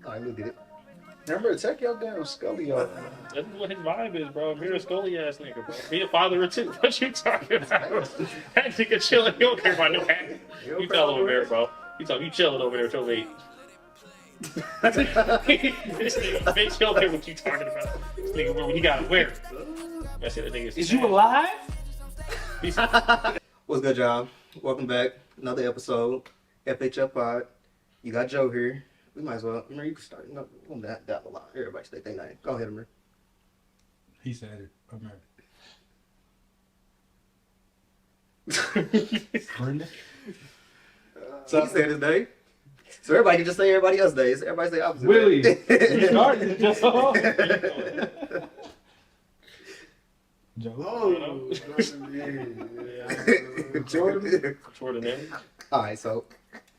All right, we'll get it. Remember, check your damn Scully out. That's what his vibe is, bro. Amir a Scully ass nigga, bro. He a father of two. What you talking about? That nigga chilling. He don't care about no hat. You tell him, Amir, bro. You chilling over there with your mate. This nigga, bitch, he don't care what you talking about. This nigga, bro, he gotta wear it. That's it. Is you alive? What's good, y'all? Welcome back. Another episode. FHFpod. You got Joe here. We might as well. Amir, you can start. No, that a lot. Everybody say their name. Go ahead, Amir. He said it. Amir. Brenden. So he said his name. So everybody can just say everybody else's days. Everybody say opposite. Willie. You started it just so. Joe. Oh, Jordan. All right, so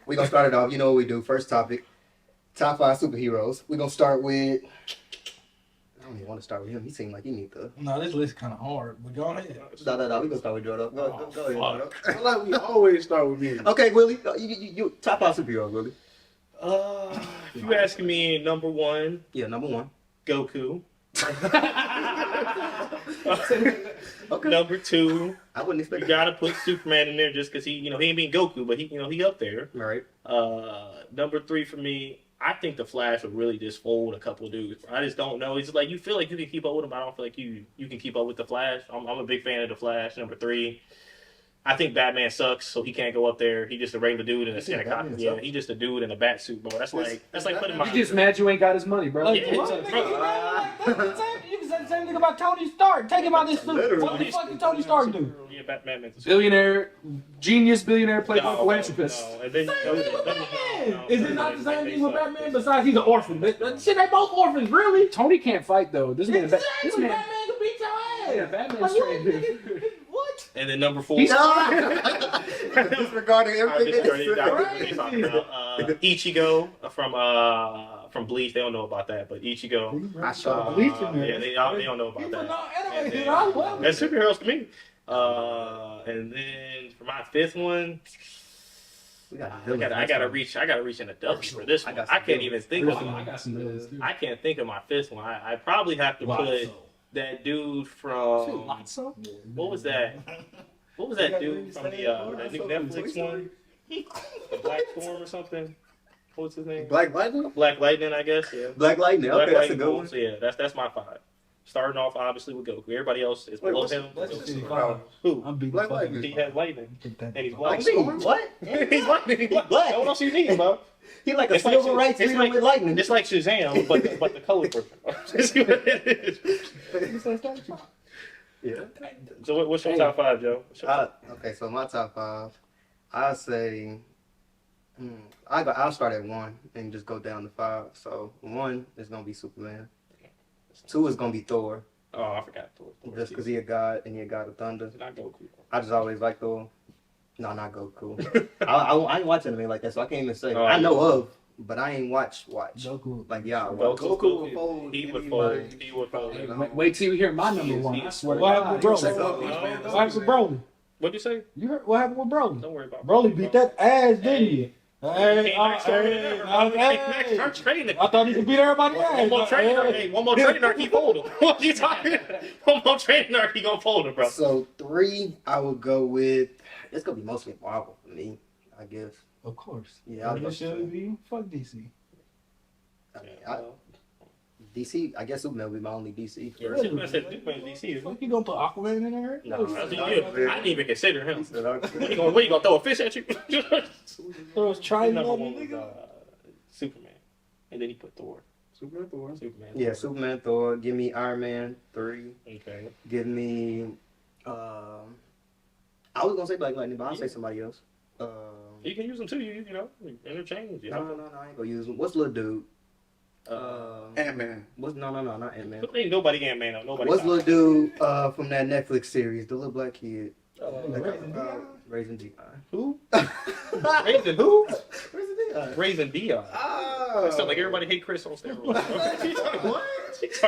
we're going to start it off. You know what we do. First topic. Top 5 superheroes. We're going to start with... I don't even want to start with him. He seemed like he need to... No, this list kind of hard, but go ahead. No. We're going to start with Jordo. Go ahead, Jordo. I feel like we always start with me. Okay, Willie. You top 5 superheroes, Willie. If you asking me, number one. Yeah, number 1. Goku. Okay. Number 2. I wouldn't expect You gotta put Superman in there just because he ain't being Goku, but he up there. All right. Number 3 for me, I think the Flash would really just fold a couple of dudes. I just don't know. It's like you feel like you can keep up with him. I don't feel like you can keep up with the Flash. I'm a big fan of the Flash. Number 3. I think Batman sucks, so he can't go up there. He's just a regular dude in a costume. Yeah, he's just a dude in a bat suit, bro. That's like putting my. You just mad you ain't got his money, bro. Yeah, You can say the same thing about Tony Stark. Take him out this suit. What the fuck did Tony Stark do? Yeah, Batman. Billionaire, genius billionaire, playboy, philanthropist. No, and then, Is it not the same thing with Batman? Besides, he's an orphan. Shit, they both orphans, really. Tony can't fight though. This man, Batman can beat your ass. Yeah, Batman's straight. What? And then number 4. Disregarding everything. Ichigo from Bleach. They don't know about that, but Ichigo. I saw Bleach in there. Yeah, they don't know about that. That. That's superheroes to me. And then for my 5th one, I gotta reach in the depths for this one. I can't even think of. I got some villains too. I can't think of my 5th one. I probably have to put that dude from. What was that? What was that dude from the new Netflix one? The Black Storm or something? What's his name? Black Lightning? Black Lightning, I guess. Yeah. Black Lightning. Okay, that's a good one. So yeah, that's my 5. Starting off obviously with Goku. Everybody else is below him. Who? I'm beating Black fucking. Lightning. He has lightning, and he's Oh, black. what? He's lightning. He's black. Black. What else you need, bro? He like a It's silver like- rights it's leader like- with lightning. It's like Shazam, but the color version. Yeah. So what's your top 5, Joe? What's your top? Okay, so my top 5, I'd say, I'll start at 1 and just go down to 5. So 1 is gonna be Superman. 2 is gonna be Thor, Oh, I forgot Thor. just because he a god and he a god of thunder. Not Goku. I just always like Thor. No, not Goku. I ain't watching anything like that, so I can't even say. Oh, I know yeah. of, but I ain't watch. Goku. Like y'all. Goku would fold. He would fold. Wait till you hear my number 1. I swear to What God. happened with Broly? What happened with Broly? What'd you say? You heard what happened with Broly? Don't worry about Broly beat that ass, didn't he? Hey, I thought he could beat everybody ass. One more training arc, he fold him. What you talking? One more training arc, he gonna fold him, bro. So 3, I would go with. It's gonna be mostly Marvel for me, I guess. Of course. Yeah, It should be. Fuck DC. I mean, DC. I guess Superman will be my only DC. Yeah, Superman said Superman DC. Fuck, you gonna put Aquaman in there? No, I didn't even consider him. What you gonna throw a fish at you? Throw his trident Number on 1 me, was nigga. Superman, and then he put Thor. Superman. Yeah, Superman, Thor. Give me Iron Man 3. Okay. Give me. I was gonna say Black Lightning, but I'll say somebody else. You can use them too. You know, interchange. You No, know? I ain't gonna use him. What's little dude? Ant-Man. What's no, not Ant-Man. Ain't nobody Ant-Man up. Nobody. What's little dude from that Netflix series? The little black kid. Raising Dion. Who? Raising who? Raising Dion. Raising Dion. Oh. It sounds like everybody hate Chris on steroids. What?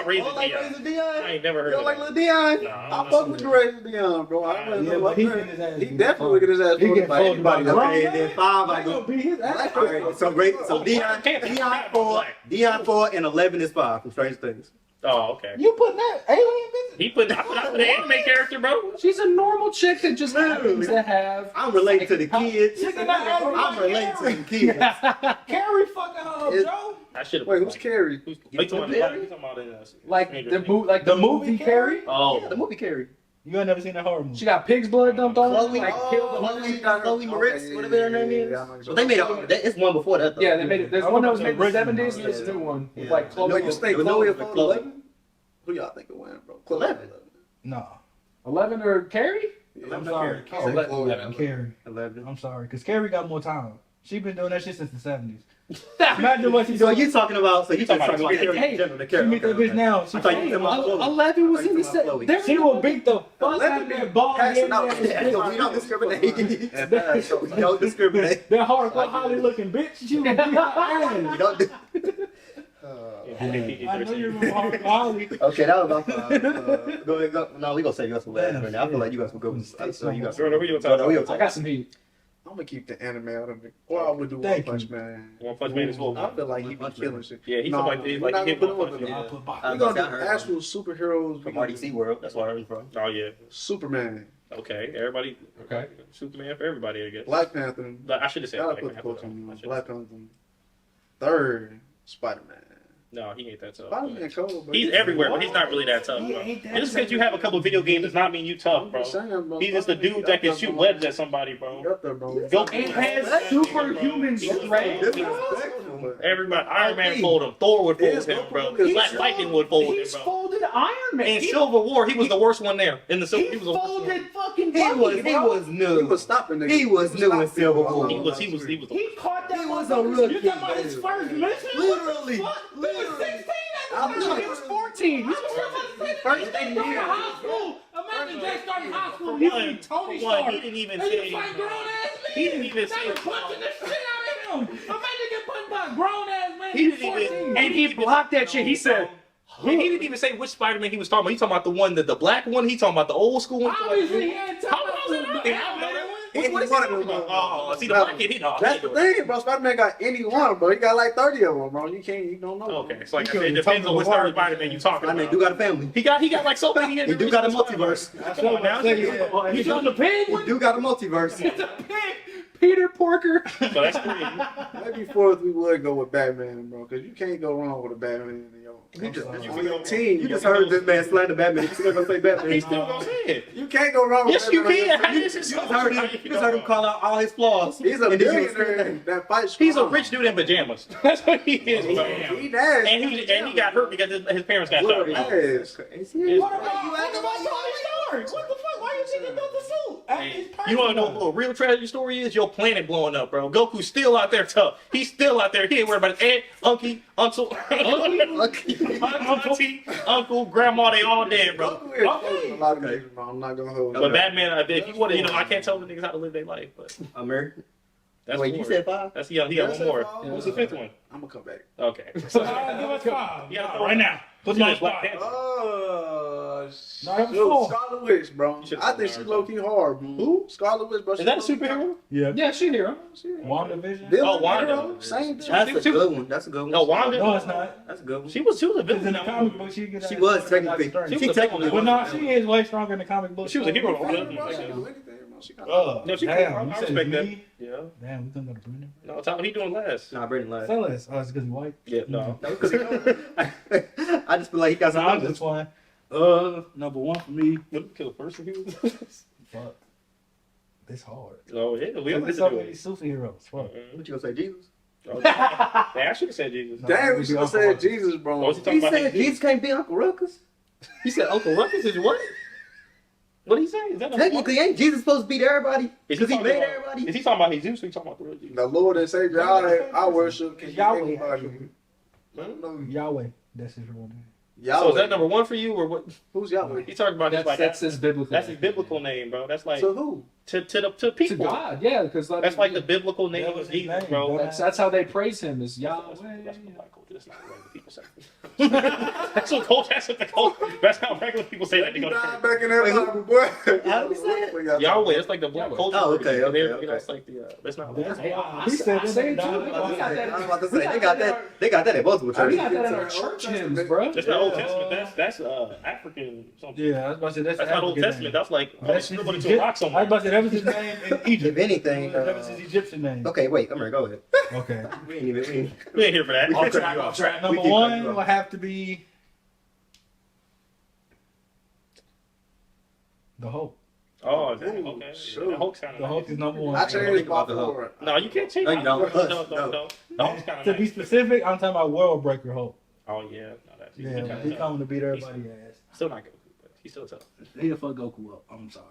Raising Oh, like Dion. Raising Dion? I ain't never heard You of don't like that. Lil Dion? Nah, I fuck with the Raising Dion, bro. I don't Yeah, know but he what getting his ass he beat definitely up. would get his ass He pulled get by folded by anybody. Okay, and then 5, I I gonna go. beat his ass. All right, so Dion 4, Dion 4, and 11 is 5 from Strange Things. Oh, okay. You putting that alien bitch? He put I put out the anime character, bro. She's a normal chick that just happens to have. I'm related to the kids. Nigga, not acting I'm like related to Carrie. the kids. Carrie fucking her up, It's- Joe. I should have. Wait, who's Carrie? Who's you talking about in Like the movie Carrie. Oh, Yeah, the movie Carrie. You ain't never seen that horror movie. She got pig's blood dumped on her. Chloe, Like killed the Chloe Moritz, whatever her name is. But they made it's one before that though. Yeah, they made it. There's one that was made in the Original. 70s. And there's a new one with like Yeah. Chloe. No, you think No, Chloe no, or Chloe. 11? Who y'all think will win, bro? 11. No. 11 or Carrie? I'm sorry. Oh, 11. Carrie. 11. I'm sorry, because Carrie got more time. She been doing that shit since the 70s. Imagine what she's So doing. you talking about? So you talking talking about about Carrie in general? The She Carrie. meet that bitch now. She I thought you were talking about Chloe. 11 was I thought in you the were talking about set. Chloe. She will beat the fuck out 11 of that ball passing head out. ass Yeah, bitch. we don't discriminate. We don't discriminate. That hardcore Holly looking bitch. She will beat her We ass. don't do- I know you remember hardcore Holly. Okay, that was about 5. Go ahead, go. No, we gonna say you got some last Damn, right now. I feel like you got some good ones. I feel like you got some. Jordo, who you Jordo, who you talking I got some heat. I'm gonna keep the anime out of it. Or I would do One Thank Punch you. Man. One Punch Man is what? I feel like he be One Punch killing shit. Yeah, he's No, somebody we're not he hit gonna put One him Punch with Man. I'll put box. I We're gonna got do her. actual superheroes. From RDC World. That's where I heard from. Oh yeah. Superman, Okay, everybody. Okay. Superman for everybody, I guess. Black Panther. But I should have said Gotta Black put the Panther. coach on I should've Black said- Panther. Third, Spider-Man. No, he ain't that tough. Spider-Man cold, but He's everywhere, but he's not really that tough, bro. Just because you have a couple video games does not mean you tough, bro. He's just a dude that can shoot webs at somebody, bro. Go And has superhuman strength. Everybody, Iron Man fold him. Thor would fold him, bro. Black Lightning would fold him, He's bro. folded Iron Man. In Civil War, he was the worst one there. In the Civil, He he was the worst one. folded fucking He Bucky, was bro. new. He was stopping niggas. He was new in Civil War. He was the He caught that He was motherfucker. a rookie, You talking about his dude. first mission? Literally. What the fuck? He was 16 I at the was- time. He was 14. He was First starting year. high school. Imagine Jay starting high school. For He one, would be Tony for one, Stark. he didn't even And say- you fight grown ass men. He didn't even They say- was punching the shit out of him. Imagine get punched by a grown ass man. He He's didn't even- 14. and he blocked that shit. He said, and he didn't even say which Spider-Man he was talking about. He talking about the one, the black one. He talking about the old school one. Obviously, he ain't How talking was about it? the animated one. Which one is he talking about? Oh, see the black kid. He no, he That's ain't the doing it. thing, bro. Spider-Man got any one, bro. He got like 30 of them, bro. You don't know. Okay, it's like I said, it depends on which Spider-Man you talking I mean, about. do got a family. He got like so many. He do got a multiverse. Come on now. You doing the pig He one? do got a multiverse. Peter Porker. So that's 3. Maybe fourth we would go with Batman, bro, because you can't go wrong with a Batman in your team. You just heard this man slander Batman. You still gonna say Batman? He's still gonna say it. You can't go wrong with Yes, you Batman. can. This is You just heard him. You just heard him call out all his flaws. He's a And then you was billionaire saying- that fights. He's a crime. rich dude in pajamas. That's what he is, bro. He does. And he got hurt because his parents got shot. Yes. What about Tony Stark? What the fuck? Why you think he built the suit? You want to know what a real tragedy story is? Your planet blowing up, bro. Goku's still out there tough. He's still out there. He ain't worried about his aunt, uncle, auntie, uncle, grandma. They all dead, bro. A lot of niggas, bro. I'm not gonna hold But it. Batman, if you want to, I can't tell the niggas how to live their life, but Amir. that's Wait, you 4. said 5? That's he got Yeah, I one said more. 5. What's the 5th one? I'm gonna come back. Okay. Give us 5. Yeah, Right now. Put Black my spot. Panther. No, that was Yo, 4. Scarlet Witch, bro. You should've I said think she's Naruto. low key hard, bro. Who? Scarlet Witch, bro. Is that a superhero? Yeah. Yeah, she here. WandaVision? Oh, Wanda. Same thing. That's a good one. That's a good one. No, Wanda. No, it's not. That's a good one. She was a Because villain. in the comic book, she get She her- was technically. She She was a technically. villain. Well, no, she is way stronger in the comic book. She was a hero. Bro, she can do anything, bro. She got No, she damn, cool. you I said respect that. me? Yeah. Damn, we couldn't go to Brenden. No, tell him he doing last. Nah, Brenden lied. Say less. Oh, it's because he's white? Yeah, no. No, 'cause he- I just feel like he got some No, I'm numbers. just fine. Number 1 for me. What kill first review? Fuck. This hard. Oh yeah, we have There's to so do many it. superheroes. Fuck. What you gonna say, Jesus? Oh, yeah, I should have said Jesus. No. Damn, we should have said Jesus, What bro. was he He talking about? said Jesus can't be Uncle Ruckus. He said Uncle Ruckus is what? What did he say? Is that Technically, ain't Jesus supposed to beat everybody? Is Because he talking made about- everybody? Is he talking about Jesus or he talking about the real Jesus? The Lord and Savior, I worship. Can Yahweh. anybody? I don't know. Yahweh. That's his real name. So is Yahweh. that number 1 for you or what? Who's Yahweh? He talking about That's his like his biblical. that's his biblical name, bro. That's like So who? to people. To God, yeah, because That's like the biblical name That was of his Jesus, name, bro. bro. that's how they praise him is Yahweh. That's what Michael. That's not what regular people say. That's what the cult. That's how regular people say that. They You go to died church. back in that Bible, boy. How do we say it? Yahweh. That's like the black Yahweh. culture. Oh, okay, version. okay, You know, okay. it's like the. That's not. That's Hey, why I say it too. I was about to We say, got they that got in that. They got that at multiple We churches. got that in our church hymns, bro. That's not Old Yeah. Testament. That's African something. Yeah, I was about to say that's That's not Old African Testament. name. That's like That's scribbled his into a rock I was somewhere. about to say that was his name in Egypt. If anything, That was his Egyptian name. Okay, wait, come here, go ahead. Okay. We ain't even. We ain't here for that. Off track. Number keep one cutting you will off. have to be the Hulk. Oh, damn, Ooh, okay. shoot. The Hulk's kind The of Hulk is number one. I changed my about the Hulk. floor. No, you can't change. No, you don't. No. The Hulk's kind of To be specific, I'm talking about World Breaker Hulk. Oh yeah, no, that's Yeah, kinda he tough. coming to beat everybody's ass. Still not Goku, but he's still tough. He'll fuck Goku up. I'm sorry.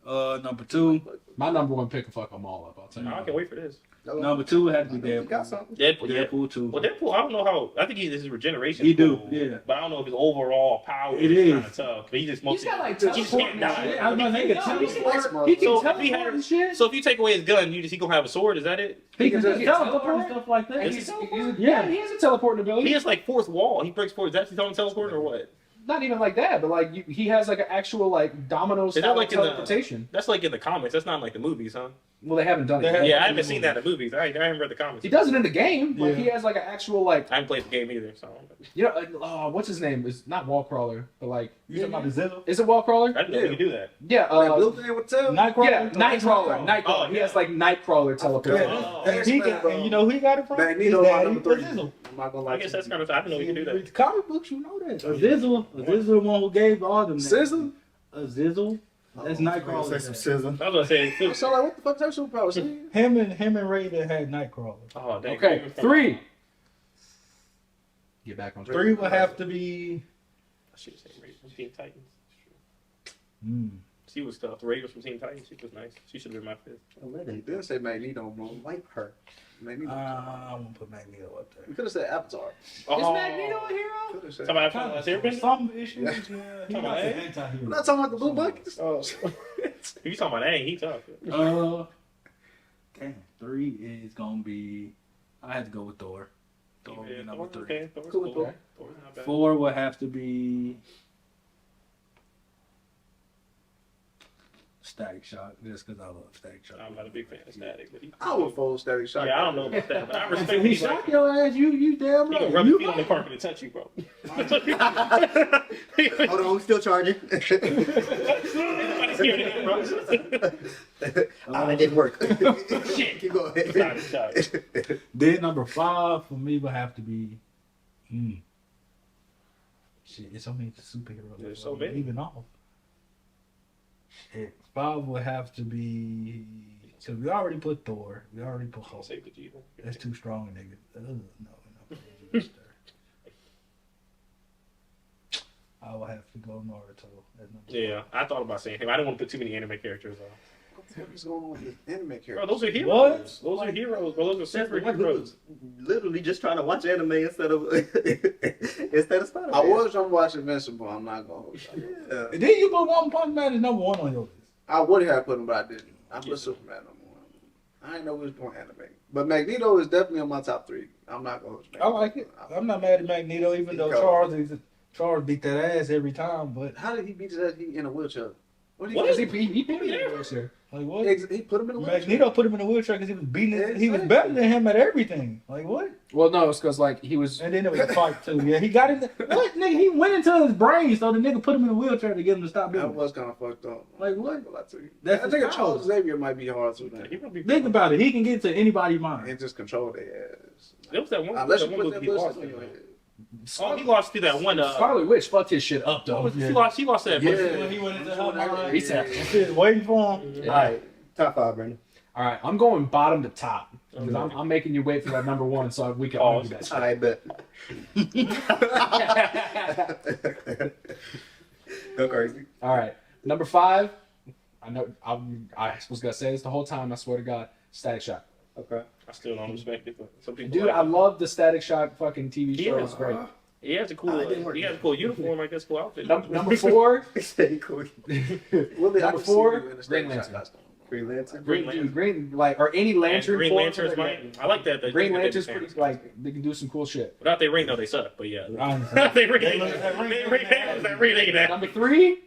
Oh, Number two. My number one pick will fuck them all up. I'll tell you. No, I can't wait for this. Number two had to be You got Deadpool. something. Deadpool, yeah. Deadpool too. Well, Deadpool, I don't know how. I think this is regeneration. He do, cool, yeah. But I don't know if his overall power It is is. kind of tough. But he just He's mostly. got like he just can't teleporting die. shit. I was about to say, he can No, he can teleport. He can So, if he teleport had- and shit. So if you take away his gun, he gonna have a sword? Is that it? He can just He teleport teleport? and stuff like that. And Is he yeah, he has a teleporting ability. He has like fourth wall. He breaks fourth. Is that his own teleport or what? Not even like that, but like he has like an actual like domino Is that style like in the- teleportation. That's like in the comics. That's not in, like the movies, huh? Well, they haven't done They it. haven't. yet. Yeah, I haven't seen that in the movies. I haven't read the comics. He does it in the game. Like Yeah. he has like an actual like I haven't played the game either, so you know what's his name? It's not Wallcrawler, but like You talking about the Zizzle? is it Wallcrawler? I didn't know you could do that. Yeah, That blue thing with Tim. Nightcrawler? yeah, Nightcrawler. Nightcrawler. Oh, He yeah. has like Nightcrawler teleportation. Oh. And he got, and you know who he got it from? Magneto, His my daddy, number the three. Zizzle. I'm not gonna lie. I guess that's kind of. I didn't know you could do that. Read the comic books, you know that. A Zizzle the one who gave all them names. Sizzle? A Zizzle? That's Nightcrawler. Say some sizzle. I was gonna say. I sound like, what the fuck's that superpower? See? Him and Raiden had Nightcrawler. Oh, dang. Okay, 3. Get back on track. 3 would have to be. I should say Raven from Teen Titans. Mm. She was tough. Raven from Teen Titans. She was nice. She should have been my fifth. 11. You didn't say Magneto, bro. Wipe her. Magneto. I'm gonna put Magneto up there. You could have said Avatar. Oh. Magneto a hero? Could have said. Talking about Last Airbender? Some issues, yeah. He's Come not on, an eh? anti-hero. I'm not talking about the blue buckets. Oh. If you talking about that, he tough. Damn. 3 is gonna be. I had to go with Thor. Thor would be number 3. Okay, Thor's Cool with cool. Thor. Thor's not bad. 4 would have to be Static Shock, just because I love Static Shock. I'm not a big fan of Static, but he. I would fold Static Shock. Yeah, I don't know about that, but I respect He when he shot like. your ass, you damn He right. gonna rub You his feet on the right. carpet and touch you, bro. Hold on, I'm still charging. It didn't work. Shit. Keep going. Static Shock. Then number 5 for me would have to be. Shit, it's so many superheroes. There's so many. Even off. Shit, 5 would have to be. So we already put Thor. We already put I'll Hulk. save the Jeep. That's too strong, nigga. No. I will have to go Naruto. That's number Yeah, I thought about saying him. I didn't want to put too many anime characters on. What the fuck is going on with this anime character? Bro, those are heroes. What? Those are heroes, bro. Those are That's super the one who heroes. was literally just trying to watch anime instead of Spider-Man. I was trying to watch Invincible. I'm not gonna hold you. Yeah. And then you put One Punch Man as number 1 on your list. I would have put him, but I didn't. I put Yeah. Superman number 1. I didn't know we was doing anime, but Magneto is definitely on my top 3. I'm not gonna hold you. I like it. I'm not mad at Magneto, even though Charles beat that ass every time. But How did he beat his ass? He in a wheelchair. What did he? What? What? He put me in the wheelchair. like what? He put him in a wheelchair. Magneto put him in a wheelchair because he was beating. He was Exactly. better than him at everything. Like what? Well, no, it's because like he was. And then there was a fight too. Yeah, he got in. What nigga? He went into his brain, so the nigga put him in a wheelchair to get him to stop That doing it. was kind of fucked up. Like what? I ain't gonna lie to you. That's I think his Charles power. Xavier might be hard too. He gonna be. Think about it. He can get to anybody's mind. And just control their ass. There was that one. Unless that you one put movie that he lost. bullshit in your head. Oh, he lost to that one. Scarlet Witch fucked his shit up though. Yeah. She lost that. Yeah. When he went into Yeah. hotline, He said, shit, waiting for him. Yeah. All right, top 5, Brenden. "All right, I'm going bottom to top because Okay. I'm making you wait for that number 1 so we can Oh, argue that." All right, bet. Go crazy. All right, number 5. I know I was gonna say this the whole time. I swear to God, Static Shock. Okay. I still don't respect it, but some people. Dude, like I it. love the Static Shock fucking TV show. Yeah. It's great. He has a cool uniform, like that's cool outfit. Number 4. Stay cool. Willie, Number 4, Green Lantern. Green Lantern. Green, like, or any lantern. Green form, Lanterns, like, I like that. Green Lantern's pretty, like, they can do some cool shit. Without their ring, though, they suck. But yeah, I understand. they ring. Number 3,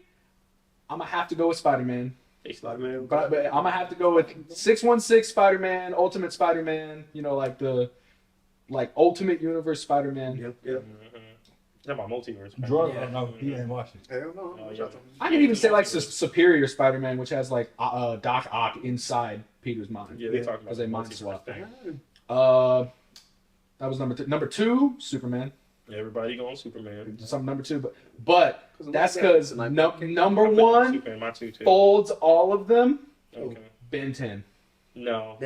I'm gonna have to go with Spider-Man. Spider-Man. But I'm gonna have to go with 616 Spider-Man, Ultimate Spider-Man. You know, like the Ultimate Universe Spider-Man. Yep. Talking about multiverse. Jordo, no, he ain't watching. Hell no. Oh, yeah. I can even say like Superior Spider-Man, which has like Doc Ock inside Peter's mind. Yeah, they talk about because they mind multiverse swap. thing. That was number 2, Superman. Everybody going Superman. Some number 2, but that's because number 1 Superman, my 2 too. folds all of them. Okay. Ben 10. No.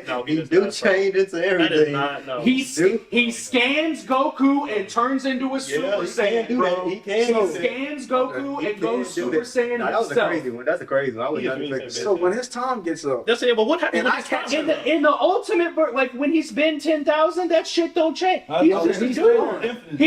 No, he he does do not, change into That everything. is not. No. He scans Goku and turns into a Super he can Saiyan, do bro. that. He can. He scans Goku He and goes can do Super that. Saiyan Nah, that was a himself. crazy one. That's a crazy one. I would He not is expect really So when his time gets up, That's it. But what happened? And when I his catch time- In the ultimate, like when he's been 10,000, that shit don't change. He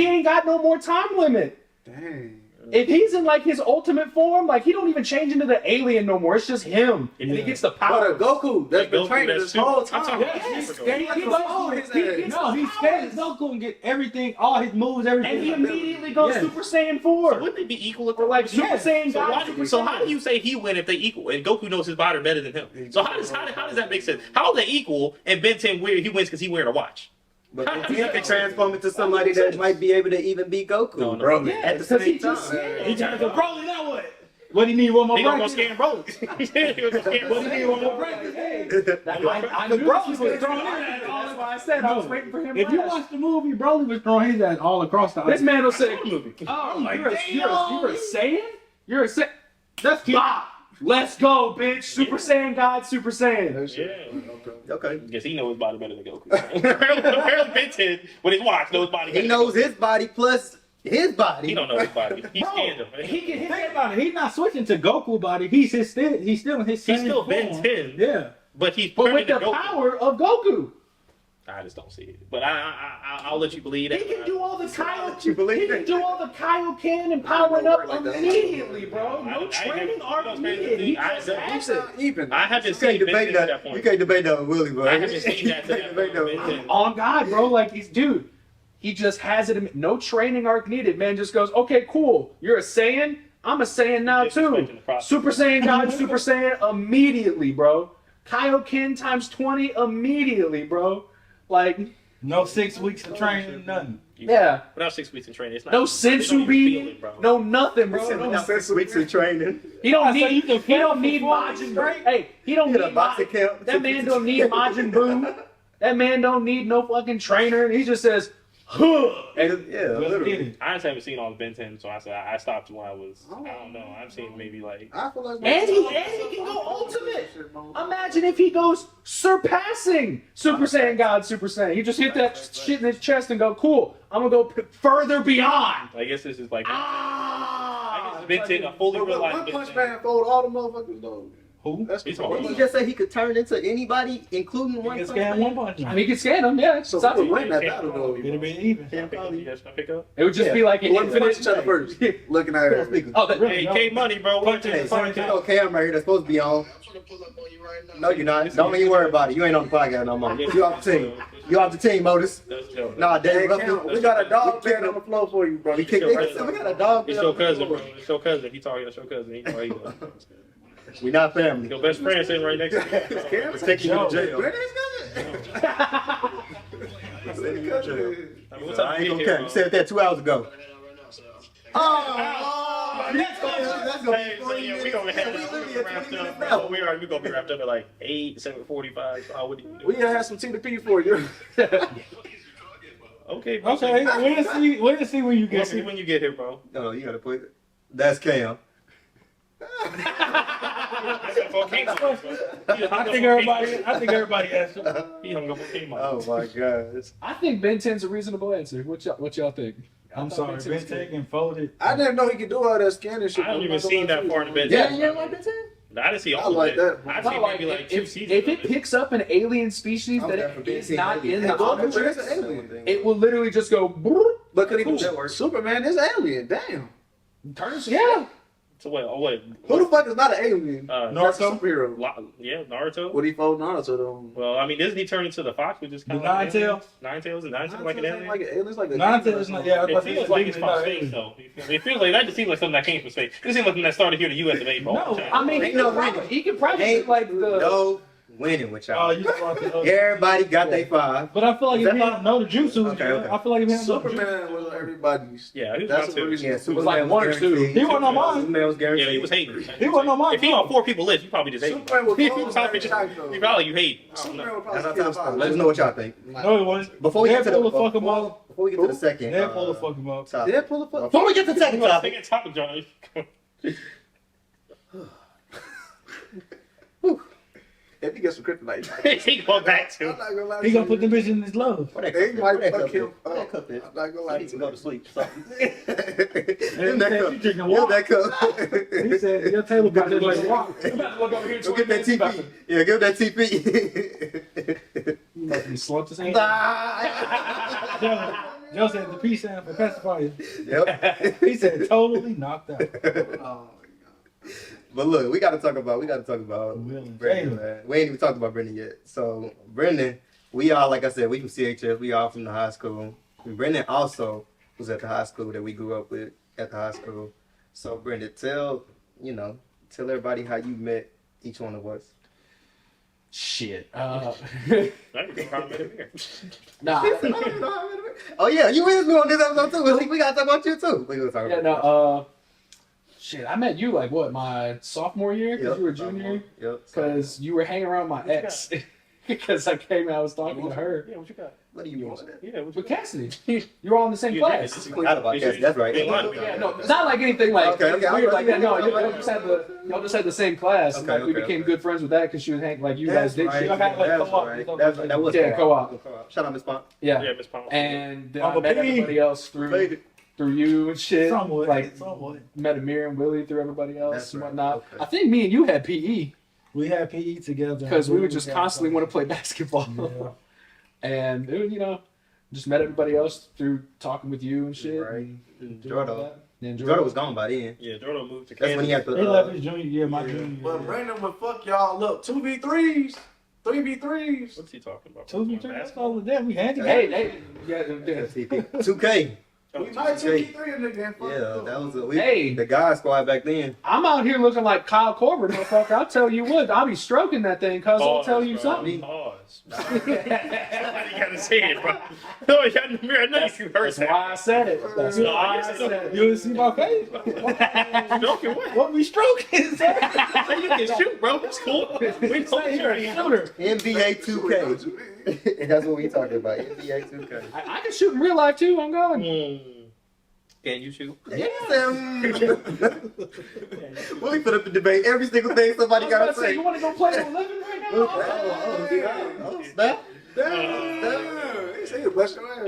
ain't got no more time limit. dang. If he's in like his ultimate form, like he don't even change into the alien no more. It's just him, and he gets the power. But Goku, that's been Goku, training that's this super- whole I'm time. talking about Yes, super he Goku. gets the He scans Goku and get everything, all his moves, everything. and he immediately goes Yes. Super Saiyan So 4. wouldn't they be equal? Or like Super Yes. Saiyan So, God. Super so how Saiyan. do you say he win if they equal and Goku knows his body better than him? So how does that make sense? How are they equal and Ben 10 he wins because he wearing a watch? But he can transform into somebody that might be able to even beat Goku, No. bro. Yeah, at the because he same time. just scans. He turns to Broly, now what? What do you need, one more He gonna go break? scan Broly. He gonna go scan What do you need, one more Hey, break? I knew Broly this was was throwing throwing his ass all That's why I said I was waiting for him. If you last. watch the movie, Broly was throwing his ass all across the This ice. man will say, movie. "Oh, like, you're a Saiyan? You're a Saiyan? That's cute. Bah! Let's go, bitch! Super Saiyan God, Super Saiyan." That shit. Yeah. Okay. Guess he knows his body better than Goku. Apparently Ben 10 with his watch knows his body better. He knows his body plus his body. He don't know his body. He scanned him. He can hit Think about it. He's not switching to Goku body. He's still in his He's same still Ben form. 10. Yeah. But he's but turning with the to Goku. power of Goku. I just don't see it. But I'll let you believe that. He can do all the Kaioken. You believe He can it? do all the Kaioken and powering up immediately, bro. No training arc needed. He just has it. Even. I haven't You seen can't Ben 10 debate to that that. point. You can't debate that with Willie, bro. I haven't seen that to You that can't debate point. that Ben with 10. On God, bro. Like he's dude. He just has it. No training arc needed. Man just goes, okay, cool. You're a Saiyan. I'm a Saiyan now too. Disrespecting the process. Super Saiyan God, Super Saiyan immediately, bro. Kaioken times 20 immediately, bro. Like, No 6 weeks of training, nothing. yeah. Without 6 weeks in training, it's not. No they don't sensu even feel beam. it, bro. No nothing, bro. Without No, 6 weeks of training. he don't I said you need. can He don't fail need for 4 Majin weeks Buu. straight. Hey, he don't Get a need boxing Majin. camp. That man don't need Majin Buu. That man don't need no fucking trainer. He just says, huh. Yeah, Let's get literally. it. I just haven't seen all of Ben 10, so I said I stopped when I was. I don't know. I've seen maybe like. I feel like And he can go ultimate. Imagine if he goes surpassing Super Saiyan God, Super Saiyan. He just hit that shit in his chest and go, cool. I'm gonna go further beyond. I guess this is like. Ah. I guess Ben 10, a fully But realized One Ben Punch 10. Man fold all the motherfuckers though. Who? That's He's the talking Didn't point. he just say he could turn into anybody, including You one can punch scan man? one punch. I mean, he can scan him, yeah. So It's up to who you. would win that battle though? It'll be even. Yeah, You probably. guys gonna pick up? It would just be like an One punch infinite. each other first. Looking at Come on, it. speaker. Oh, that, Hey, K Money, bro. What Hey, the fuck? hey, No camera here that's supposed to be on. I'm trying to pull up on you right now. No, you're not. Don't even worry about it. You ain't on the podcast no more. You off the team. You off the team, Modus. That's dope. Nah, Hey, Dave. Cam, we got a dog bed on the floor for you, bro. We kicked it. We got a dog. It's bed your on the cousin, floor. bro. It's your cousin. He talking to your cousin. He know how you doing. We not family. Your best friend sitting right next to you. Cam, We're taking you to jail. Brendan's cousin. I mean, what's I up ain't to gonna here, care. bro? You said that 2 hours ago. Right now, so. Oh, that's gonna Hey, be so 40 yeah, we minutes. gonna have We that. literally We at wrapped 20 minutes up. now. We gonna be wrapped up at like 8, 7:45. So I would. We gonna have some T to P for you. Okay, bro. Okay, we'll see when you We'll get see here. when you get here, bro. No, you gotta put it. That's Cam. I think everybody asked. He hung up on K-Money. Oh my gosh. I think Ben 10's a reasonable answer. What y'all think? I'm sorry, Ben 10's Ben good. taken folded. I didn't know he could do all that scanning shit. I haven't even seen that far in the bed. Yeah, yeah, like that too. I didn't see all I like of it. that. I've Not seen like maybe like 2 if seasons. it of it. picks up an alien species I'm that definitely is seeing not alien. in the Hey, Goku, Omnitrix, that's an alien thing. it will literally just go. Brrr, But could he Cool. do That works. Superman is alien. Damn. Yeah. So wait. Who the fuck is not an alien? That's a Naruto? superhero. Yeah, Naruto. Would he fold Naruto though? Well, I mean, isn't he turned into the fox, which is kind The of like Nine-Tails? Nine-Tails and Nine-Tails like an alien? Like an alien. It's like a Nine-Tails, yeah. It feels like it's from space, though. It feels like that just seems like something that came from space. It seems like something that started here in the U.S. of A. No, I mean, Ain't no winning. he could probably Ain't be like the. no winning with y'all. Oh, you brought the other. Everybody got their 5. But I feel like Is if he that don't know the jutsu, Okay. I feel like if he don't know the jutsu. Superman was everybody's. Yeah, he was That's about the to. reason. Yeah, was Superman like one or two. guaranteed. He wasn't on mine. Superman was guaranteed. Yeah, he was hating. He wasn't on mine. If he on 4 people list, you probably just hate him. Superman was You close probably every time, though. you probably you hate. Superman would That's probably our kill top 5. Let us know what y'all think. No, it wasn't. Before we get to the Deadpool will fuck him up. before we get to the second, Deadpool will fuck him up. topic. Deadpool the fuck. Before we get to the second topic, Second topic, John. If he gets some kryptonite, He go back to. I'm not gonna lie. He gonna put the bitch in his love. where that They cup might is? Where fuck that him cup is? Where that up. cup is? I'm not gonna lie. I need to go to sleep. Something. Hey, Give that you cup. drinking Give water. that cup. He said your table got this like rock. I'm about to look over here. Go get that TP. Yeah, give that TP. Fucking slumped his hand. Joe said the P sound for pacifier. Yep. He said totally knocked out. Oh, But look, we gotta talk about Willie. Brenden, man. We ain't even talked about Brenden yet. So Brenden, we all, like I said, we from CHS. We all from the high school. And Brenden also was at the high school that we grew up with at the high school. So Brenden, tell everybody how you met each one of us. Shit. That would be probably Amir. Nah. Oh yeah, you is on this episode too. Willie. We gotta talk about you too. We gonna talk Yeah, about no, shit, I met you like what, my sophomore year? Because Yep, you were a junior? Yep. Because you were hanging around my What you ex. Because I came and I was talking to her. Yeah, what you got? What do you want? Yeah, what you With Cassidy. You were all in the same Yeah, class. yeah, Forgot about that. That's right. Yeah, no, it's not like anything like Okay, okay, weird. I'm Like that. No, right. y'all just had the same class. Okay, Like we okay, became okay. good friends with that because she was hanging like you That's guys did. right. Y'all had like That's co-op. right. and stuff That like was yeah, co-op. co-op. Shout out Miss Pond. Yeah. Yeah, Miss Palmer. And then I Uncle met P. everybody else through you and shit. Somewhat. Like Somewhat. met Amir and Willie through everybody else That's and right. whatnot. Okay. I think me and you had PE We had PE together because we would just constantly want to play basketball. Yeah. And it was, just met everybody else through talking with you and shit. Right. and doing all Jordo. that. And Jordo was gone by then. Yeah, Jordo moved to That's when he had Kansas. to. He left his junior year, my junior year. But Brenden would fuck y'all up. 2v3s, 3v3s. What's he talking about? 2v3, that's all of that. We had to Hey, yeah, 2K. We might 2v3 a nigga and fuck Yeah, him. that was Hey. the guy squad back then. I'm out here looking like Kyle Corbett, motherfucker. I'll tell you what, I'll be stroking that thing, cuz I'll tell you something. Pause. Somebody gotta say it, bro. No, you got Amir. I know you heard That's why I said it. That's No, why I I guess said it. You see my face? Stroking what? What we stroking? You can shoot, bro. That's cool. We know You're a shooter. NBA 2K. That's what we talking about. NBA 2K. I can shoot in real life too. I'm going. Can you shoot? Yes, Willie put up a debate every single thing somebody I gotta was about to say, say. you want to go play on 11 right now? Oh, snap. Damn. He said he bless your ass.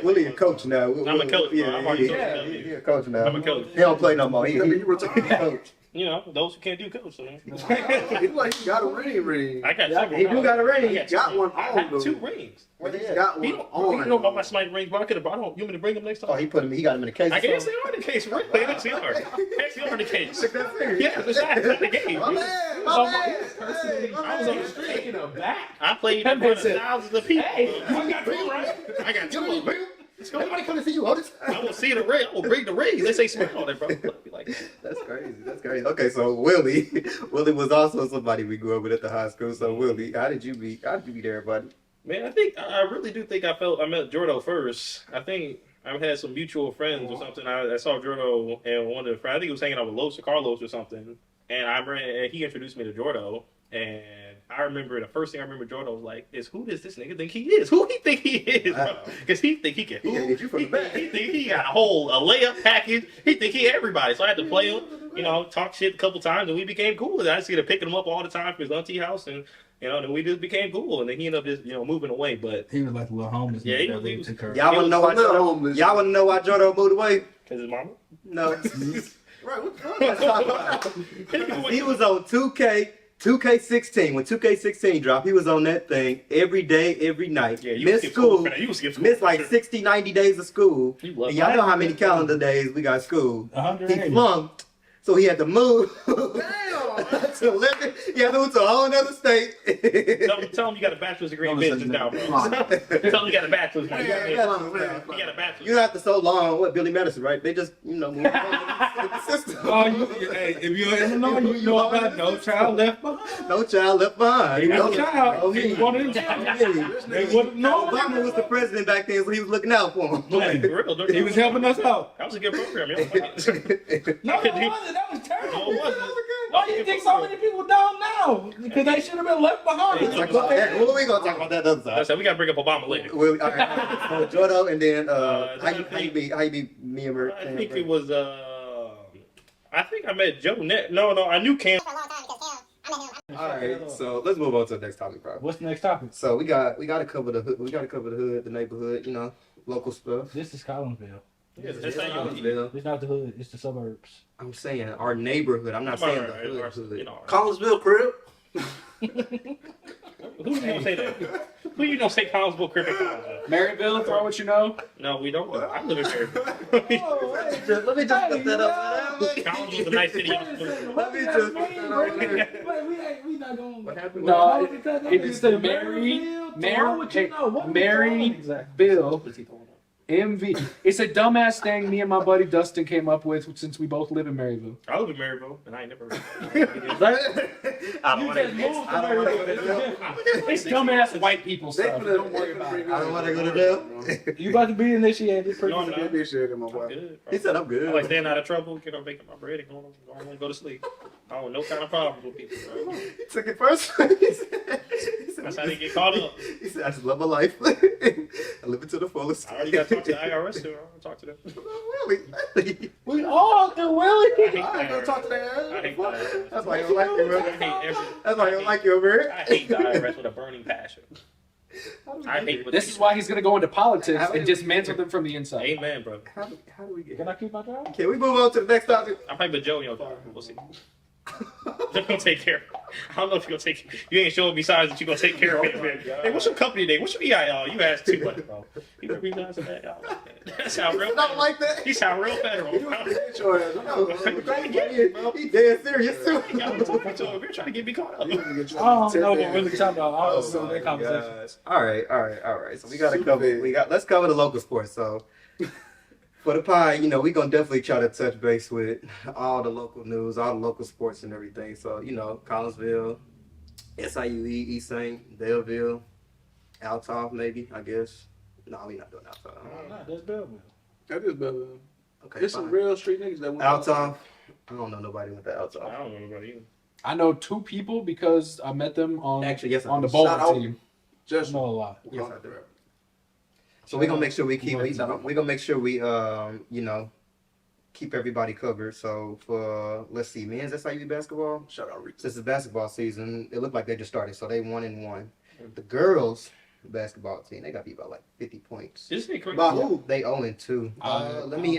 Willie a coach now. I'm a coach, bro. I'm already Yeah, coaching. he a coach now. I'm a coach. He don't play no more. He You retired. coach. You know, those who can't do coach. So. He like he got a ring. I got Yeah, two. he do got a ring. I He got one I on, have though. 2 rings. He's got He one don't know about on. my sniper rings, but I could have brought home. You want me to bring them next time? Oh, he got him in the case. I guess they are the case, really. They actually are. They actually are the case. Yeah, it's not the game. My man, my man. Hey, my I was on the man. street. Taking a back. I played That in front man of said, thousands of people. Hey, I got 2, right? I got 2 of them. Everybody come to see you, Otis. I will see the ring. I will bring the ring. They say smile on it, bro. Be like, That's crazy. That's crazy. Okay, so Willie was also somebody we grew up with at the high school. So Willie, how did you meet everybody? man, I really do think I met Jordo first. I think I had some mutual friends or something. I saw Jordo and one of the friends. I think he was hanging out with Los or Carlos or something. And he introduced me to Jordo. And I remember the first thing I remember Jordo was like, who does this nigga think he is? Who he think he is, bro? Because he think he can. He can't get you from the back. He think he got a layup package. He think he everybody. So I had to play him, talk shit a couple times, and we became cool. And I just get to picking him up all the time from his auntie house, and then we just became cool. And then he ended up just moving away. But He was like a little homeless. Yeah, nigga he that was- really took care of. Y'all want to know why little Jordo? homeless. Y'all want to know why Jordo moved away? because his mama. No. Right, what the fuck? He was on 2K 2K16. When 2K16 dropped, he was on that thing every day, every night. Yeah, you missed skip school. for that. You skip school Missed for like sure. 60, 90 days of school. You love And y'all that. know how many calendar days we got school. 180. He flunked, so he had to move Damn. to Lincoln. He had to move to a whole other state. Tell him you got a bachelor's degree in Don't business now, bro. listen to Tell him you got a bachelor's now. You got Man, a bachelor's. You after so long, what Billy Madison, right? They just, moved on with the system. Hey, if you're in Illinois, you know about No Child Left Behind. No child left behind. He was No a child. Oh, He he was one of them. They wouldn't know. Obama was the president back then, so he was looking out for him. For real, He was helping us out. That was a good program. Y'all like it. No, it wasn't. That was No, terrible. it wasn't. Why do you think so many people down now? Because they should have been left behind. It's like, well, we gonna talk about that other I side. said we gotta bring up Obama later. Well, all right. So Jordo, and then how you be me and Amir? I think it was I think I met Joe Net. No, I knew Cam. All right, so let's move on to the next topic, bro. What's the next topic? So we got to cover the hood. We got to cover the hood, the neighborhood, local stuff. This is Collinsville. Yeah, that's how you Collinsville. It's not the hood. It's the suburbs. I'm saying our neighborhood. I'm not saying the hood. You know, Collinsville crib. who you gonna say that? Who you gonna say Collinsville, Cricket, Collinsville? Maryville, throw what you know. No, we don't. I live in Maryville. Let me just put that up. Collinsville's a nice city. Let me just put that up there. We not going. What happened? No, it's the Maryville. MV. It's a dumbass thing me and my buddy Dustin came up with since we both live in Maryville. I live in Maryville, and I ain't never. I don't want to. It's dumbass white people They stuff. finna- Don't worry they finna about bring it. I don't want to go to jail. You about to be initiated. No, I'm Get not. this shit in my I'm boy. good. He said I'm good. I like staying out of trouble, get on making my bread, and going to go to sleep. I don't want no kind of problems with people. Bro. He took it personally. He said, That's how they get caught up. He said, I just love my life. I live it to the fullest. I already got to talk to the IRS too. I want to talk to them. Really? We all do, Willie. I ain't gonna talk to that I ass. hate the IRS. That's why you don't like you, I bro. hate every. That's why you don't like you, bro. I hate the IRS with a burning passion. I hate what This they is do. why he's gonna go into politics and dismantle them from the inside. Amen, bro. How do we get? Can I keep my job? Can we move on to the next topic? I'm probably with Joey on that. We'll see. They're gonna take care of it. I don't know if you're gonna take. You ain't showing me signs that you're gonna take care of it, man. Hey, what's your company name? What's your EIL? You asked too much, bro. You remember you guys that? Y'all like that. That sound real. Not like that. He sound real federal. Bro. Get your ass. No, he dead serious too. Y'all talking to him. You're trying to get me caught up. I don't know what we're talking about. I don't know that conversation. All right. So we gotta cover. Let's cover the local sports. So for the pie, we gonna definitely try to touch base with all the local news, all the local sports and everything. So Collinsville, SIUE, East St., Delville, Altoff, maybe I guess. No, we not doing Altoff. Nah, that's Belleville. That is better. Okay, There's some fine. real street niggas that went Altoff. I don't know nobody with the Altoff. I don't know about you. I know 2 people because I met them on Actually, yes, I on the do. bowling Shout out. team. I Just know a lot. Yes, I do. So we're gonna make sure we keep keep everybody covered. So for let's see, men's SIU basketball, shout out Reese. since the basketball season, it looked like they just started, so they 1-1. The girls basketball team, they got beat by like 50 points. This is crazy. By who? They 0-2. Let me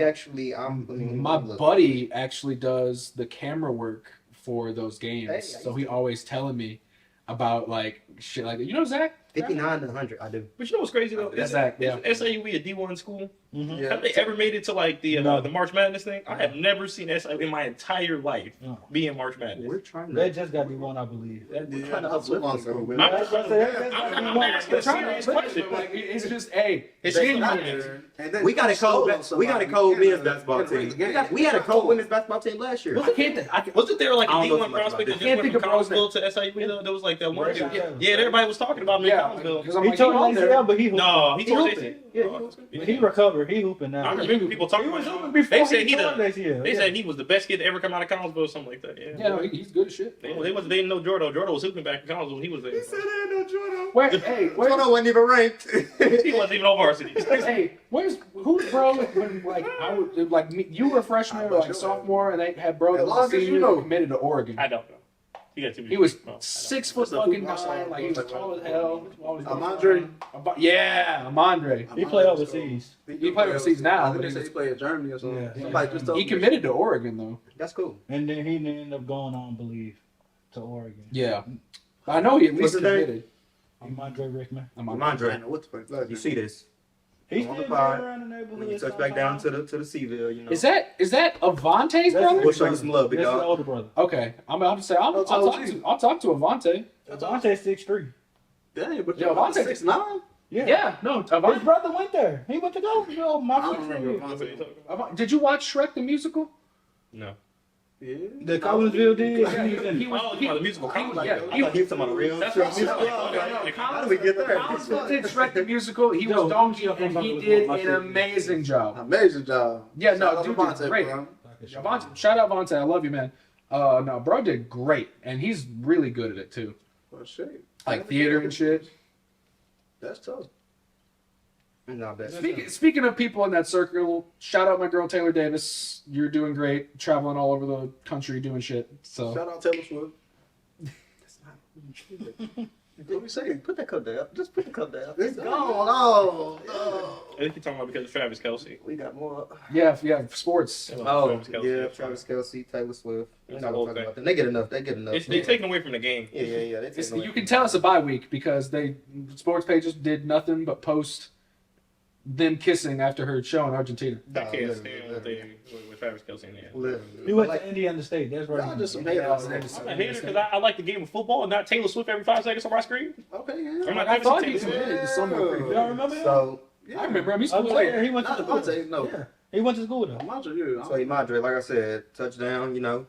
My buddy actually does the camera work for those games, Hey, so he always telling me about like shit like that. You know Zach? 59-100. I do. But you know what's crazy though? That's Zach. Yeah. Is SIUE a D1 school? Mm-hmm. Have they ever made it to like the No. March Madness thing? I have never seen SIU in my entire life No. be in March Madness. We're trying They to. just got D1, I believe. We're trying to uplift this group. I'm That's what I said. I'm asking a serious question. Like, it's just hey, It's genuine. genuine. We got a cold men's basketball team. We had a cold women's basketball team last year. Wasn't there like a I don't know D1 too much prospect that about just Can't went think from of Brosnan. Collinsville to SIU? Though? There was like that one Where's dude. that? Yeah, everybody was talking about him in Yeah, Collinsville. because I'm He like, tore on his there. ACL, but he No, he tore his hooping. ACL. But he recovered. He hooping now. I remember people talking He was about hooping him. before They said he he tore the, his ACL. they said he was the best kid to ever come out of Collinsville or something like that. Yeah. Yeah, no, he's good as shit. They didn't know Jordo. Jordo was hooping back in Collinsville when he was there. He said there ain't no Jordo. Where? Hey, where? Jordo wasn't even ranked. He wasn't even on varsity. Hey, who's bro? When like I would like me, you were a freshman or like sophomore, and they had bro that As was long a as you senior know. that committed to Oregon. I don't know. He got too many. He was people. No, I don't. 6 foot fucking 9. Like he was tall as hell. Amandre. Yeah, Amandre. He played overseas. He played overseas now, I think but they he say was- he played in Germany or something. Yeah. Somebody just told He me. committed to Oregon though. That's cool. And then he ended up going on, I believe. to Oregon. Yeah. I know he at What's least his name? committed. I'm Andre Rickman. I'm on I Andre, don't know what the fuck. you see this? He's On still the going pod. around the neighborhood. When you touch back down to the Seaville, you know. Is that Avante's That's brother? We'll show you some love, big That's his dog. older brother. Okay, I'm to say I'll How talk tall to is he? I'll talk to Avante. Devontae's 6'3". Damn, but Yeah, you're Vontae- 6'9"? Yeah, no, His Avante. brother went there. He went to go. My I don't freshman remember year. Vontae. Did you watch Shrek the musical? No. Yeah. The Collinsville did. Yeah, He was in he it. was. Oh, you about the musical he was- comedy? yeah, I thought he was talking about a real That's Shrek what I'm musical. saying. How did we get there? Collinsville did Shrek the musical. He Yo, was donkey, I'm and he talking did about an my amazing job. Amazing job. Yeah, no, Shout out dude to Vontae, did great. bro. Avante, shout out Vontae, I love you, man. No, bro did great, and he's really good at it too, Well, shit. like theater and shit. That's tough. Not bad. Speaking of people in that circle, shout out my girl Taylor Davis. You're doing great, traveling all over the country doing shit. So Shout out Taylor Swift. What we saying? Put that cup down. Just put the cup down. It's gone. Oh, no. I think you're talking about because of Travis Kelce. We got more. yeah, sports. Oh, Travis Kelce, yeah, that's Travis Kelce, Taylor Swift. We're That's not the whole gonna talk thing. about them. They get enough. They get enough. They taken away from the game. Yeah. They It's, taking away you from can tell it's a bye week because sports pages did nothing but post them kissing after her show in Argentina. I No, can't literally, stand literally. with Travis Kelce in there. Literally. He went Like, to Indiana State. That's right. Y'all just some Yeah, haters. I'm a hater because I like the game of football and not Taylor Swift every 5 seconds on my screen. Okay, I'm yeah. not I giving thought it he to was Taylor. committed to somewhere. Y'all remember him? So I remember him. He's I cool. was there. He went to Not school. Vontae, no. Yeah. He went to school though. Vontae, yeah. So Imadre, like I said, touchdown. You know,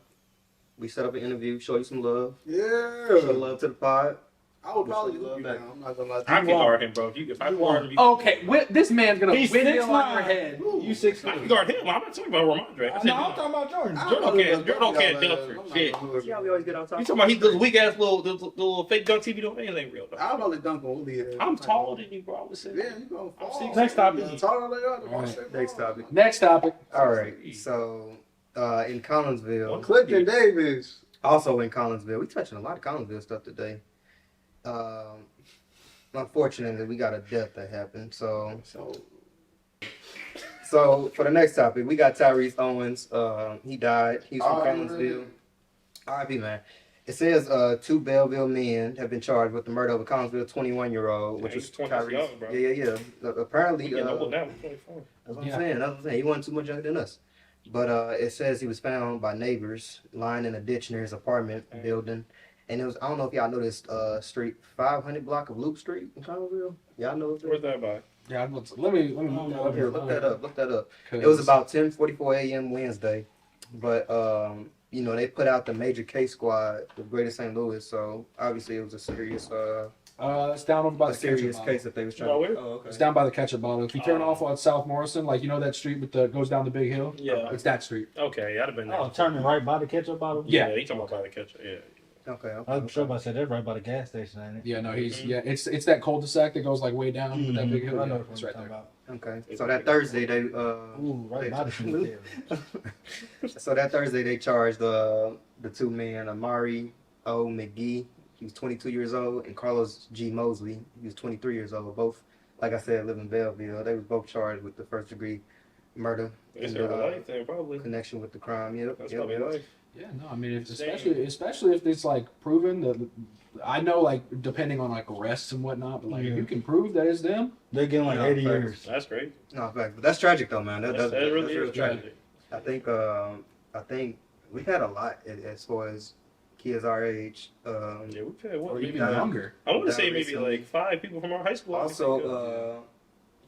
we set up an interview, show you some love, show Yeah. love to the pod. I would probably love you, man. I'm not gonna lie to I you. can guard him, bro. If I guard him, you Okay, this man's gonna He's windmill on 6'9". your head. You 6'9". I can guard him. I'm not talking about Ramondre. I said, No, I'm talking about Jordan. Jordo can't dunk for shit. See how we always get off You top? talking about he does weak ass little fake dunk TV doing anything real though. I'll probably dunk on Willie. I'm taller than you, bro. I would say. Yeah, you gonna fall. 6'6". Next topic. Yeah, taller than you are, All right. Next topic. Next topic. All right. So in Collinsville, Clifton Davis. also in Collinsville, we touching a lot of Collinsville stuff today. Unfortunately, we got a death that happened. So for the next topic, we got Tyrese Owens. He died. He's from Collinsville. R.I.P. man. It says 2 Belleville men have been charged with the murder of a Collinsville 21-year-old, which Yeah, was he's 20 years Tyrese. young, bro. Yeah. Apparently, We getting old now. We're 24. that's what I'm Yeah. saying. That's what I'm saying. He wasn't too much younger than us. But it says he was found by neighbors lying in a ditch near his apartment building. And it was, I don't know if y'all know this street, 500 block of Loop Street in Collinsville. Y'all know Where's that by? Yeah, let me look that up Here, here. look that up. Look that up. 'Cause- It was about 10:44 a.m. Wednesday. But, they put out the major case squad with Greater St. Louis. So obviously it was a serious it's down over by the ketchup case bottle. that they was trying Oh, to. where? Oh, okay. It's down by the ketchup bottle. If you turn off on South Morrison, like that street with the goes down the big hill, Yeah. it's that street. Okay, I'd have been there. Oh, turning right by the ketchup bottle. Yeah. He talking about by the catcher. Yeah. Okay. I'm sure I said that right by the gas station, ain't it? Yeah, no, it's that cul-de-sac that goes like way down with that big hill. I know Yeah, what it's you're right talking there. about. Okay. So that Thursday they Ooh, right by the cemetery. So that Thursday they charged the 2 men, Amari O. McGee, he was 22 years old, and Carlos G. Mosley, he was 23 years old. Both, like I said, live in Belleville. They were both charged with the first-degree murder It's in their life then, probably. connection with the crime. Yep. That's yep. probably life. Yeah, no, I mean, especially if it's like proven that I know, like depending on like arrests and whatnot, but like if Yeah. you can prove that it's them, They're getting like No, 80 facts. years. That's great. No, fact, but that's tragic though, man. That's That really real is tragic. tragic. I think we've had a lot as far as kids our age. Yeah, we've had or what? even Yeah. younger. I want to That say maybe recently. like 5 people from our high school. I can think of. Also,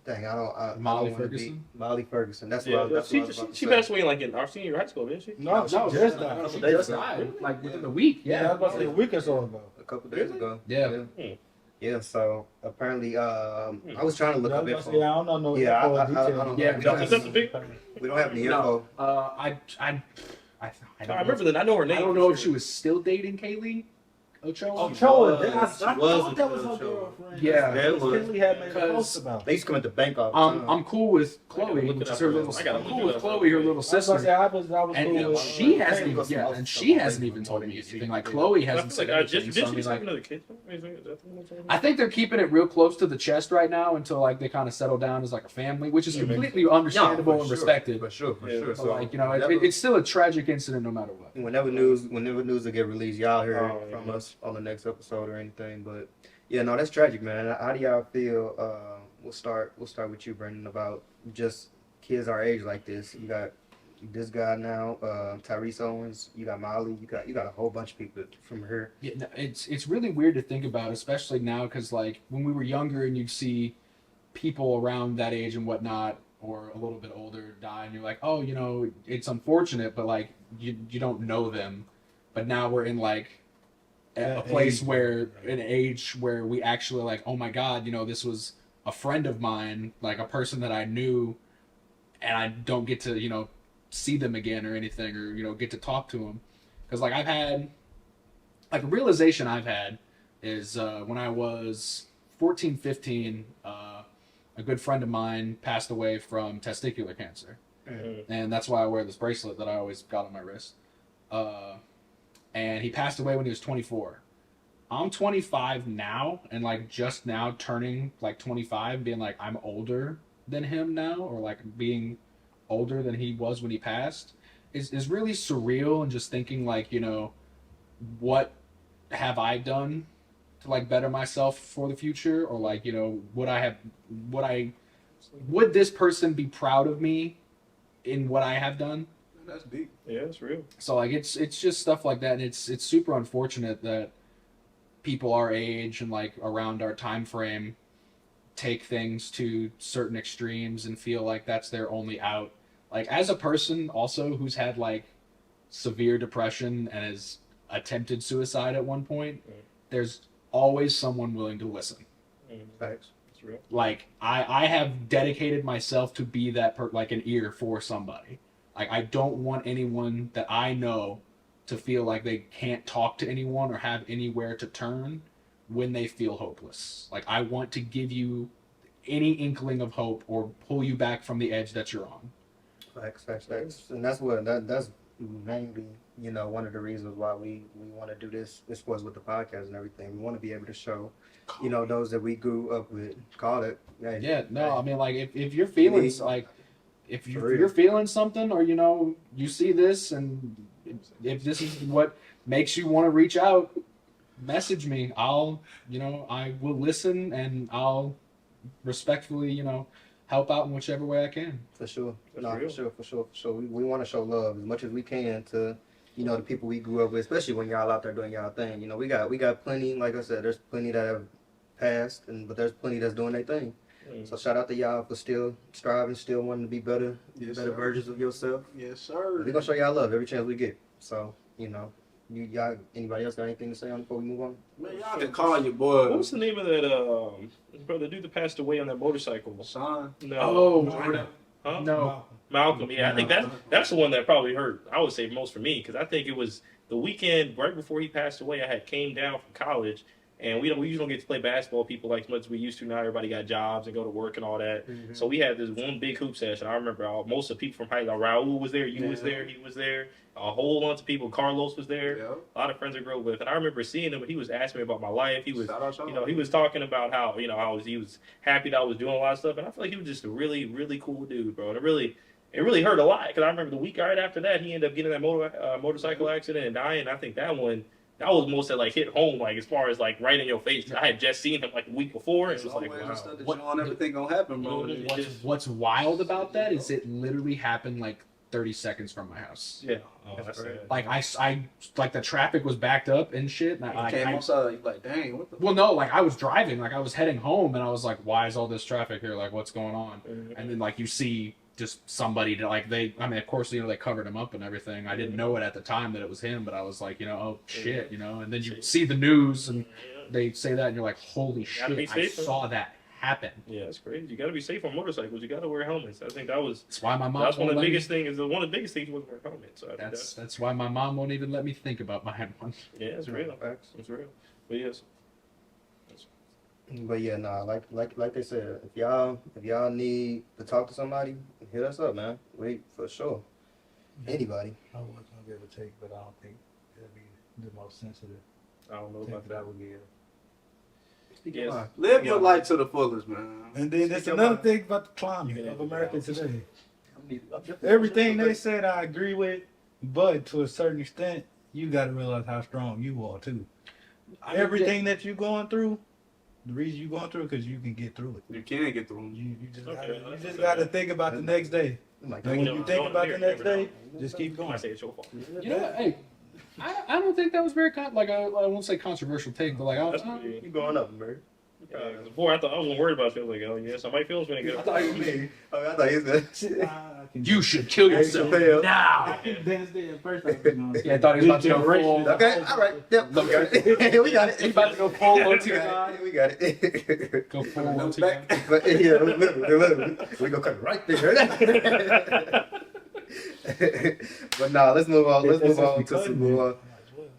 dang, I Molly don't wanna be- Ferguson? Molly Ferguson. That's what Yeah, I was about she to say. passed away like in our senior year high school, didn't she? No, No, she just no, died. no, She days just ago. died like within a week. Yeah, I was about to say a week or so ago. A couple days ago. Yeah. Hmm. Yeah, so apparently, I was trying to look Yeah, I up was about to info. say, I don't know no Yeah, info I details. don't Yeah, know. because- Is that the big? We don't have any info. No, I I don't remember know. that. I know her name. I don't know for if she sure. was still dating Kaylee. Ochoa. Ochoa. was. I She thought was that was her Ochoa. girlfriend. Yeah. Yeah, it was. Kinley had made a Because- post about it. They used to come at the bank all the time. I'm cool with I gotta Chloe, look which it is up her real- little. I gotta I'm look cool it with up Chloe, real her quick. little I was gonna sister. say I was cool And with she her. hasn't even, Hey, and she hasn't even told me anything. Like Chloe I hasn't feel said like I anything. just So I did mean, she have like, another kid? Is that the one that's on I think they're keeping it real close to the chest right now until like they kind of settle down as like a family, which is completely understandable and respected. For sure, for Yeah. sure. But So like, you know, whenever- it's still a tragic incident no matter what. whenever news will get released, y'all hear Oh, it from yeah. us on the next episode or anything. But yeah, no, that's tragic, man. How do y'all feel? We'll start with you, Brenden, about just kids our age like this. You got this guy now, Tyrese Owens. You got Molly. You got a whole bunch of people from here. Yeah, no, it's really weird to think about, especially now, because like when we were younger and you'd see people around that age and whatnot, or a little bit older, die, and you're like, oh, you know, it's unfortunate, but like you don't know them. But now we're in like a That place age. where an age where we actually like, oh my God, you know, this was a friend of mine, like a person that I knew, and I don't get to, you know, see them again or anything, or, you know, get to talk to them. Because like I've had, like a realization I've had is when I was 14, 15, a good friend of mine passed away from testicular cancer. And that's why I wear this bracelet that I always got on my wrist. And he passed away when he was 24. I'm 25 now, and like just now turning like 25, being like I'm older than him now, or like being older than he was when he passed, is really surreal. And just thinking like, you know, what have I done to like better myself for the future, or like, you know, would this person be proud of me in what I have done? That's deep. Yeah, it's real. So like it's just stuff like that, and it's super unfortunate that people our age and like around our time frame take things to certain extremes and feel like that's their only out. Like as a person also who's had like severe depression and has attempted suicide at one point, there's always someone willing to listen. Facts. It's real. Like I have dedicated myself to be that like an ear for somebody. Like I don't want anyone that I know to feel like they can't talk to anyone or have anywhere to turn when they feel hopeless. Like I want to give you any inkling of hope or pull you back from the edge that you're on. Facts. And that's mainly, you know, one of the reasons why we want to do this sports with the podcast and everything. We want to be able to show, you know, those that we grew up with. Call it. Hey, Yeah, no, hey, I mean like if you're feeling Me. like if For you're real. feeling something, or you know you see this, and if this is what makes you want to reach out, message me. I will listen, and I'll respectfully, you know, help out in whichever way I can. For sure. That's No, real. for sure. We want to show love as much as we can to, you know, the people we grew up with, especially when y'all out there doing y'all thing. You know, we got plenty, like I said, there's plenty that have passed, but there's plenty that's doing their thing. So shout out to y'all for still striving, still wanting to be better, Yes, better sir. versions of yourself. Yes, sir. We're gonna show y'all love every chance we get. So, you know, y'all, anybody else got anything to say on before we move on? Man, y'all can call your boy What was the name of that brother dude that passed away on that motorcycle? Sean. No. Oh, Huh? no. Malcolm, yeah, I think that's the one that probably hurt. I would say most for me, because I think it was the weekend right before he passed away. I had came down from college, and we usually don't get to play basketball people like as much as we used to. Now everybody got jobs and go to work and all that. So we had this one big hoop session. I remember most of the people from high school. Raul was there, you was there, he was there. A whole bunch of people. Carlos was there. Yeah. A lot of friends I grew up with, and I remember seeing him. He was asking me about my life. He was, Shout out Sean. you know, he was talking about how, you know, he was happy that I was doing a lot of stuff, and I feel like he was just a really, really cool dude, bro. And it really hurt a lot, because I remember the week right after that, he ended up getting that motorcycle accident and dying. I think that was most that like hit home, like as far as like right in your face. I had just seen him like the week before, and it was like, Always wow. understood that you want everything gonna happen, bro. Mhm. What's wild about that is it literally happened like 30 seconds from my house. Yeah, oh, that's sad. Like I like the traffic was backed up and shit. And You came outside, you like, dang, what the? well, no, like I was driving, like I was heading home, and I was like, why is all this traffic here? Like, what's going on? And then like you see just somebody to like of course, you know, they covered him up and everything. I didn't know it at the time that it was him, but I was like, you know, oh shit, you know. And then you see the news and they say that, and you're like, holy Gotta be shit, I safe. saw that happen. Yeah, it's crazy. You got to be safe on motorcycles. You got to wear helmets. I think That's why my mom. that's one of won't the let me- biggest things. One of the biggest things was wear helmets. So I think That's why my mom won't even let me think about buying one. yeah, it's real. Facts. It's real. But yes, But yeah, nah, like they said, if y'all need to talk to somebody, hit us up, man. We for sure. Anybody. I was gonna give a take, but I don't think it'll be the most sensitive I don't know take about that I that. would give. Yes. Live your life to the fullest, man. And then there's Speak your another mind. thing about the climate You can of have it America out. today. Everything they said I agree with, but to a certain extent, you gotta realize how strong you are too. Everything that you're going through, the reason you're going through it because you can get through it. You can't get through them. You just Okay, gotta, you that's just fair. gotta think about the next day. Like, And when you think about the next day, just keep I going. say it's your fault. You know what? Hey, I don't think that was very I won't say controversial take, but like That's I, pretty. you going up, man. Yeah, before I thought I wasn't worried about you. I was like, oh yeah, somebody feels when they get I up. thought you mean. I thought he said. you should kill yourself Chappelle. now. Dennis did first. I was gonna say. Yeah, I thought he was about to go Generation. full. Okay, all right. Yep, we got it. We got it. He about to go full We OT. got it. We got it. Go full OT. But yeah, literally, we gonna cut it right there. But nah, let's move on. Let's move on to some more.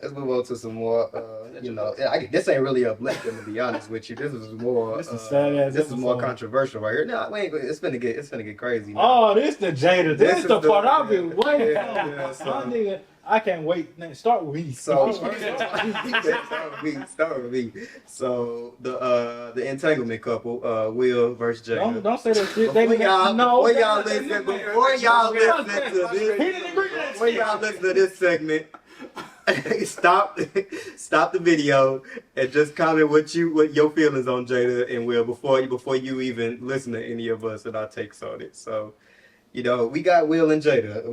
Let's move on to some more. This ain't really uplifting to be honest with you. This is more. This is sad-ass This is more episode. controversial right here. No, we ain't. It's gonna get crazy. Now. Oh, this the Jada. This This the is the- part I've been waiting Yeah, for. yeah, so- My nigga, I can't wait. Now, start with me. So start with me. So the entanglement couple, Will versus Jada. Don't say that shit. Before y'all that- listen to this, He didn't agree to that before shit. y'all listen to this segment, stop the video and just comment what your feelings on Jada and Will before you even listen to any of us and our takes on it. So, we got Will and Jada.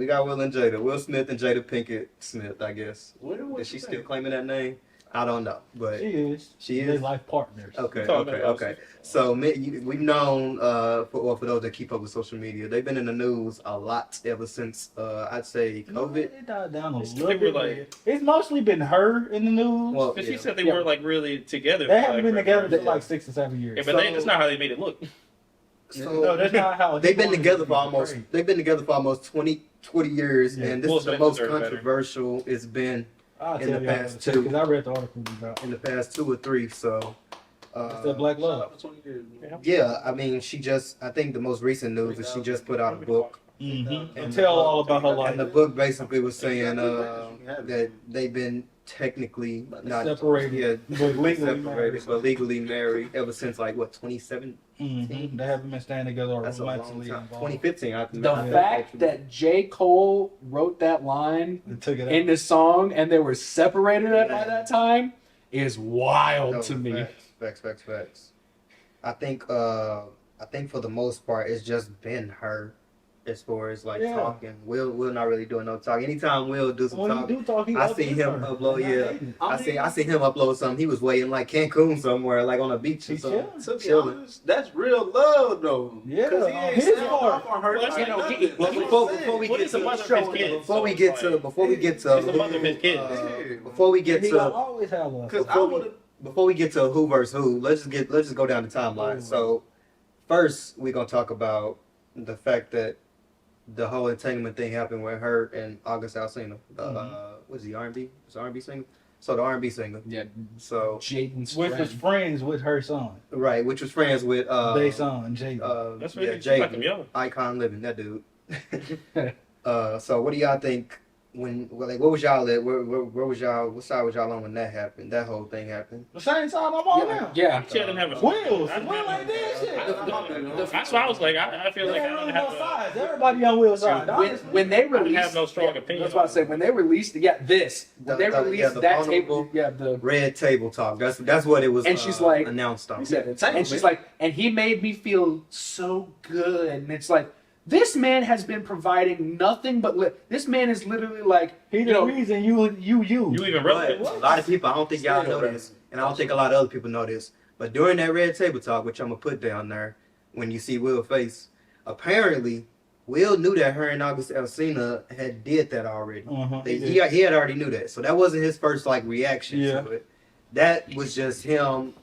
Will Smith and Jada Pinkett-Smith, I guess. Is she still claiming that name? I don't know, but She is. They life partners. Okay. So we've known for those that keep up with social media, they've been in the news a lot ever since I'd say COVID. It died down a It's little bit. like- It's mostly been her in the news. Well, But yeah. she said they Yeah. weren't like really together. They for, haven't like, been together forever. for like 6 or 7 years. Yeah, but that's not how they made it look. No, that's not how they've been he together wanted for it to be almost 20 years, Yeah. and this Will is the Smith most deserves better. controversial it's been I'll in tell the y'all past what it said, two. 'cause I read the article about in the past 2 or 3. So it's that black love. yeah, I mean, I think the most recent news is she just put out a book. Mm-hmm. And Tell all about her life. And the book basically was saying that they've been technically not Separated, yeah, but legally separated, married. but legally married ever since 2017. Mm-hmm. They haven't been staying together or That's a long romantically time. involved. 2015. I think. The fact that J. Cole wrote that line They took it out. in the song and they were separated by that time is wild to me. Facts. I think for the most part, it's just been her. As far as talking, Will not really doing no talking. Anytime Will do some When talking, you do talk, he I see uplifts him her. upload. Not Yeah, hating. I see him upload something. He was waiting like Cancun somewhere, like on a beach or He's something. chilling. To be Chilling. honest, that's real love, though. Yeah, 'Cause he on ain't his sound part. off on her. Well, that's like not nothing. okay. That's what Before I'm we saying. What get is the to mother of his kids? before we get to It's the mother of his kids. before we get He gonna to always have love. Because I would have. before we get to who versus who, let's just go down the timeline. So first we're gonna talk about the fact that the whole entanglement thing happened with her and August Alsina. What's the R&B? Is R&B singer? So the R&B singer. Yeah, So Jaden's Which was friend. friends with her son. right, which was friends with They son, Jay. That's yeah, really like him Jaden, young. Icon Living, that dude. So what do y'all think what was y'all at? Where was y'all? What side was y'all on when that happened? That whole thing happened. The same side I'm on now. Yeah. She didn't have a Wheels. I- Will ain't dead shit. That's why I was like, I feel There like I ain't don't really have no a. sides. Everybody on Will's side. When they I didn't released, have no strong I opinion. was about to say when they released, when they released the that vulnerable- table, the Red Table Talk. That's what it was. And she's like- announced on. and she's like, and he made me feel so good, and it's like. This man has been providing nothing but this man is literally like He the reason you. You even wrote But it. a lot of people, I don't think y'all know this, and I don't think a lot of other people know this. But during that Red Table Talk, which I'm gonna put down there, when you see Will's face, apparently Will knew that her and August Alsina had did that already. He had already knew that, so that wasn't his first reaction to it. That was just him,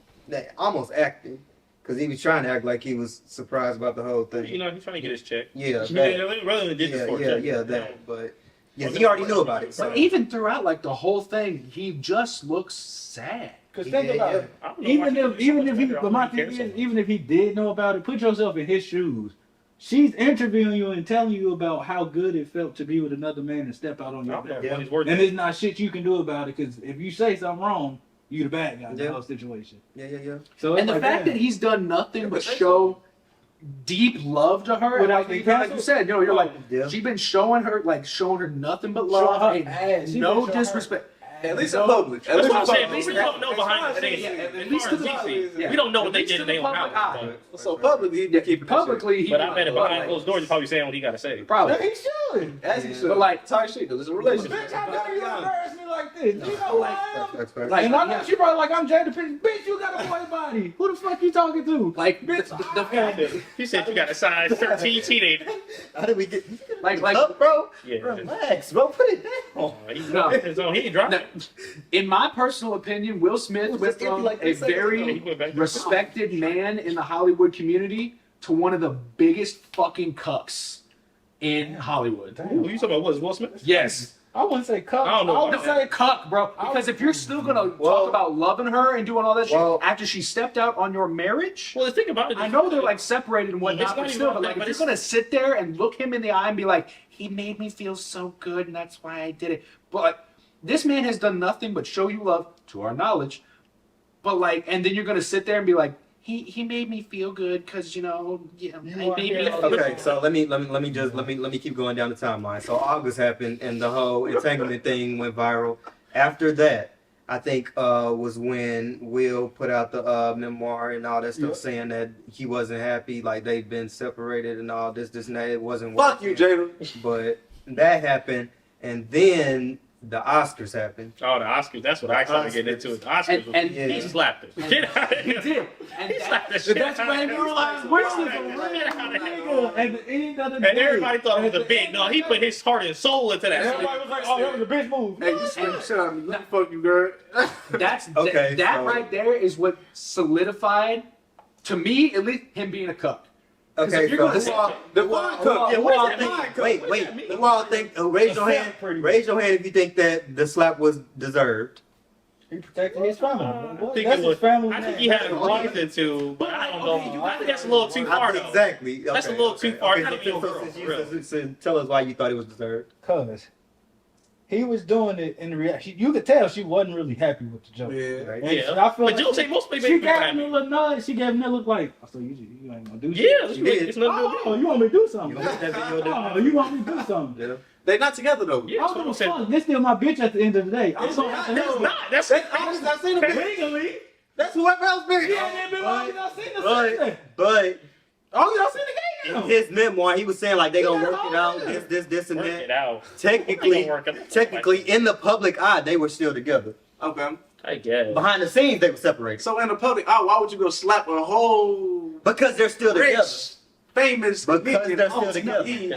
almost acting. because he was trying to act like he was surprised about the whole thing. You know, he's trying to get his check. Yeah, Rather than did this for a check. that. But yeah, he already knew about it. So. But even throughout, like the whole thing, he just looks sad. Because think about it. But my thing is, even if he did know about it, put yourself in his shoes. She's interviewing you and telling you about how good it felt to be with another man and step out on your back. Yeah. And there's not shit you can do about it because if you say something wrong, you the bad guy in the whole situation. Yeah. So And the fact that he's done nothing but show deep love to her, Without like, being like you said, you know, you're like, Yeah. she's been showing her nothing but love Showing her and ass. She no been showing her disrespect. At least in public. That's what I'm saying. public. We don't know behind the scenes. At least to the public. We don't know what At they least did to in the their own public house. eye. So publicly, he keep it Publicly, he But I bet it behind like, closed doors, he's probably saying what he got to say. probably. he should. as he should. But like, Talk shit because it's a relationship. Bitch, how come you embarrass me like this? You know who I am? That's fair. like, And I know yeah. she probably like, I'm Jada Pinkett. Bitch, you got a boy body. Who the fuck you talking to? like Bitch, the fact that, He said you got a size 13 teenager. How did we get like, up, bro? Yeah. Relax, bro. Put it down. He's No. on his own. He ain't dropping. no, in my personal opinion, Will Smith went just empty from like a 3 seconds very ago. respected man in the Hollywood community to one of the biggest fucking cucks in Hollywood. Who you talking about? What is Will Smith? Yes. I wouldn't say cuck. I don't know I would about say Cuck, bro. Because if you're still gonna Well- talk about loving her and doing all that Well- shit after she stepped out on your marriage, Well, the thing about it is, I know they're like separated and It's whatnot, not but even still, about but that, like but if you're gonna sit there and look him in the eye and be like, he made me feel so good and that's why I did it. But this man has done nothing but show you love, to our knowledge. But like, and then you're gonna sit there and be like, he made me feel good because he made me feel Okay, so let me keep going down the timeline. So August happened and the whole entanglement thing went viral. After that, I think was when Will put out the memoir and all that stuff, saying that he wasn't happy, like they've been separated and all this and that. It wasn't Fuck you, working. Jada. But that happened, and then the Oscars happened. Oh, the Oscars. That's what I started getting into. The Oscars. And He slapped it. Get out of He here. did. And He slapped the shit That's out when of you him. realize Will is a real nigga at the end of the day. And everybody thought it was a big. No, he put his heart and soul into that. Everybody was like, oh, that was a bitch move. Hey, you smack shit out of me. Let me fuck you, girl. that's Okay, that so- right there is what solidified, to me at least, him being a cuck. Okay, if you're so gonna say- The one cook. yeah, what who does all that think? mean? Wait, who all think? Raise your hand. Raise your hand if you think that the slap was deserved. He protected his family. I What? think That's it his was. family. I think he had a reason to, but I don't know. I think that's a little too far though. Exactly. That's a little too far. Not even a girl, So really. tell us why you thought it was deserved. Cause he was doing it in the reaction. You could tell she wasn't really happy with the joke. Yeah. Right? And Yeah. I feel But like Joe say most people she ain't gave him happy. a little nod. She gave him a look like, oh, so you ain't gonna do shit. Yeah, it's, You did. it's nothing to Oh, do. you want me to do You something? want that video Oh, you want me to do something? Yeah. They not together though. Yeah, I that's don't what give I'm a saying. fuck. This still my bitch at the end of the day. I'm It's so not. happy. That's not. That's I seen them. Legally. That's whoever else been. She ain't been long enough seen the But season. Oh, y'all seen the in game? his memoir, he was saying like they gonna work it out, Yeah. this and Work it that. out. Technically, Work it out. technically, in the public eye, they were still together. Okay. I guess. Behind the scenes, they were separated So in the public, why would you go slap a whole because they're still together. rich, famous Because comedian they're still on together. TV?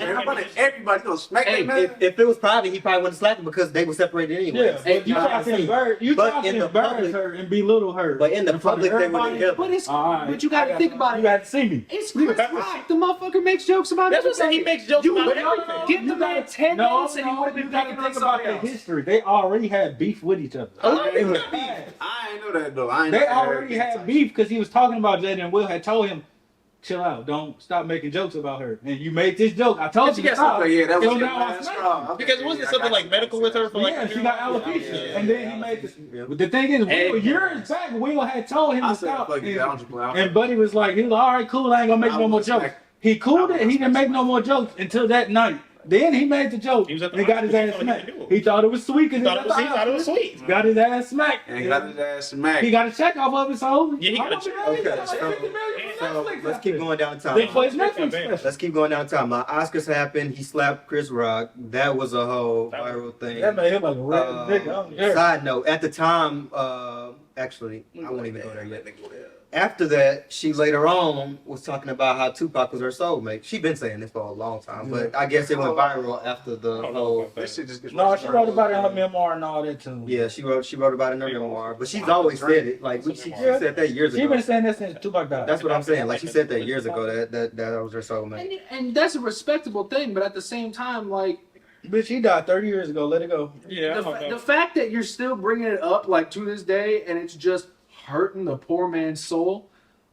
Everybody gonna smack Hey, that man? If it was private, he probably wouldn't slap him because they were separated anyway. Yeah, but you try to embarrass, But in the embarrass public- her and belittle her. But in the front of public, they were everybody. together. But it's All right. but you gotta think about You it. got to see me. It's Chris Rock. The motherfucker makes jokes about That's what I'm saying. everything. He makes jokes You about would everything. give the man 10 minutes and he would have been you got to picking on think about somebody their else. history. They already had beef with each other. lot of They was people got bad. I ain't know that though. I ain't They never already heard had beef because he was talking about Jada and Will had told him, chill out, don't stop making jokes about her. And you made this joke. I told But you you to got stop. Okay, yeah, that was So your now I'm last smacking. straw. Okay, Because wasn't yeah, I something got like you. medical with her for like Yeah, a she year? got alopecia. Yeah. And then he made this. Yeah. But the thing is, Hey, Will, years back, Will had told him I to said stop. fuck you, I don't you play. And Buddy was like, he was like, all right, cool, I ain't gonna make I no more was jokes. smack- He cooled I it, he was didn't make no more jokes until that night. Then he made the joke. He was at the and got his hospital, ass he smacked. thought he could do it. He thought it was sweet because He thought it was sweet. Got his ass smacked. And he got his ass smacked. He got a check off of it, so Yeah, he got a check. Okay, so let's keep going down the They play timeline. Netflix special. Let's keep going down the timeline. Oscars happened. He slapped Chris Rock. That was a whole viral thing. That made him like a real nigga. I don't care. Side note: at the time, actually, I won't even go there yet. after that, she later on was talking about how Tupac was her soulmate. She been saying this for a long time, but I guess it went viral after the whole. This shit just gets No, she wrote about it in her memoir and all that too. Yeah, she wrote about it in her memoir, but she's always said it. Like she said that years She ago. been saying that since Tupac died. That's what I'm saying. Like she said that years ago that was her soulmate. And that's a respectable thing, but at the same time, like, Bitch, he died 30 years ago. Let it go. Yeah, the fact that you're still bringing it up, like, to this day, and it's just hurting the poor man's soul,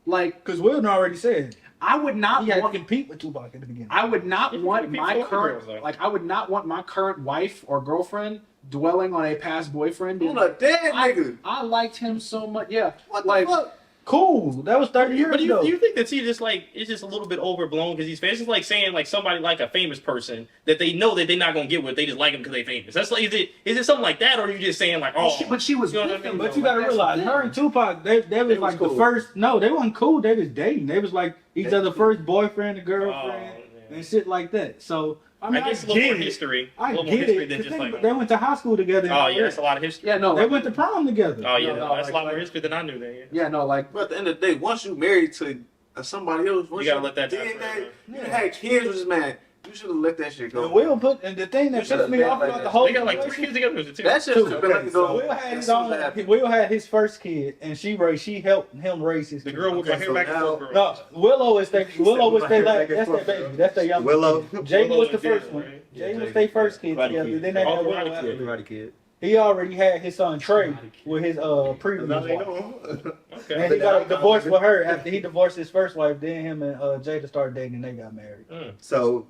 like, Because Wilden already said I would not he had to want. compete with Tupac at the beginning. I would not You want can compete my for current, girls, though. like, I would not want my current wife or girlfriend dwelling on a past boyfriend. On a dead I, nigga. I liked him so much. Yeah, What like, the fuck? Cool. That was 30 years But do ago. you think that he just like it's just a little bit overblown because he's famous? It's just like saying like somebody like a famous person that they know that they're not gonna get with, they just like him because they famous. That's like is it something like that, or are you just saying like but she was you know with what I mean? him, But though. you gotta Like, that's realize, the her thing. and Tupac, they was like cool. the first. No, they wasn't cool. They was dating. They was like each other's first boyfriend and girlfriend yeah. and shit like that. So I I mean, guess a I little get more it. history. A I little more get history it. than 'Cause just like they went to high school together. oh yeah, that's a lot of history. Yeah, no, They like, went to prom together. Oh yeah, No, that's a like- lot more history than I knew then. yeah, no, like, But at the end of the day, once you married to somebody else, once gotta let that did die that, forever. you had kids with this man, you should have let that shit go. And Will put, and the thing that You should've pissed me been off like about that. the whole They got like 3 situation, kids together with it too. That shit Two. should have been let it go. Will had as his soon own. as it happened. Will had his first kid, and she helped him raise his. The kid. girl with my Okay, hair so back and now- forth. No, Willow is their back and that's their forth. baby. That's their young Willow. Jada Willow was the and Jada, first one. right? Jada was their first kid Karate together. Kid. Then they Oh, had Willow Karate after Kid. that. Karate Kid. He already had his son Trey with his previous Now they wife. know. Okay. And he got a divorce with her after he divorced his first wife. Then him and Jada started dating and they got married. So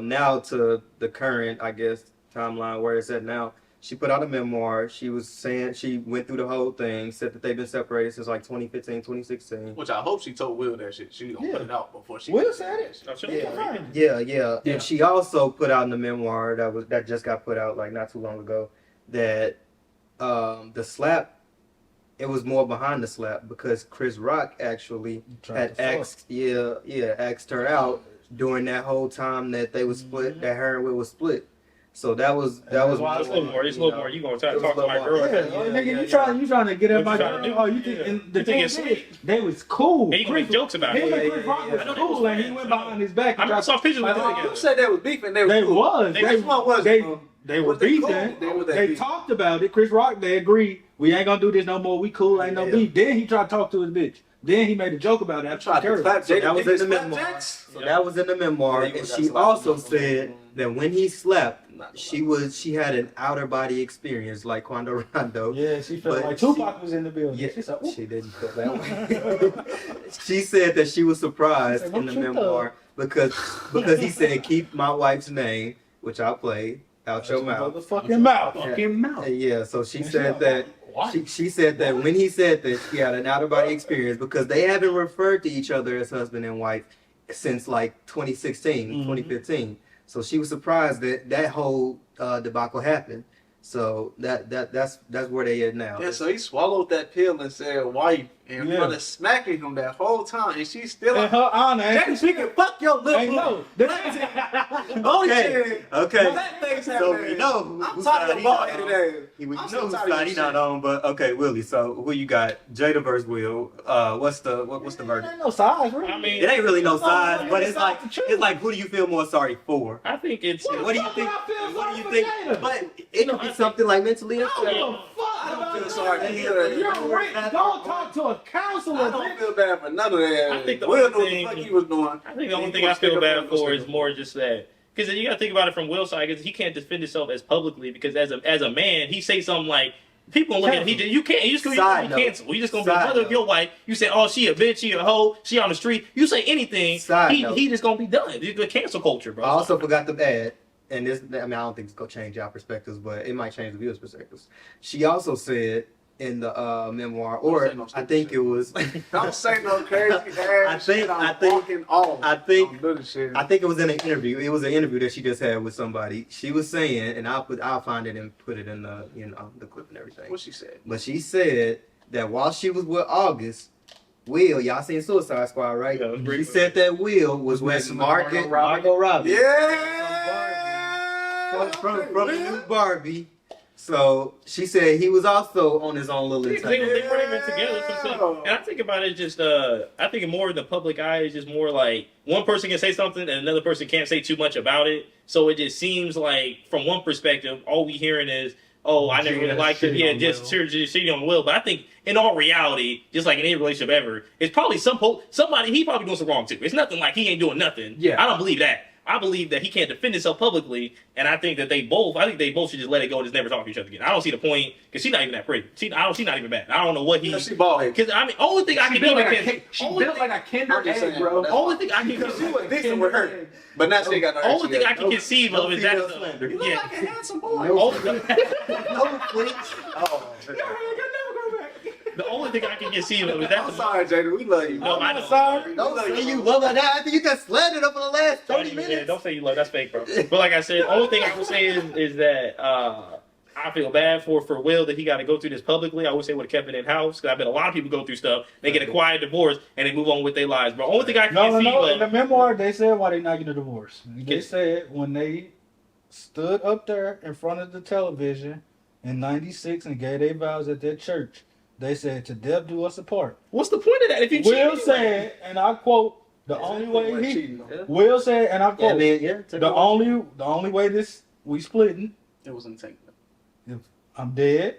now to the current, I guess, timeline where it's at now. She put out a memoir. She was saying she went through the whole thing, said that they've been separated since like 2015, 2016. Which I hope she told Will that shit. She gonna Yeah. put it out before she. Will said it. Oh, sure. Yeah. Yeah. Yeah. Yeah. And she also put out in the memoir that just got put out like not too long ago that the slap, it was more behind the slap because Chris Rock actually had asked asked her out during that whole time that they was split, that her and Will was split. So that was why It's a little more. It's a little more. You gonna try to It was talk to a my little more. girl? Yeah, nigga, you trying to get at What my you trying to girl? do? Oh, you think? Yeah. And the You think thing it's is, sweet? they was cool. And you can make jokes about Him it. and Chris Rock yeah, was I know they cool, was and he friends. went behind his back. I saw pictures with them You together. said they was beefing. They They cool. was. They- They Which one was they, it? they were Was they cool? beefing. They was that They beef. talked about it. Chris Rock, they agreed. We ain't gonna do this no more. We cool. Ain't no Yeah. beef. Then he tried to talk to his bitch. Then he made a joke about it. After Tried to Curry. clap So Jada that was in the Pinkett-Smith memoir. jacks? So that was in the memoir, Yeah, you and would've she got slapped. also said that when he slept, she had an outer body experience like Quando Rondo. Yeah, she felt But like Tupac was in the building. Yeah, She said, "Ooh." she didn't feel that way. She said that she was surprised She said, in the "Don't you memoir because he said keep my wife's name, which I played, out your mouth. Motherfucking mouth. fucking mouth. And yeah, so she And said that. What? She said that when he said that she had an out of body experience because they haven't referred to each other as husband and wife since like 2016, Mhm. 2015. So she was surprised that whole debacle happened. So that's where they at now. Yeah, so he swallowed that pill and said wife in Yeah. front of smacking him that whole time, and she's still In like, her honor, Jada Pinkett, fuck your little ain't no. Oh Okay, shit. okay. That thing's So happening. we know I'm whose tired side of he bald not headed on. ass. We I'm know so whose tired of side your he not shit. on, but okay, Willie. So who you got? Jada versus Will. What's the verdict? Ain't no size, really. I mean, It ain't really no No, size, no, but it's it's like not the truth. it's like who do you feel more sorry for? I think it's. What do you fuck think? would I feel What do you sorry think? for Jada? But it could be something like mentally I don't give unstable. a fuck I don't about feel sorry that. for either. You're rich. Don't talk to a counselor. I don't feel bad for none of that. I think the Will only knew what the thing- fuck he was doing. I think the only thing I feel bad for is more just that. Because you got to think about it from Will's side, because he can't defend himself as publicly. Because as a man, he say something like, people gonna look at him. You can't. You just gonna Side be note. canceled. You just gonna be a Side brother of note. your wife. You say, oh, she a bitch, she a hoe, she on the street. You say anything, Side note. he just gonna be done. It's the cancel culture, bro. I also forgot to add, and this, I mean, I don't think it's gonna change our perspectives, but it might change the viewers' perspectives. She also said in the memoir, or say no I stupid think shit. it was, Don't say no crazy ass I think- shit. I'm I think- walking off. I think- I'm doing shit. I think it was in an interview. It was an interview that she just had with somebody. She was saying, and I'll find it and put it in the the clip and everything. What she said. But she said that while she was with August, Will, y'all seen Suicide Squad, right? Yeah, it was great She movie. said that Will was with Margot Robbie. Yeah. From the new Barbie. So she said he was also on his own little They entanglement. weren't even together. And I think about it just, I think more in the public eye is just more like one person can say something and another person can't say too much about it. So it just seems like from one perspective, all we hearing is, oh, I never really liked her. Yeah, just shitting on Will. But I think in all reality, just like in any relationship ever, it's probably somebody, he probably doing some wrong too. It's nothing like he ain't doing nothing. Yeah. I don't believe that. I believe that he can't defend himself publicly, and I think that they both should just let it go and just never talk to each other again. I don't see the point, because she's not even that pretty. She's not even bad. I don't know what he... She bald head. Because, I mean, only thing I can built even... like she built like a kinder egg, bro. Only thing I can She was decent with her. But now she ain't got no only thing I can conceive of is that... female slander. You look like a handsome boy. No, please. Oh, The only thing I can conceive of is that... I'm sorry, Jada. We love you. No, I know. Sorry. Don't say you love her now after you just slandered her for the last 30 Yeah, minutes. don't say you love. That's fake, bro. But like I said, the only thing I would say is that I feel bad for Will that he got to go through this publicly. I wish they would have kept it in house, because I bet a lot of people go through stuff. They get a quiet divorce and they move on with their lives, bro. Only thing I can conceive No. of... In the memoir, they said why they not getting a divorce. They said when they stood up there in front of the television in '96 and gave their vows at their church, they said, "To death do us apart." What's the point of that if you cheat Will anyway? said, and I quote, the only way he Will said, and I quote, the only way we splitting, It was entanglement. if I'm dead.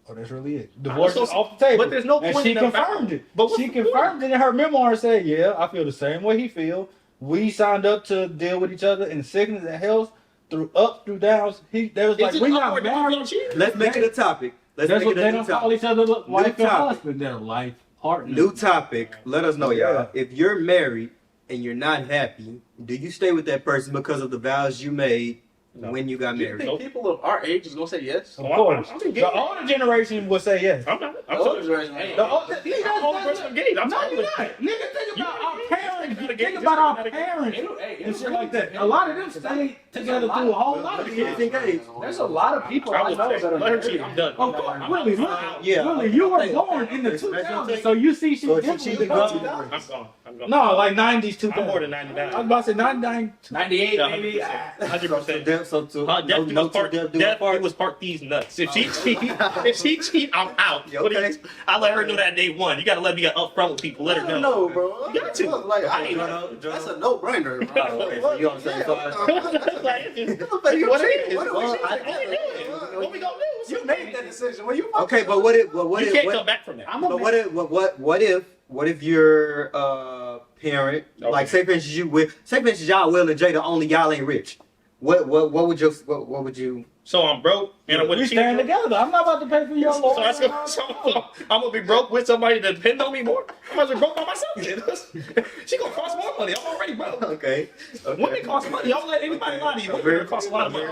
Oh, that's really it. Divorce So- is off the table. but there's no and point she in the confirmed it. But what's She the point? confirmed it in her memoir and said, "Yeah, I feel the same way he feel. We signed up to deal with each other in sickness and health, through ups, through downs. They was like, Is it we not awkward if married." you cheat? Let's make it a topic. Let's That's make what it they a new don't call topic. each other wife and topic. husband. They're life partner. New topic. Let us know, Yeah. y'all. If you're married and you're not happy, do you stay with that person because of the vows you made when you got Do you married? think people of our age is gonna say yes? Of course. I'm engaged. The older generation will say yes. I'm not. I'm The so older generation, Hey, the older- I'm the only person engaged. I'm No, talking you're with not. Nigga, think about our parents. Not a Think gay- about our not a gay- parents Hey, and shit like that. A lot of them stayed together through a whole lot of years. There's a lot of people I I was know that are let her cheat. I'm done. Of course, Willie, Yeah. Willie, you were born in the 2000s, so you see shit So if she differently. cheated, I'm gone. I'm gone. No, like 90s, I'm more 2000s. than I was 99. about to say 99. 98, baby. 100%. So to Death no part. to Death was part these nuts. If she cheat, I'm out. You What do okay? I let her know that day one. You got to let me get upfront with people. Let her know. No, bro. You got to. Like, I ain't that's a no-brainer, bro. You on the same side? Like, it's just- What what it is. What Well, we I- What we gonna do? You made that decision. When you Okay, but what if? What You if? can't What, come back from that. but what if your parent, like say for instance y'all Will and Jada, only y'all ain't rich. What would you? So I'm broke and I'm with We a cheater. stand together. I'm not about to pay for your So, lawyer. I'm gonna be broke with somebody that depend on me more. I'm gonna be broke by myself. Then. She gonna cost more money. I'm already broke. Okay. Women cost money. Don't let anybody lie to you. Women cost a lot of money.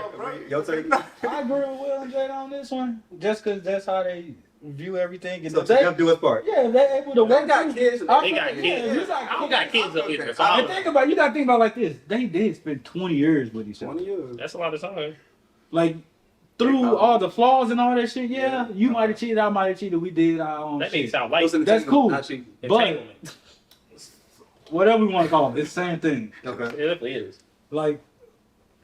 Your take. I agree with Will and Jada on this one, just because that's how they view everything. And So if to they, them do his part. yeah, if they able to work got through- kids. I They feel got like, kids. yeah, you I don't got kids up either. So Okay. I And don't- think about, you gotta think about it like this. They did spend 20 years with each other. 20 years. That's a lot of time. Like through all the flaws and all that shit. Yeah, you might have cheated, I might have cheated. We did our own That didn't shit. sound like Listen, That's cool. not cheating. entanglement. Whatever we want to call it, it's the same thing. Okay. It definitely is. Like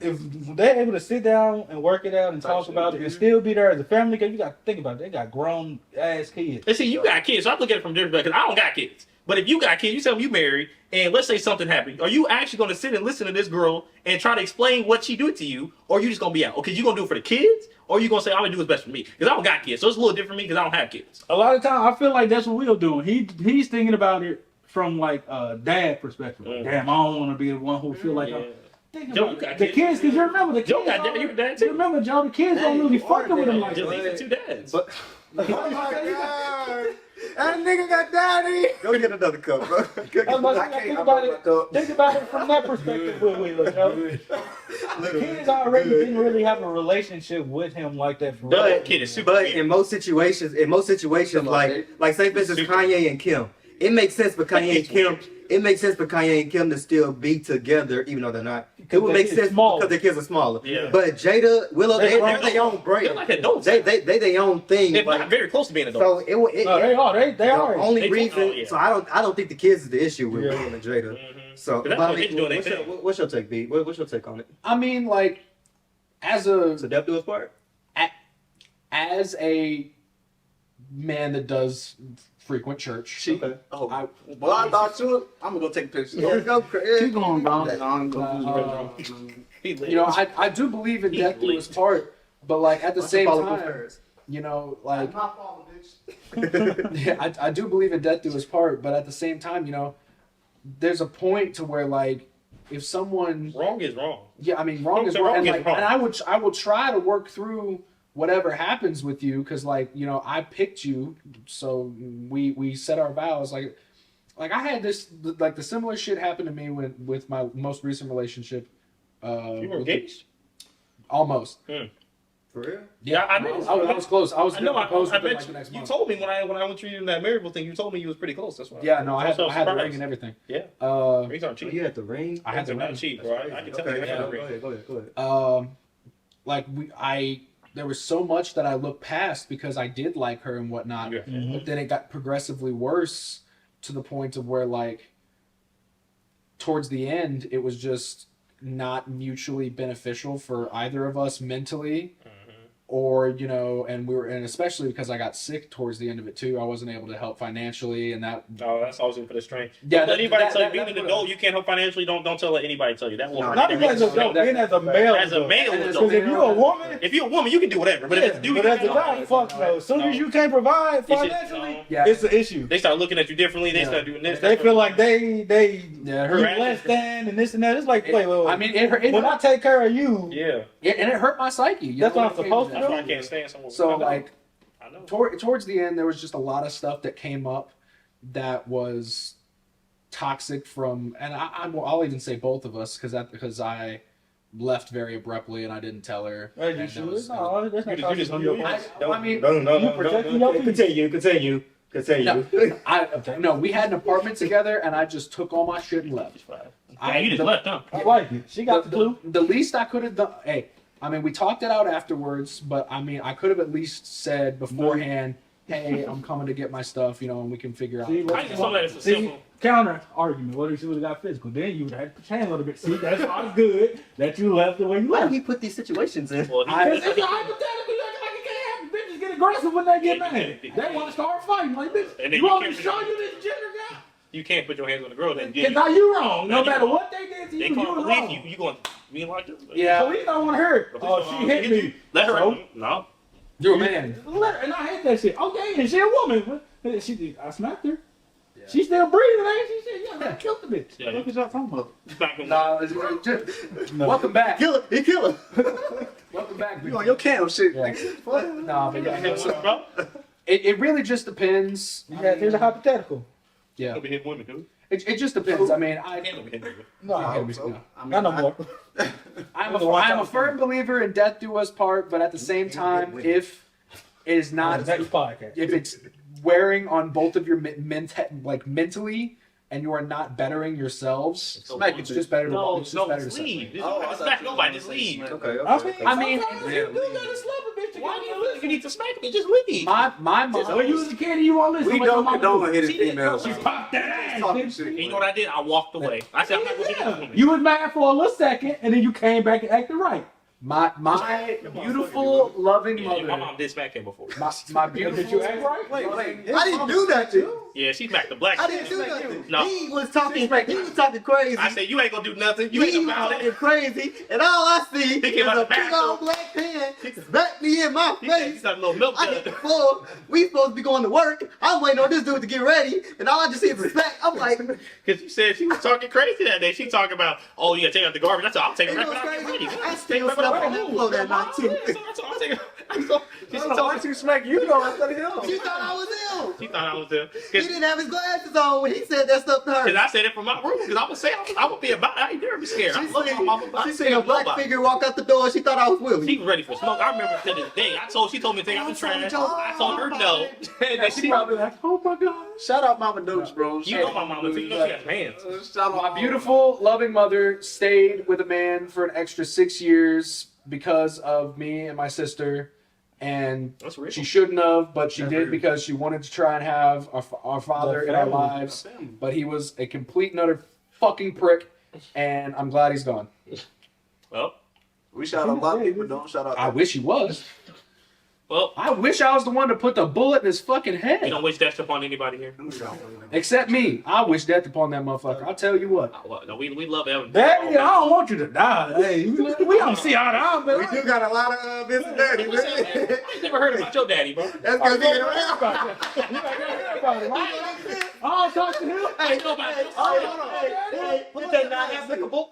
if they're able to sit down and work it out and talk about it and still be there as a family, because you got to think about it, they got grown ass kids. And see, you got kids, so I look at it from different because I don't got kids. But if you got kids, you tell them you married, and let's say something happened. Are you actually going to sit and listen to this girl and try to explain what she did to you, or you just going to be out? Okay, you going to do it for the kids, or you going to say, I'm going to do what's best for me? Because I don't got kids, so it's a little different for me because I don't have kids. A lot of time, I feel like that's what Will doing. He's thinking about it from like a dad perspective. Like, damn, I don't want to be the one who feel like Yeah. I'm thinking Joe, about you got the kids. kids. Because you remember the kids. Joe got dad, you a dad too. You remember Joe? The kids don't really fucking with him like Just that. leave it two dads. But Oh my god. That nigga got daddy. go get another cup, bro. Go get I was about to I say, can't- think I'm about not it. gonna- Think about it from that perspective with Will. Joe. The kids already didn't really have a relationship with him like that. For real. That kid is super But cute. in most situations, like say for instance Kanye and Kim, it makes sense for Kanye and Kim. It makes sense for Kanye and Kim to still be together, even though they're not. It would their make kids sense smaller. because their kids are smaller. Yeah. But Jada, Willow, They they're their own brand. They're like adults. They their own thing. They're like, not very close to being so adults. No, they are. They the are. only They- reason. oh, yeah. So I don't think the kids is the issue with Yeah. Will and Jada. Mhm. So, That's but I what mean, they're doing, what's, they your, what's your take, B? What's your take on it? I mean, like, as a So death do his part. as a man that does frequent church. Okay. Oh, I- well, I thought you. I'm gonna go take pictures. Yeah, go crazy. Keep going, bro. He You know, I do believe in death do his part, but like at the same time, you know, like My fault, bitch. yeah, I do believe in death do his part, but at the same time, you know, there's a point to where like if someone wrong is wrong. yeah, I mean wrong is So wrong, and wrong is like wrong. and I will try to work through whatever happens with you because like you know I picked you, so we set our vows like I had this like the similar shit happened to me with my most recent relationship. You were with- engaged? almost. For real? Yeah, I know. I was close. I was I know. gonna propose I within, bet like, the next you month. told me when I went to you in that marriable thing. You told me you was pretty close. That's why. Yeah, no, I had was the ring surprised. and everything. Yeah. Rings Rings aren't Oh, cheap. you had the ring. I had the Rings are ring. not cheap, bro. I can tell you Okay, that. yeah, for go free. ahead, go ahead. Like there was so much that I looked past because I did like her and whatnot, Yeah. but then it got progressively worse to the point of where like towards the end it was just not mutually beneficial for either of us mentally. Or you know, and especially because I got sick towards the end of it too. I wasn't able to help financially, and that. No, that's always for the strain. Yeah, Don't let anybody tell you being that's an what adult you can't help financially. Don't let anybody tell you that. Won't Not even as a adult, being as a male. As a male And as adult. Because if you're a woman, If you're a woman, you can do whatever. But if it's dude, but as a guy, fuck no. As soon as you can't provide It's just- financially, no. Yeah. it's an issue. They start looking at you differently. They Yeah. start doing this. They feel like they Yeah, you her. less than and this and that. It's like, wait. I mean, it hurt. When I take care of you, Yeah, And it hurt my psyche. You That's know, what I'm supposed to that's do. why I can't stand someone. So like I know. towards the end, there was just a lot of stuff that came up that was toxic from, and I'll even say both of us because I left very abruptly and I didn't tell her. Hey, And you that sure? was- No, that's not You talking just- on you- your I, part. I mean, You protecting your peace. Continue. no, we had an apartment together, and I just took all my shit and left. You just left, huh? I like it. She got the clue. The least I could have done. Hey, I mean, we talked it out afterwards, but I mean, I could have at least said beforehand, "Hey, I'm coming to get my stuff," you know, and we can figure out. See, I just don't let it simple. counter argument. What if she would have got physical? Then you would have to change a little bit. See, that's why it's good that you left the way you Why do left. he put these situations in? Well, he- Because it's a hypothetical. Like you can't have bitches get aggressive when they get mad. They want to start fighting. Like, bitch, And then you you want me to can't- show you this gender guy? you can't put your hands on the girl. Then Because now you wrong. Now No you matter wrong. what they did to they you, call you the was police. wrong. You going me like this? Yeah. Police don't want to hurt. Oh, she hit me. Let her. So? No. You're a man. Let her, and I hate that shit. Okay, and she a woman. But I smacked her. She's still breathing, ain't she? Shit, yeah, I killed the bitch. Yeah, What y'all talking about? Back in Nah, just, No. welcome back. Kill him. He kill him. Welcome back. You on your cam shit. Yeah. Nah, but yeah, so bro. it really just depends. Yeah, here's a hypothetical. Yeah, Don't be hitting women, dude. it just depends. I mean, Can't be hitting women. No, I not no more. I'm a firm believer in death do us part, but at the same time, if it is not, Next podcast. if it's wearing on both of your mentally, and you are not bettering yourselves, Smack it's it. just better to No, it's just better to just separate. leave. Just Oh, I don't thought smack you were nobody. gonna Just say leave. smack. Okay. I mean, I you do gotta slap a bitch to Why get do you you need to smack me? Just leave. My mom. When you was a kid and you won't listen. We what your don't mama condone do. hitting She did. females. She popped that ass. Talking bitch. shit. And you know what I did? I walked away. I said, I'm not going to hit this woman. You was mad for a little second, and then you came back and acted right. My beautiful, loving Yeah, my mother. mom did smack him before. My Did beautiful. you act right? Wait, I didn't do that to you. Yeah, she smacked the black I man. didn't do nothing. No. He was talking crazy. I said, you ain't going to do nothing. You He ain't was about talking it. crazy, and all I see He is came out a the big bathroom. old black pan smack me in my He said, face. he's got a little milk I hit the done. floor. We supposed to be going to work. I'm waiting on this dude to get ready, and all I just see is a smack. I'm like, ain't Because you said she was talking crazy that day. She talking about, oh, you got to take out the garbage. I said, I'll take it right no when I get ready. crazy. I still slept on that floor that night too. I'll take it. She I don't know why she smack you though instead of him. She thought I was ill. She thought I was there. He didn't have his glasses on when he said that stuff to her. Because I said it from my room. Because I would say, I would be about it. I ain't never be scared. I love my mama, but I She ain't seen scared a of black nobody. figure walk out the door. She thought I was Willie. She was ready for smoke. I remember to this day. She told me to take out the trash. I told her no. And then She probably like, oh my god. Shout out Mama Dukes, bro. you know my mama too. You know she got hands. Shout out My beautiful, loving mother stayed with a man for an extra 6 years because of me and my sister. And That's real. she shouldn't have, but she did because she wanted to try and have our father in our lives. But he was a complete and utter fucking prick, and I'm glad he's gone. Well, We shout out a lot of people. Don't shout out. I wish he was. Well, I wish I was the one to put the bullet in his fucking you head. don't wish death upon anybody here. Except me. I wish death upon that motherfucker. I'll tell you what. Well, no, we love Evan. Daddy, I don't want you to die. Hey, we don't see eye to eye, but We do got a lot of Vincent Daddy, man. I ain't never heard about your daddy, bro. That's because he ain't around. I don't talk to him. I know about Put that not applicable.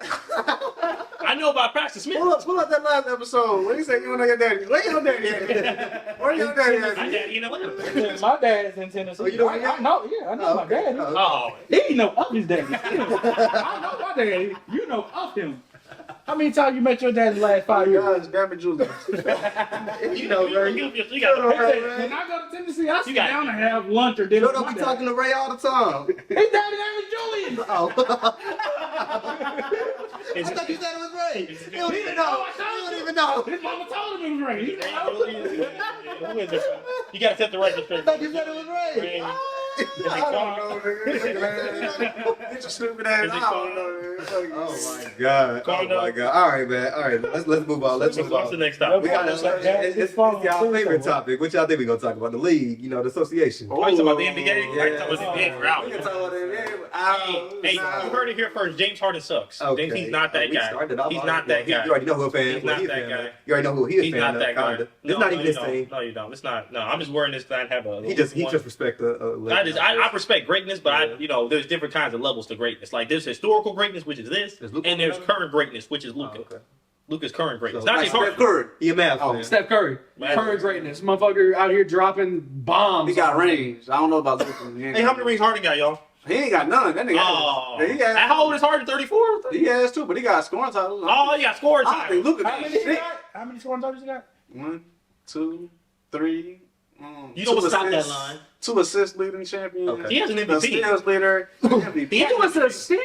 I know about Pastor Smith. Pull up that last episode. When he said you don't know your daddy. Where your daddy at? Where your daddy My at? daddy, you know what? My dad's in Tennessee. Oh, you know I know, yeah, I know my daddy. Oh, He know of his daddy. I know my daddy. You know of him. How many times you met your dad in the last 5 years? Guys, damn it, Julius. You know, man. you Hey, got when I go to Tennessee, I sit got down and have lunch or dinner. You with don't my be dad. talking to Ray all the time. His daddy name is Julian. Oh. I thought you said it was Ray. You don't even know. You don't even know. His mama told him it was Ray. He know. Who is it? You gotta set the record I straight. thought you said it was Ray. I don't know, nigga. Get your stupid ass out. I don't know, nigga. Oh my god. Oh my god. All right, man. All right. Let's move on. Let's move What's the on. next topic? We got it's y'all favorite topic. What y'all think we gonna talk about? The league, the association. Oh, you talking about the NBA? Yeah. I talking about the NBA for out. We can talk about that. Hey, you heard it here first. James Harden sucks. Okay. James, he's not that We guy. started off He's on not it. that guy. You already know who a fan. He's who not he a that fan guy. of. You already know who he is He's fan not of. that guy. Kinda. It's not even you his don't. team. No, you don't. It's not. No, I'm just wearing this to have a. He just respect the. I respect greatness, but Yeah. there's different kinds of levels to greatness. Like there's historical greatness, which is this, Is Luka and there's another? current greatness, which is Oh, Luka. okay. Luka's current greatness. So, Not like just Harden. Steph Curry. He a Mavs fan. Steph Curry. Man. Current greatness. Motherfucker out here dropping bombs. He got rings. I don't know about Luka. Hey, how many rings Harden got, y'all? He ain't got none. That nigga. Oh, He has. how old is Harden? 34? He has too, but he got scoring titles. Oh, he got scoring I think time. Luka How got many you shit. got? How many scoring titles you got? 1, 2, 3. You don't stop that assists, line. 2 assist leading champion. Okay. He has an The MVP. steals leader. MVP. He was a steals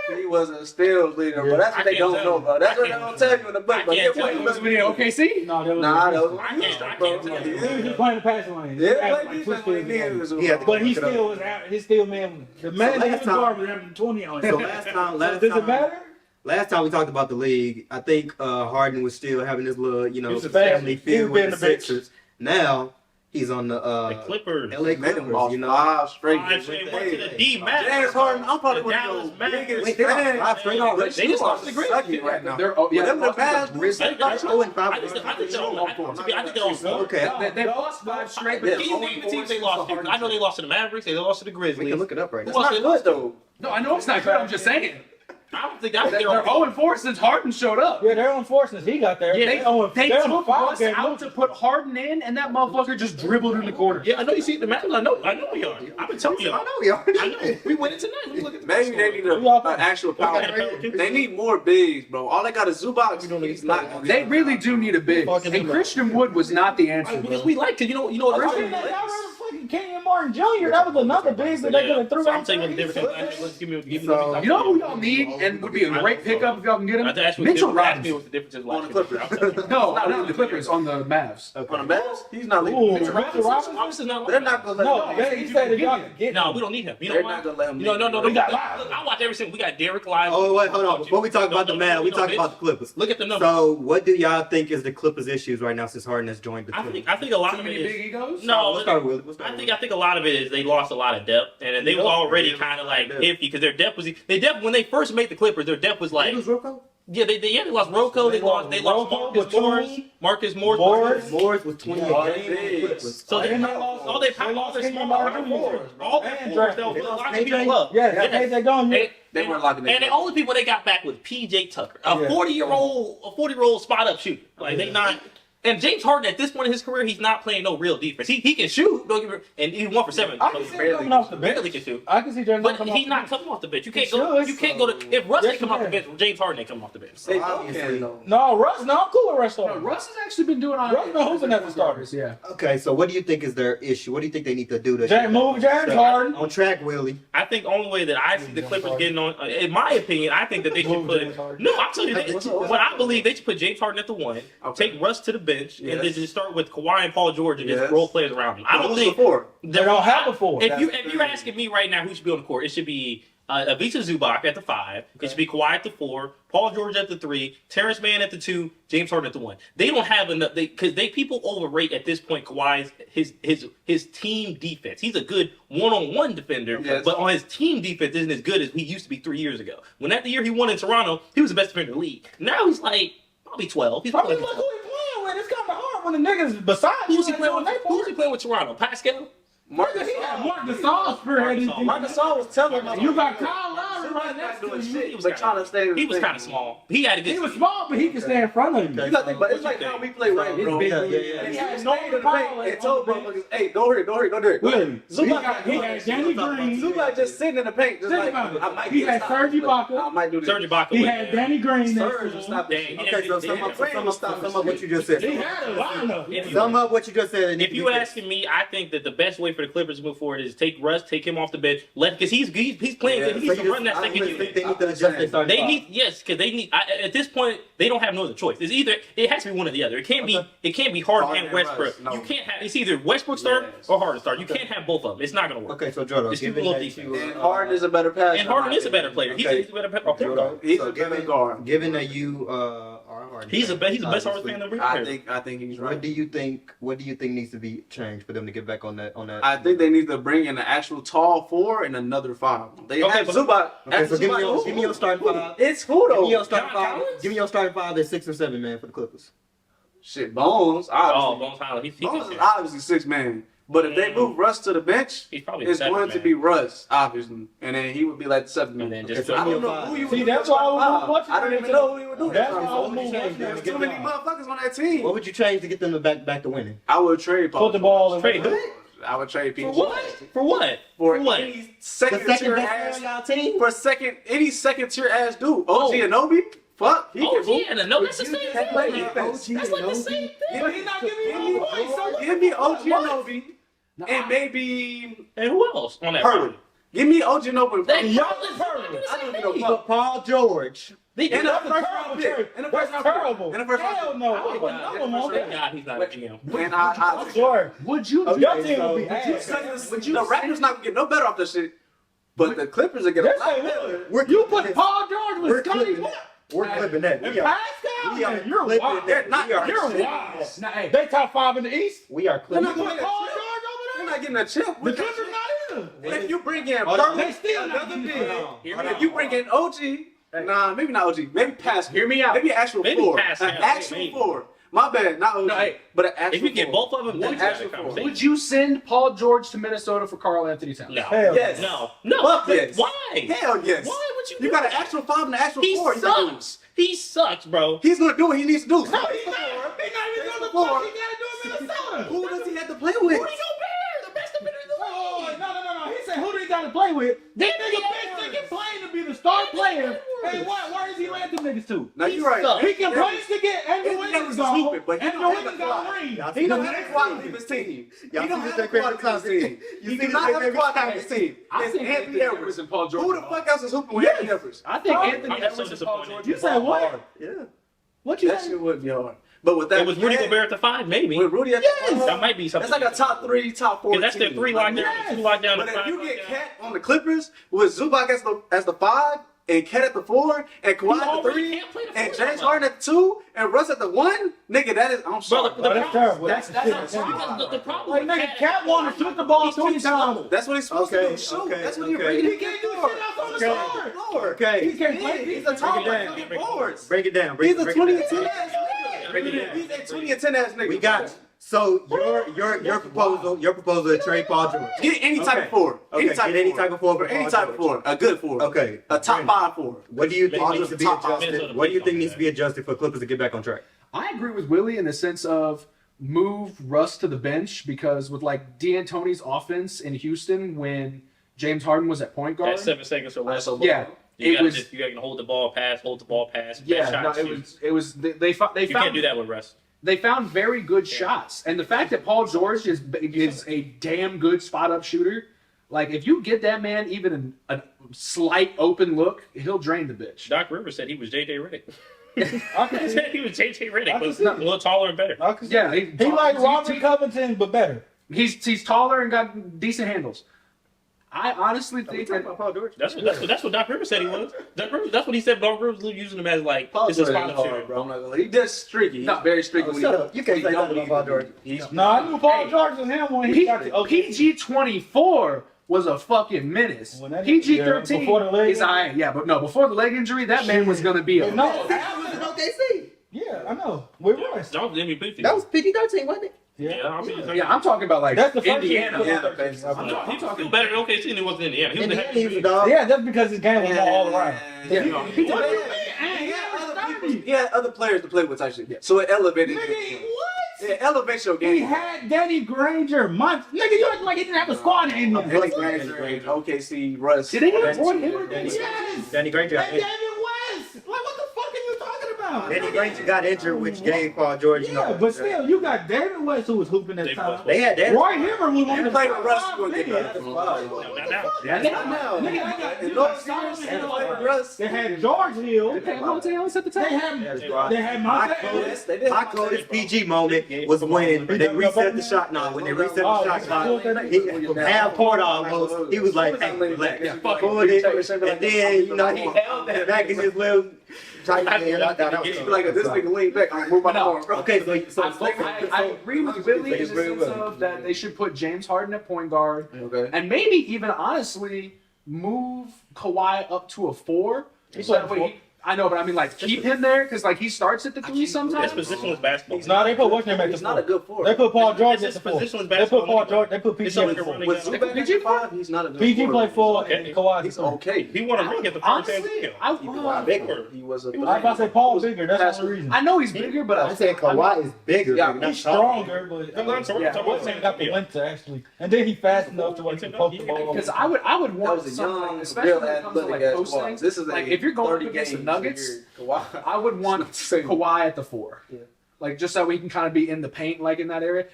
leader? He was a steals leader, but that's I what they can't don't tell know, you. bro. That's I what they can't don't tell tell you in the book. I But can't yeah, tell you. Was he in OKC? No, that was. Nah, that was I can't tell you. He was playing the passing lane. Yeah, Like, like twist defense when he his did game. was He had to But he look it up. still was out. He still man. The man that last was time- guard was averaging 20 on So him. last Does time, it matter? Last time we talked about the league, I think Harden was still having this little, was a family fan. He feel was with being the the bitch. Sixers. Now he's on the The Clippers. LA Made him Clippers. lost You know, 5 straight. Five straight went to the D Mavericks. James Harden, I'm probably The one Dallas of those Mavericks. biggest Wait, they lost fans. 5 straight already. They just lost to the Grizzlies. Sucky right now. They're, Yeah, them the lost to Mavs, the Grizzlies. I think they're on. I think they're on. Okay, They lost 5 straight. Can you name the teams they lost to? I know they lost to the Mavericks. They lost to the we Grizzlies. can look it up right Who now. else It's they not lost good to? though. No, I know it's not good. I'm just saying. I don't think They're they're 0-4 since Harden showed up. Yeah, they're unfortunate. He got there. Yeah, they they they're took five Russ game out losers. to put Harden in, and that motherfucker just dribbled in the corner. Yeah, I know you see the Mavericks. I know we are. I've been telling you. I know we are. I know. We win it tonight. Let me look at the Maybe they need an actual power. They need more bigs, bro. All they got is Zubac. He's not. They really do need a big. And Christian Wood was not the answer. Because Bro. we liked it. You know what? I mean, they got rid of fucking Kenyon Martin Jr. That was another big that they could have threw So I'm out. saying what the difference is. Let's give me. So- You know who y'all need and would be a great pickup if y'all can get I have to ask him? you Mitchell ask me Robinson. what the difference is. On the Clippers. No, not on the Clippers, on the Mavs. On the Mavs, he's not leaving. Ooh, Mitchell Mitchell Robinson. Robinson? They're not gonna let No, him. he said that y'all could get No, him. we don't need him. You know They're why? not gonna let him. No. leave. We got Look, live. I watch every single. We got Derek Lively. Oh wait, hold on. Before we talk about the Mavs, we talk about the Clippers. Look at the numbers. So, what do y'all think is the Clippers' issues right now since Harden has joined the team? I think a lot Too of it many big is. egos? No, Let's start with. Let's start I with- think a lot of it is they lost a lot of depth, and they was already kind of like iffy because their depth was when they first made the Clippers, their depth was like Who's Rocco? they lost Rocco, they lost Rocco, Marcus Morris, Batum, Marcus Morris. Morris was 28 Yeah. games on the Clippers. So they And they lost lost- all their they lost their Kenyon small Martin forwards, all their and forwards drafted. that They was lost locking KJ? people up. Yeah, that's they gone. They weren't locking And it. the only people they got back was PJ Tucker, a Yeah. 40-year-old spot up shooter. Like they not. And James Harden at this point in his career, he's not playing no real defense. He can shoot, don't get me, and he 1 for 7. I can see him coming off the Barely bench. can shoot. I can see James But coming he's off not the coming off the bench. You can't He go. should. You can't go to if Russ Yes, ain't come he off the can. bench. James Harden ain't come off the bench. They Obviously. can though. bench. No, Russ. No, I'm cool with Russ. No, though. Russ has actually been doing all Russ been hooping at the starters. Yeah. Okay, so what do you think is their issue? What do you think they need to do to Move James Harden. on track, Willie? I think the only way that I see the Clippers getting on, in my opinion, I think that they should Move put. James Harden. No, I'm telling you, what I believe they should put James Harden at the 1, Okay. take Russ to the bench, and then Yes. just start with Kawhi and Paul George and just Yes. role players around him. I don't Who's think the 4? They don't have a 4. If you're asking me right now who should be on the court, it should be Ivica Zubac at the 5. It should be Kawhi at the 4. Paul George at the 3. Terrence Mann at the 2. James Harden at the 1. They don't have enough. Because people overrate at this point Kawhi's his team defense. He's a good one-on-one defender, but on his team defense isn't as good as he used to be 3 years ago. When that the year he won in Toronto, he was the best defender in the league. Now he's like probably 12. He's I mean, probably look who he playing with. It's kind of hard when the niggas beside who's he playing with Toronto? Pascal? Mark Gasol spearheaded. Marc Gasol was telling him. You got Kyle Lowry right next to you. He was trying to stay. He was kind of small. He had a good. He was small, but he could stay in front of you. You got to think, but it's like how we play right, bro. Yeah. He had no in the paint and told motherfuckers, "Hey, go here, go there." Willie, Zubac he had Danny Green. Zubac just sitting in the paint, just Think like about I it. might He get had stopped. Serge Ibaka. I might do this. Serge Ibaka. He had Danny Green next Serge to will him. stop Dang, it. Okay, so sum up what you just said. He had a lineup. Sum up what you just said. If you asking me, I think that the best way for the Clippers to move forward is take Russ, take him off the bench, because he's playing good. He needs to run that second unit. They need to adjust their starting They five. need because they need at this point they don't have no other choice. It has to be one or the other. It can't be Harden and Westbrook. No. You can't have it's either Westbrook start or Harden start. You can't have both of them. It's not gonna work. Okay, so Jordo, It's too given little that defense. you, And Harden is a better passer. And Harden is a better player. Okay. He's a better point guard. He's so a better guard. Given that you are a Harden, He's the best Harden obviously, fan ever. I think he's right. What do you think needs to be changed for them to get back on that? I think they need to bring in an actual tall 4 and another 5. They Okay, have but- Zubac. Okay, so give me your starting five. It's who Give me though? your starting John five. Collins? Give me your starting five at 6 or 7, man, for the Clippers. Shit, Bones. Oh, Obviously. Bones Highland. Bones is obviously 6 man. But if they move Russ to the bench, He's probably it's the going seventh to man. be Russ, obviously, and then he would be like the 7th man. And then just Okay, I so don't know five. who you See, would that's do. why I was watching I don't even know who he would do. That's that. why I was What would you change watching. to There's get too them many out? motherfuckers on that team. What would you change to get them back to winning? I would trade Paul Put the ball in. Trade who? I would trade For PG. what? For what? For For what? any The second second tier best ass. player on y'all team? For any second tier ass dude. OG Anunoby? Fuck. He can Oh, move. yeah, no, that's the same can play thing. defense. That's like the same thing. But he's not giving you no points. So Give me OG Anunoby and maybe And who else on that? Hurley. Give me OG Anunoby. That Y'all Hurley- is Hurley. I don't even know. But Paul George. They In the That's a first terrible round trade. pick. In the That's first round pick. terrible. In the first round Hell pick. no. Oh, I God. wouldn't know Thank him. God he's not a GM. And I'm sorry. Would you? Okay, Your team so- will be ass. the Raptors not gonna get no better off this shit. But the Clippers are getting a Yes, lot they better. will. You put Paul George We're with Scotty clipping Wood that. We're clipping that. and We are Pascal. we are Man, you're clipping wild. They're not- We are You're clipping wild. that. Now, hey, They top 5 in the East. We are They're clipping not Put getting Paul a chip. George over They're there. not getting a chip. The Clippers not either. If you bring in Hold on. Hurley, They still not another getting big. it. If you bring in OG, nah, maybe not OG. Maybe Pascal. hear me out. Maybe actual Maybe 4. Pascal, An actual maybe. 4. My bad, not OG. No, hey, but an actual If you get 4. both of them, then An you have a actual 4. conversation. Would you send Paul George to Minnesota for Karl Anthony Towns? No. Hell Yes. No. Fuck yes. Why? Hell yes. Why would you do You got an that? actual 5 and an actual He 4. You can do. sucks. He sucks, bro. He's gonna do what he needs to do. No, he's not. He's not even doing the fuck he got to do in Minnesota. Who does he have to play with? Rudy Gobert, the best defender in the Oh, league. no. He said, who do he got to play with? That nigga basically can play to be the star player. Hey, where is he led them niggas to? Now He you're right. sucks. He can play to get Andrew He Wiggins never gone. stupid, but he Andrew don't have Wiggins the got a fly. ring. Y'all He see don't the have next a quad to season? leave his team. Y'all He see don't this have a that crazy quad to leave his team. You He see do not this have a every quad to time. leave his team. I It's think Anthony Edwards. and Paul George. Who the fuck else is hooping with Anthony Edwards? I think Huh? Anthony I'm just so Edwards and Paul disappointed. George. You said what? Yeah. What you That say? shit would be hard. But with that, It was Rudy said, Gobert at the 5, maybe. with Rudy at the That might be something. that's like a top 3, top 4. Because that's their team. 3 Like, lockdown, 2 lockdown, But and if 5 you get lockdown. Cat on the Clippers with Zubac as the 5 and Cat at the 4 and Kawhi He at the already 3 can't play the and 4 James now. Harden at the 2 and Russ at the 1, nigga, that is I'm sorry. Brother, Oh, that's terrible. That's That's not terrible. because the problem Like, with nigga, Cat want to shoot the ball 20 times. That's what he's supposed to Okay, do. Shoot. okay, That's what you're okay. bringing. He can't do shit else on the Okay. floor. Okay. He can't play. He's a top down. boards. Break it down. He's a break 20 it and down. 10 ass nigga. He's a 20 and 10 ass nigga. We got it. So your proposal to trade Paul George. Get any type Okay. of 4. Okay, get any type of 4 for Any Paul type of George. 4. A good 4. Okay. A top 5 4. What do you think Paul needs to be George, top five. adjusted? What do you think needs to be adjusted for Clippers to get back on track? I agree with Willie in the sense of move Russ to the bench because with like D'Antoni's offense in Houston when James Harden was at point guard. That's 7 seconds or less. Yeah, You it gotta was. you gotta hold the ball, pass, best Yeah, no, shots, it shoot. was. They You can't found do that with Russ. they found very good shots, and the fact that Paul George is a damn good spot up shooter. Like if you get that man even a slight open look, he'll drain the bitch. Doc Rivers said he was JJ Redick. I can He see. said he was JJ Redick, I but can see. a little taller and better. I can see. Yeah, He like Robert Covington, but better. He's taller and got decent handles. I honestly We think talking that about Paul George. That's what Doc Rivers said he was. That's what he said. Doc Rivers was using him as like Paul it's a George is spot hard, bro. I'm not gonna lie. He just streaky. He's very streaky. Oh, shut up. You can't say nothing about Paul George. No, I knew Paul George was him when he got to PG 24 was a fucking menace. When that- PG yeah, 13 before the leg is yeah, but no, before the leg injury, that man was gonna be a No, That was in OKC. yeah, I know. With Russ. That was MVP. That was PG-13, wasn't it? yeah. I mean, yeah. I'm talking about like That's the first Indiana. year. He was still better than OKC than he was in Indiana. He was And the he was a dog. Yeah, that's because his game was all around. He had other players to play with, actually. So it elevated. Nigga, what? It elevates your He game. had Danny Granger. Nigga, you act like he didn't have a squad in India. Danny Granger, OKC, Russ. Did they have Danny- Roy Hibbert? Yes. Danny Granger got And injured. David West. Like, what the fuck are you talking about? Danny Granger got injured, which gave Paul George. Yeah, but still, you got David West who was hooping at the time. They had that. Roy Hibbert was one You of the play with Russ, top you gonna get niggas. better. Now. Nigga, they got In Solomon those series, Hill. they played with Russ. They had George Hill. They had Monte Ellis at the They time. had My Monte Ellis. closest, They did. my closest PG moment was when they reset the shot. No, when they reset the shot clock, from half court almost, he was like, "Hey, relax, pulled it," and then he held that back in his little tight hand. That was Like, this nigga lean back, I'm move my arm, bro. okay. So I agree with Willie in the sense of that they should put James Harden at point guard, Okay. and maybe even honestly move Kawhi up to a 4. So that way I know, but I mean, like, keep him there because, like, he starts at the 3 sometimes. His position was basketball. No, they put what's name at the He's not a four. good forward. They put Paul George His at the four. position was They basketball. put Paul George. They put It's PG only at the the four. running With game. PG 5, he's not a good PG forward. played 4 Okay. and Kawhi He's the 3. okay. He won a ring at the first Honestly, game. He was a I was about to say Paul bigger. That's the only reason. I know he's bigger, but I said Kawhi is bigger. Yeah, but He's not taller. stronger, but Yeah. what's name got the length to actually, and then he fast enough to where he can poke the ball. because I would That want was a something, young, especially real when it comes to like athletic post ass things. This is Like a if you're going 30 up against the games Nuggets, a year. Kawhi. I would want Kawhi at the 4. Yeah. Like just so we can kind of be in the paint, like in that area.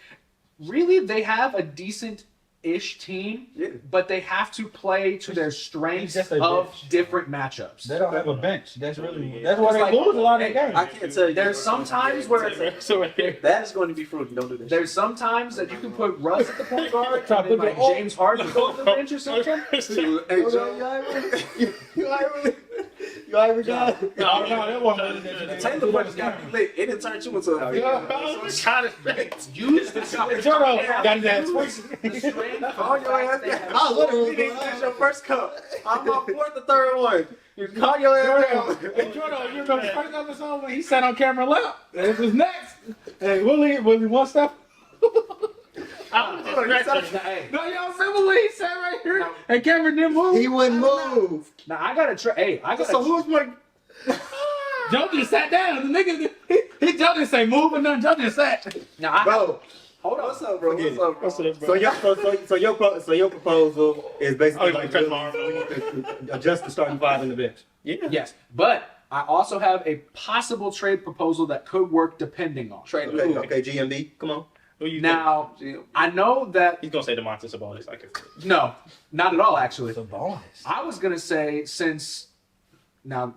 Really, they have a decent-ish team, Yeah. but they have to play to their strengths It's just a of bench. different matchups. They don't have a bench. That's why It's they like- lose a lot of hey, their games. I can't tell you. There's some times where So right there. that is going to be fruity. Don't do that. there's some times that you can put Russ at the point guard, Try and to then put like the- James Harden go to the bench or something. Hey, You Irish guy? No, that wasn't really Taylor Brothers got me lit. It didn't turn you into a. Use the Jordo got his ass first. Call your ass down. I literally You didn't finish your first cup. I'm on 4th or 3rd one. You call your ass down. Hey, Jordo, you remember the first episode when he sat on camera and left? This was next. Hey, Willie one step. Hey, No, y'all remember when he sat right here and Cameron didn't move? He wouldn't move. now I gotta try. Hey, I gotta. So who's my? Joe just sat down. The nigga, he Joe didn't say move or nothing. Joe just sat. now I, Bro, hold on. What's up, bro? Forget What's it. up, bro? So your proposal is basically Oh, like you cut adjust the starting 5 in the bench. Yeah. Yes, but I also have a possible trade proposal that could work depending on. Trade Okay, GMB, come on. Who you think? Now I know that He's gonna say Demontis Sabonis. I can. no, not at all. Actually, a bonus. I was gonna say since now,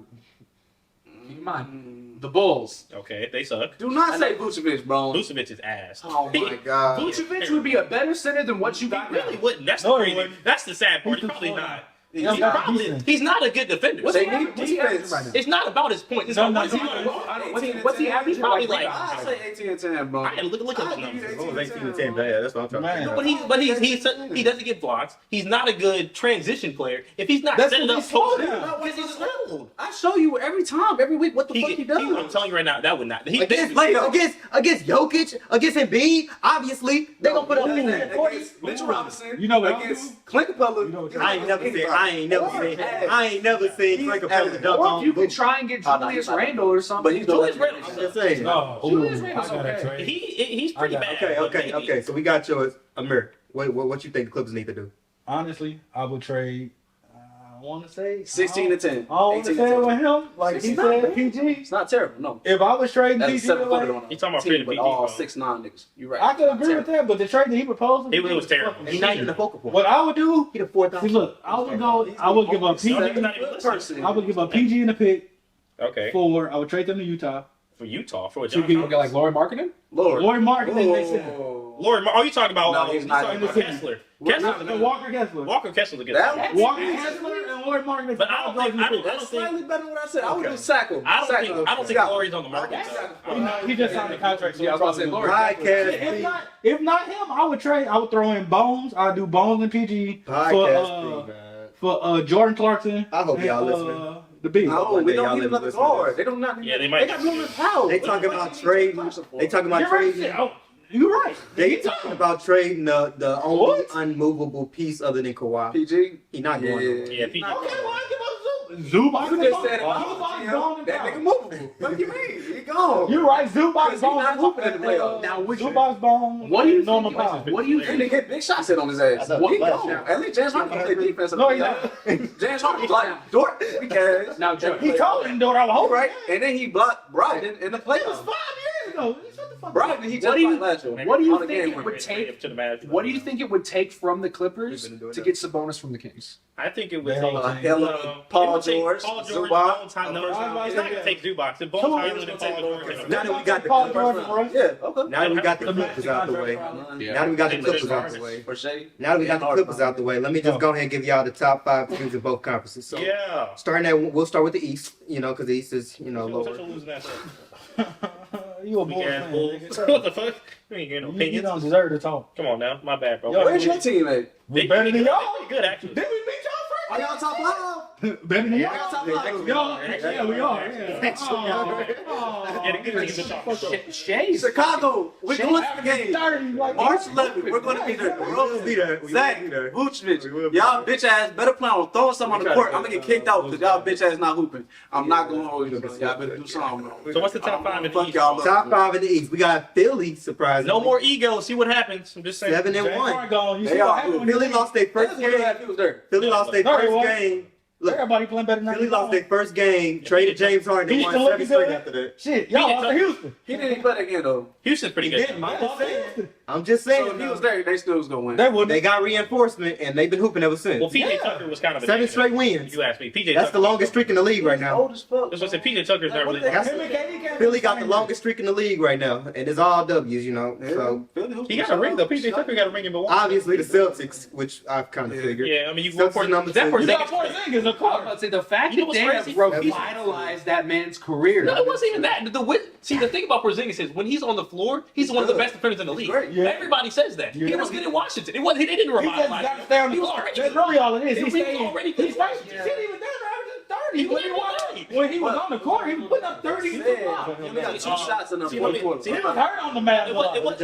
keep in mind the Bulls. Okay, they suck. Do not say Vucevic, bro. Vucevic is ass. Oh my god. Vucevic would be a better center than what you got He really now. wouldn't. That's No, the he crazy. wouldn't. That's the sad part. He's He's probably the- not. Yeah, He's that's probably. decent. He's not a good defender. What's They he need averaging? What's he averaging defense. right now? It's not about his points. It's No, about no, what he's doing. What's he averaging? Probably like. I say 18 and 10, bro. I gotta look at the I give you numbers. 18 Oh, 18 to 10, yeah, that's what I'm trying Man. to No, but he doesn't get blocks. He's not a good transition player. If he's not That's setting what up he's slow post, down. because he's slow. I show you every time, every week, what the fuck he does. I'm telling you right now, that would not. He, Against Jokic, against Embiid, obviously they gonna put up in there. Against Mitchell Robinson. You know what I'm Against Clint Capella. You know what I ain't never seen Frank Capella dunk Or on. if you could try and get Oh, no, Julius he's not. Randle or something. But he's Julius doing Randle- I'm just saying. No, Julius I Randle's got that okay. trade. he's pretty bad. Okay. So we got yours, Amir. What you think the Clippers need to do? Honestly, I would trade. I want to say 16 to 10. I don't want to 18 say to it 10. with him. Like he It's not said, bad. PG. It's not terrible, no. If I was trading That's a PG, 7 footer like, on a He talking about team trading with PG, all bro. 6'9" niggas. You right. I can Not agree with terrible. that. But the trade that he proposed, It was terrible. He's not even the focal point. What I would do, He the fourth. see, look, I would go. I would give up No, he's PG. not even listening. I would give up PG in the pick Okay. for. I would trade them to Utah. For Utah, for a To John get- Collins. Okay, like Laurie Marketing? Lord. Lloyd Marketing, they said. Oh. Lord, are you talking about? No, he's not talking in about the Kessler. Walker Kessler. Walker Kessler's a good. That- player. Walker Kessler and Lloyd Martin. But I don't That's think. slightly better than what I said. I would Okay. just sack him. I don't think Lori's on the market. He just signed a contract. So Yeah, I was about to say Lori. Podcast. If not him, I would throw in Bones. I'd do Bones and PG Podcast. Man. for Jordan Clarkson. I hope y'all and, listening. The big. No, One we day don't y'all need another listen to guard. this. They don't not. Yeah, they They might. got women's power. They talking about trading. They talking about You're right. trading. Oh, you're right. They talking about trading the only unmovable piece other than Kawhi. PG. He not going nowhere. Yeah, PG. Okay, well, I give up Zubac. You just said Zubac's gone in that power. nigga movable. What do you mean? He gone. You're right. Zubac's Because he not gone. hooping in the playoffs. Now, would you- Zubac's gone. What do you normal think? power? What do you And think? they get big shots hit on his ass. I know. He What? gone. At least James Harden can play defense. No, he not. James Harden blocked Dort because Now, Joe, He told him, though, I was all hoping. right, and then he blocked Brenden in the It was playoffs. 5 years ago. Shut the fuck up. Brenden, he just What do you- blocked last year. what do you On the think game it winner. would take? To the Magic. What do you think it would take from the Clippers We've been doing to that. get Sabonis from the Kings? I think it would They take hold A hell of a Paul George, Paul George, Zubac. Bones, no, it's not gonna take Zubac. The Bones Come on, Highland and Paul George. Now that we got the Paul Clippers, George for us. Yeah, okay. now that we got the Clippers out the way, Yeah. now that we got the Clippers out the way, For Shea. now that we got the Clippers out the way, let me just go ahead and give y'all the top 5 teams in both conferences. So Yeah. starting at, we'll start with the East, because the East is, lower. Losing that stuff. You a Big Bulls ass fan, Bulls. nigga. What the fuck? You ain't getting no You opinions. don't deserve to talk. Come on now, my bad, bro. Yo, Where's your team at? We better than y'all. Pretty good actually. Did we beat y'all Are y'all top 5? first? Better than y'all. Y'all top 5? Y'all, yeah, we are. Yeah. Yeah, the good teams are top. Shea. Chicago, we're going to the game. 30, like, March 11th, we're going to be there. We'll be there. We Zach, will be there. Vucevic, y'all bitch ass better plan on throwing something on the court. I'm going to get kicked out because y'all bitch ass not hooping. I'm not going to hold you. Y'all better do something. So what's the top 5 in the Fuck East? y'all up. Top 5 in the East. We got Philly, surprisingly. No more ego. See what happens. I'm just saying. 7-1. Gone. You They see are what happened when Philly you lost their first game. He was there. Philly lost their No, it first wasn't. game. Look, Everybody playing better than Philly lost their first game, traded James Harden, and He's won still 7 looking straight good. after that. Shit, y'all He lost to did- Houston. He didn't play that game though. Houston's pretty He good. didn't. Y'all lost to Houston. I'm just So saying. if he was there, they still was going to win. They wouldn't. They got reinforcement, and they've been hooping ever since. Well, PJ Yeah. Tucker was kind of a 7 negative. straight wins. You asked me. PJ That's Tucker. the longest streak in the league right now. Old as fuck. That's what I said. PJ Tucker's not really. That's- Him and KD came Philly in got the same longest streak in the league right now, and it's all W's, So He got a ring though. PJ Tucker got a ring in Milwaukee. obviously the Celtics, which I've kind of figured. Yeah, I mean you Celtics go for is number that 2. You got Porzingis. Porzingis, of I was course. about to say the fact You know that what's they have crazy? revitalized that man's career. No, it wasn't even that. See, the thing about Porzingis is when he's on the floor, he's one of the best defenders in the league. Great. Yeah. Everybody says that. He Yeah. was good in Washington. It was they didn't He just revitalize got to him. stay on the He was court. already That's good. really all it is. He He's was staying. already good. He's first. He didn't even down averaging 30. He was When he already was, when he was on the court, he was putting up 30 in the block. He only got 2 shots in the See, fourth let me- quarter. see, He was hurt on the mat. It was,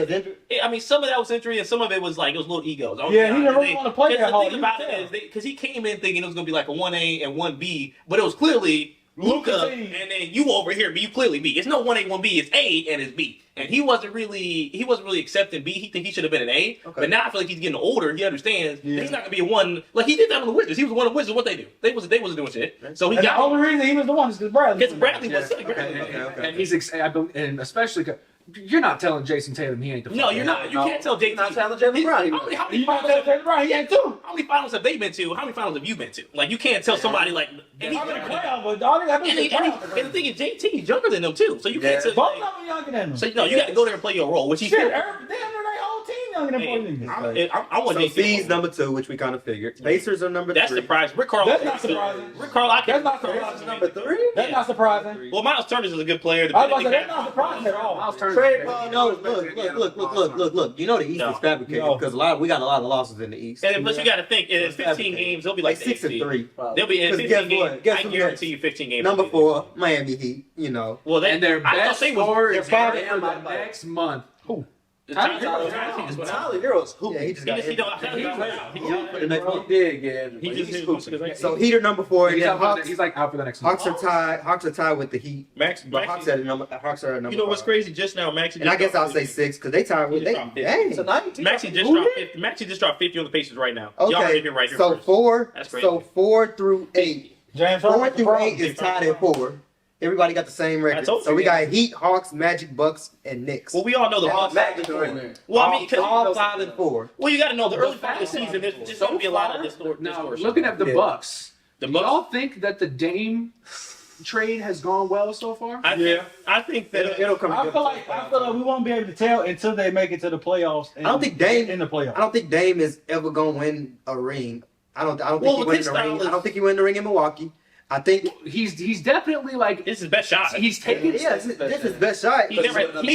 I mean, some of that was injury, and some of it was like it was little egos. Yeah, he didn't really want to play that The hard. thing about it is because he came in thinking it was gonna be like a 1A and 1B, but it was clearly Luka, Luka and then you over here, but you clearly B. It's no 1A, 1B. It's A and it's B. And he wasn't really accepting B. He think he should have been an A. Okay. But now I feel like he's getting older. He understands Yeah. he's not gonna be a 1. Like he did that on the Wizards. He was one of the Wizards. What they do? They wasn't doing shit. So he And the got only reason he was the one is because Bradley. because Bradley was so great. Okay. And he's I believe, and especially you're not telling Jason Tatum he ain't the No, you're not. You can't tell JT. Not telling Jalen Brown. How many You might finals tell Tatum he ain't too. How many finals have they been to? How many finals have you been to? Like, you can't tell somebody like. And, I'm in the playoff, but all they got to do and, is he- and, playoff. he- and the thing is, JT is younger than them too, so you can't say. Both Like, of them younger than him. so no, you got to go there and play your role, which he Shit, did. damn near their whole team younger than Porzingis. I want So JT. C's number 2, which we kind of figured. Pacers are number 3. That's surprising. Rick Carlisle. That's not surprising. Rick Carlisle. That's not Rick surprising. Carlisle's Number 3? That's not surprising. Well, Miles Turner's is a good player. I was about to say, that's not surprising at all. Miles Turner. Trade Paul No, George. look. You know the East No. is fabricated No. because we got a lot of losses in the East. And plus, you got to think in It's 15 fabricated. games, they'll be like like 6 and 3. They'll be in 'Cause 15 guess games. what? Guess I who guarantee you 15 games. Number 4, Miami Heat. Well, And their I thought best they was- scorer their is father- for the next month. Who? Tyler Heroes. Yeah, he just He got just he injured. don't. He For the next one. He did get injured. He but just he's hit cool. most of his So Heat are number 4, and He's, then out for the, Hawks. he's like out for the next month. Hawks are tied with the Heat. Max, But Hawks are at number 5. You know what's crazy? Just now, Maxi. And I guess I'll say 6 because they tied with He they. dropped 50. Dang. Tonight? Maxi just dropped 50. Maxi just dropped 50 on the Pacers right now. Y'all heard it Okay, here right here so first. 4. That's crazy. So 4 through 8. James 4 Harden through 8 is tied at 4. Everybody got the same record. told So you, we yeah. got Heat, Hawks, Magic, Bucks, and Knicks. Well, we all know the Hawks. Magic right there. Well, I mean, all 5 and 4. well, you got to know the early part of the season. There's going to be a lot of Now, distortion. looking at the Yeah. Bucks, The do Bucks- y'all think that the Dame trade has gone well so far? I think that It'll come. I feel like we won't be able to tell until they make it to the playoffs. I don't think Dame in the playoffs. I don't think Dame is ever gonna win a ring. I don't think Well, he with wins his the ring. style is- I don't think he win the ring in Milwaukee. I think He's definitely like this is his best shot. he's taking this is his best shot. He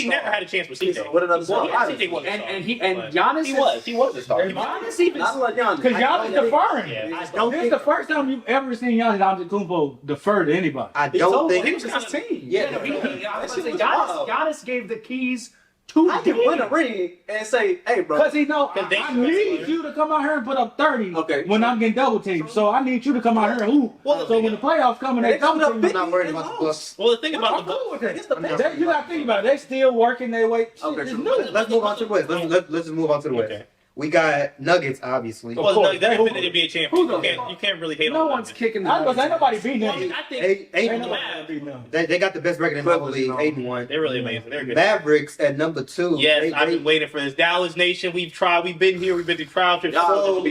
never had a chance with CJ. What another Well, star? CJ was a star, and but Giannis he was a star. Giannis even Not like Giannis. Because Giannis deferring. Yeah. I don't This is think. the first time you've ever seen Giannis Antetokounmpo defer to anybody. I don't think. He was just his team. Yeah, no, That shit was wild. Giannis gave the keys to I can win a ring and say, hey, bro. Because he know Because they- I need you to come out here and put up 30 Okay. when I'm getting double teamed. So I need you to come out here and hoop. Well, So when the playoffs come and they They double coming up team, I'm not worried about the Bucks. Well, the thing about I'm the Bucks, cool with that. It's the best. You gotta think about it. They still working their way. Shit, Okay, it's true. new. Let's move on to the West. Let's just move on to the West. Okay. We got Nuggets, obviously. well, course. no, they're the NBA champion. Who's You can't really hate no on one's them. kicking the I was ain't nobody beating Well, them. I think Eight Ain't and nobody one. beating them. They got the best record in the whole Clippers, league, you know. 8-1. they're really amazing. They're good. Mavericks at number 2. Yes, I've been waiting for this. Dallas Nation, we've tried. We've been here. We've been through trials. Y'all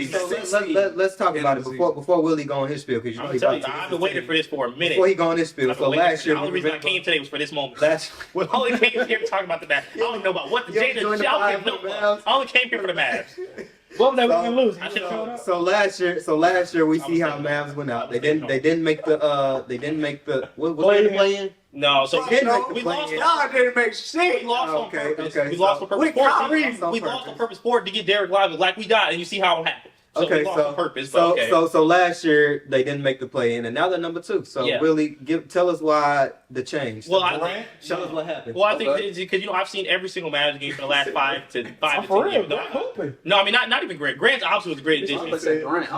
Let's talk about it before Willie go on his spiel, because you know I'm he's telling you, about to I've been waiting for this for a minute. Before he go on his spiel, I've so been waiting last for- year the only reason I came today was for this moment. last Well, I only came here to talk about the Mavs. I don't know about what the You Jada joined the shout five is. for the Mavs? I only came here for the Mavs. What was that we So- can lose? I should showed up. So last year we see how Mavs went out. They didn't make the what was they playing? No, so They didn't make the we lost. play-in. Y'all didn't make shit. We lost on Okay, purpose. okay, We so- lost on purpose. With Kyrie, We lost on purpose for it to get Derek Lively like we got, and you see how it happened. So Okay, we lost so on purpose, but okay. so last year they didn't make the play in, and now they're number 2. So Yeah. Willie, tell us why the change. Well, I think Show us what happened. Well, I think because I've seen every single Mavs game for the last 5 to 10 For real, years. they're hooping. No, I mean not even Grant. Grant's obviously was a great I'm gonna addition, say Durant.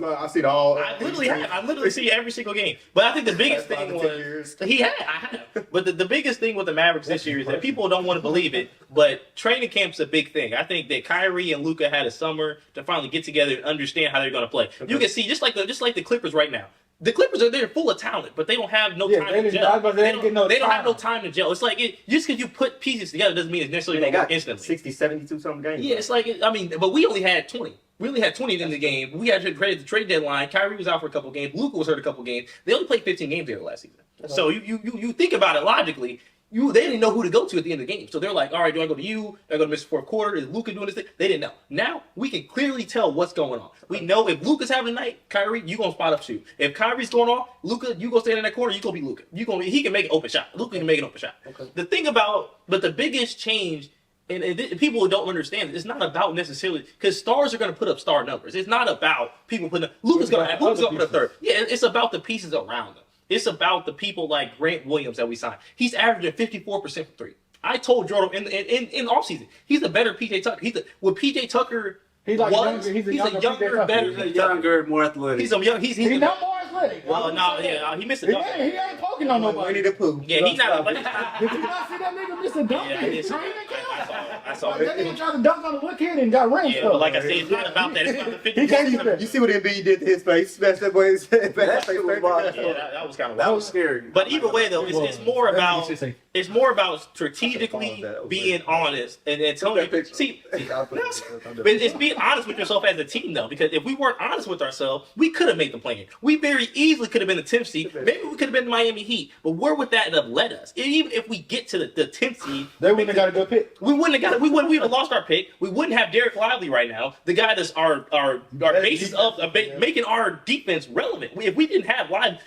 but I see it all. I literally see every single game. But I think the biggest thing was I have. But the biggest thing with the Mavericks this year is that people don't want to believe it, but training camp's a big thing. I think that Kyrie and Luka had a summer to finally get together and understand how they're going to play. You can see just like the Clippers right now. The Clippers they're full of talent, but they don't have no time to gel. They don't have no time to gel. It's like just because you put pieces together doesn't mean it's necessarily They going to got work instantly. 60, 72 something games. Yeah, it's like but we only had 20. We only had 20 in the game. We had to trade the trade deadline. Kyrie was out for a couple games. Luka was hurt a couple games. They only played 15 games there last season. So you think about it logically. They didn't know who to go to at the end of the game. So they're like, all right, do I go to you? Do I go to Mr. Fourth Quarter? Is Luka doing this thing? They didn't know. Now we can clearly tell what's going on. We know if Luka's having a night, Kyrie, you gonna spot up shoot. If Kyrie's going off, Luka, you gonna stand in that corner, you gonna be Luka. He can make an open shot. Luka can make an open shot. Okay. But the biggest change, and people don't understand it, it's not about necessarily because stars are gonna put up star numbers. It's not about people putting up. Luka's gonna put up third. Yeah, it's about the pieces around them. It's about the people like Grant Williams that we signed. He's averaging 54% from 3. I told Jordo in offseason, he's a better PJ Tucker. With PJ Tucker He's like was, he's a he's a younger younger, better. He's a younger, more athletic. He's a young. He's not more athletic. well, no, yeah, he missed a He dunk. ain't poking on nobody. Winnie the Pooh. Yeah, he's not. Did you not see that nigga miss a dunk? Yeah, I did. Training I camp? saw. I saw. That nigga tried to dunk on the little kid and got ring Yeah, stuff. but like I said, it's not about that. It's about the 50. He can't do that. You see what Embiid did to his face? Smashed that boy's face. That shit was wild. Yeah, that was kind of That wild. was scary. But either way, though, it's more about strategically being honest and telling you. See, but it's being honest with yourself as a team, though, because if we weren't honest with ourselves, we could have made the play. We very easily could have been the 10th seed. Maybe we could have been the Miami Heat. But where would that have led us? Even if we get to the 10th seed, They wouldn't have got a good pick. we wouldn't have got it. We would have lost our pick. We wouldn't have Derek Lively right now, the guy that's our basis of making our defense relevant. If we didn't have Lively,